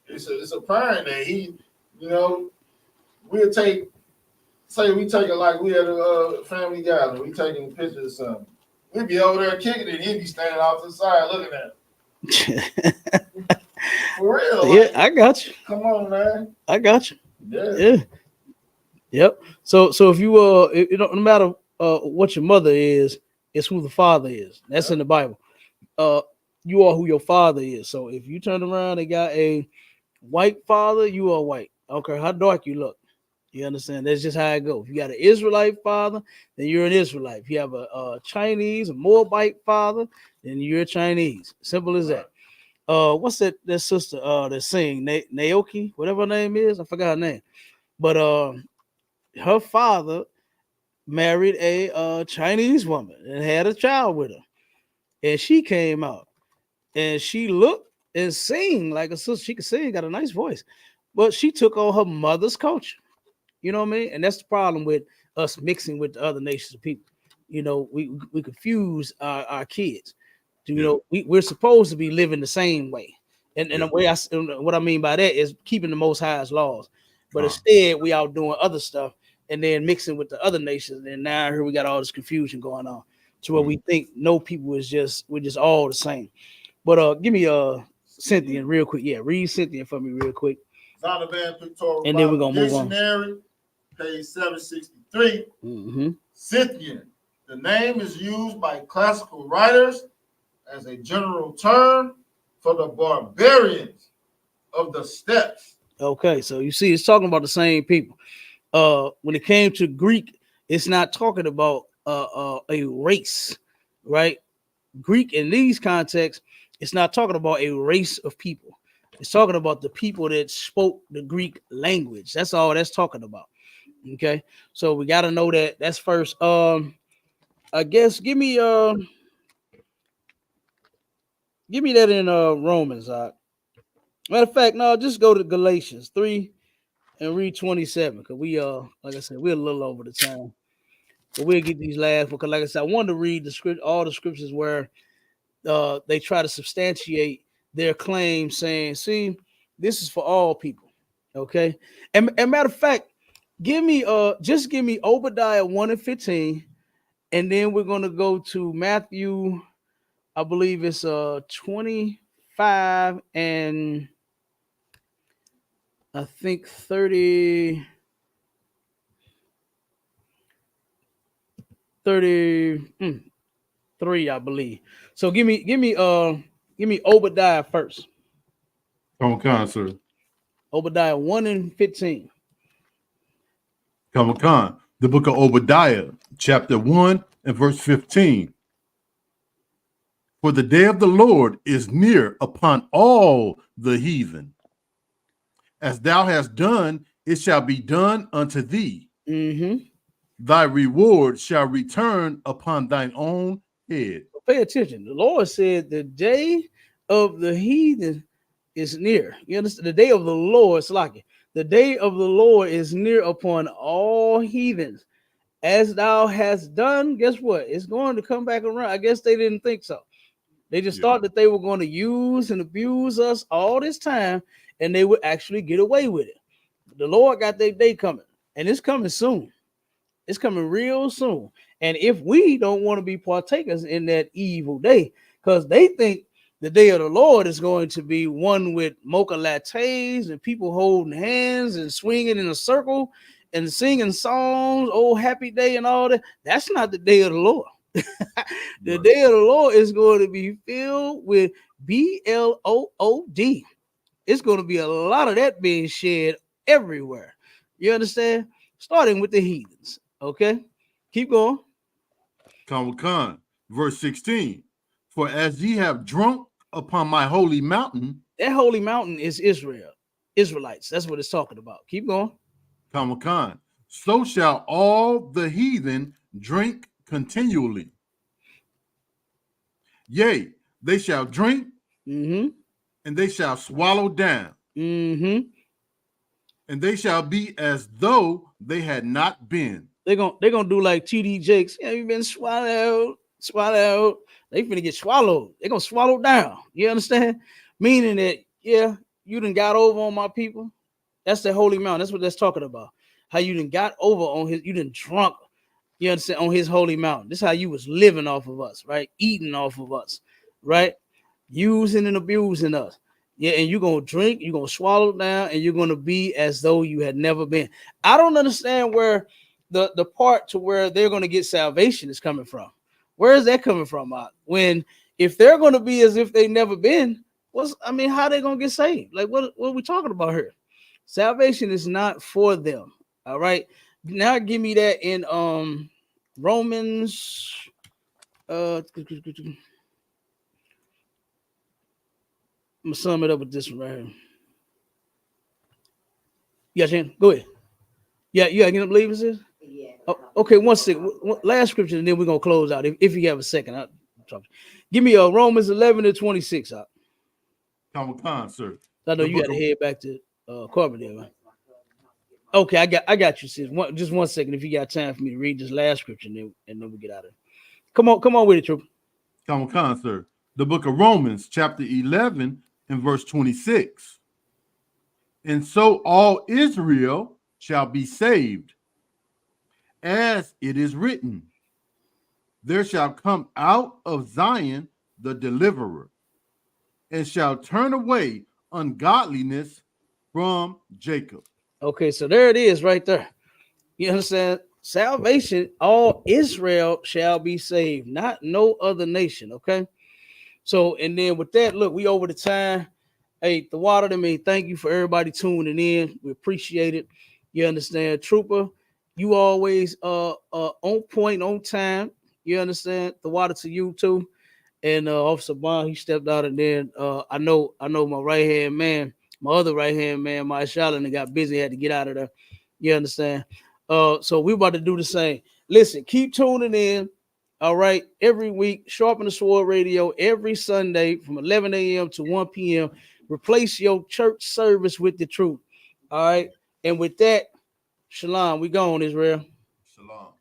[SPEAKER 4] It's apparent that he, you know, we'll say we take it like we had a family gathering, we taking pictures or something. We'd be over there kicking it, he'd be standing off to the side looking at it. For real.
[SPEAKER 3] Yeah, I got you.
[SPEAKER 4] Come on, man.
[SPEAKER 3] I got you.
[SPEAKER 4] Yeah.
[SPEAKER 3] Yep. So if you no matter what your mother is, it's who the father is. That's in the Bible. You are who your father is. So if you turn around and got a white father, you are white. I don't care how dark you look. You understand? That's just how it goes. If you got an Israelite father, then you're an Israelite. If you have a Chinese, a Moabite father, then you're Chinese. Simple as that. What's that sister that sing Naoki, whatever her name is? I forgot her name. But her father married a Chinese woman and had a child with her. And she came out and she looked and sang like a sister. She could sing, got a nice voice, but she took on her mother's culture. You know what I mean? And that's the problem with us mixing with the other nations of people. You know, we confuse our kids. You know, we're supposed to be living the same way. And the way what I mean by that is keeping the Most High's laws. But instead, we out doing other stuff and then mixing with the other nations. And now here we got all this confusion going on to where we think no people we're just all the same. But give me Cynthia real quick. Yeah, read Cynthia for me real quick.
[SPEAKER 4] Zondervan Pictorial
[SPEAKER 3] and then we're gonna move on.
[SPEAKER 4] Dictionary, page 763.
[SPEAKER 3] Mm-hmm.
[SPEAKER 4] Scythian. The name is used by classical writers as a general term for the barbarians of the steppes.
[SPEAKER 3] Okay, so you see, it's talking about the same people. When it came to Greek, it's not talking about a race, right? Greek in these contexts, it's not talking about a race of people. It's talking about the people that spoke the Greek language. That's all that's talking about. Okay, so we got to know that. That's first. I guess give me that in Romans. Matter of fact, no, just go to Galatians 3 and read 27, because we like I said, we're a little over the time, but we'll get these last, because like I said, I wanted to read all the scriptures where they try to substantiate their claim, saying, see, this is for all people. Okay, and matter of fact, give me Obadiah 1 and 15 And then we're going to go to Matthew, I believe it's 25 and I think 33, I believe. So give me Obadiah first.
[SPEAKER 12] Come on, sir.
[SPEAKER 3] Obadiah 1 and 15.
[SPEAKER 12] Come on. The book of Obadiah, chapter 1 and verse 15. For the day of the Lord is near upon all the heathen. As thou hast done, it shall be done unto thee.
[SPEAKER 3] Mm-hmm.
[SPEAKER 12] Thy reward shall return upon thine own head.
[SPEAKER 3] Pay attention. The Lord said the day of the heathen is near. You understand? The day of the Lord, it's like it. The day of the Lord is near upon all heathens. As thou hast done, guess what? It's going to come back around. I guess they didn't think so. They just thought that they were going to use and abuse us all this time, and they would actually get away with it. The Lord got their day coming, and it's coming soon. It's coming real soon. And if we don't want to be partakers in that evil day, because they think the day of the Lord is going to be one with mocha lattes and people holding hands and swinging in a circle and singing songs, oh, happy day and all that. That's not the day of the Lord. The day of the Lord is going to be filled with blood. It's going to be a lot of that being shed everywhere. You understand? Starting with the heathens. Okay, keep going.
[SPEAKER 12] Con, verse 16. For as ye have drunk upon my holy mountain.
[SPEAKER 3] That holy mountain is Israel. Israelites. That's what it's talking about. Keep going.
[SPEAKER 12] Con. So shall all the heathen drink continually. Yea, they shall drink, and they shall swallow down. And they shall be as though they had not been.
[SPEAKER 3] They're gonna do like TD Jakes. Yeah, you've been swallowed. They finna get swallowed. They're gonna swallow down. You understand? Meaning that, yeah, you done got over on my people. That's the holy mountain. That's what that's talking about. How you done got over on his, you done drunk, you understand, on his holy mountain. This is how you was living off of us, right? Eating off of us, right? Using and abusing us. Yeah, and you're gonna drink, you're gonna swallow down, and you're gonna be as though you had never been. I don't understand where the part to where they're gonna get salvation is coming from. Where is that coming from? When if they're gonna be as if they never been, how are they gonna get saved? Like what are we talking about here? Salvation is not for them. All right. Now give me that in Romans. I'm gonna sum it up with this one right here. Yeah, Jan, go ahead. Yeah, you gonna believe this?
[SPEAKER 13] Yeah.
[SPEAKER 3] Oh, okay, one second. Last scripture, and then we're gonna close out. If you have a second, I'll talk. Give me Romans 11:26 out.
[SPEAKER 12] Con, sir.
[SPEAKER 3] I know you got to head back to Corbin there, man. Okay, I got you, sis. Just 1 second, if you got time for me to read this last scripture, and then we get out of it. Come on with it, Trooper.
[SPEAKER 12] Con, sir. The book of Romans, chapter 11 and verse 26. And so all Israel shall be saved, as it is written, there shall come out of Zion the deliverer, and shall turn away ungodliness from Jacob.
[SPEAKER 3] Okay, so there it is right there. You understand? Salvation, all Israel shall be saved, not no other nation. Okay. So, and then with that, look, we over the time. Hey, the water to me, thank you for everybody tuning in. We appreciate it. You understand, Trooper? You always on point, on time. You understand? The water to you too. And Officer Bond, he stepped out, and then I know my right hand man, my other right hand man, my Charlotte, got busy, had to get out of there. You understand? So we about to do the same. Listen, keep tuning in. All right, every week, Sharpen the Sword Radio every Sunday from 11 a.m. to 1 p.m. Replace your church service with the truth. All right, and with that, shalom. We gone, Israel.
[SPEAKER 12] Shalom.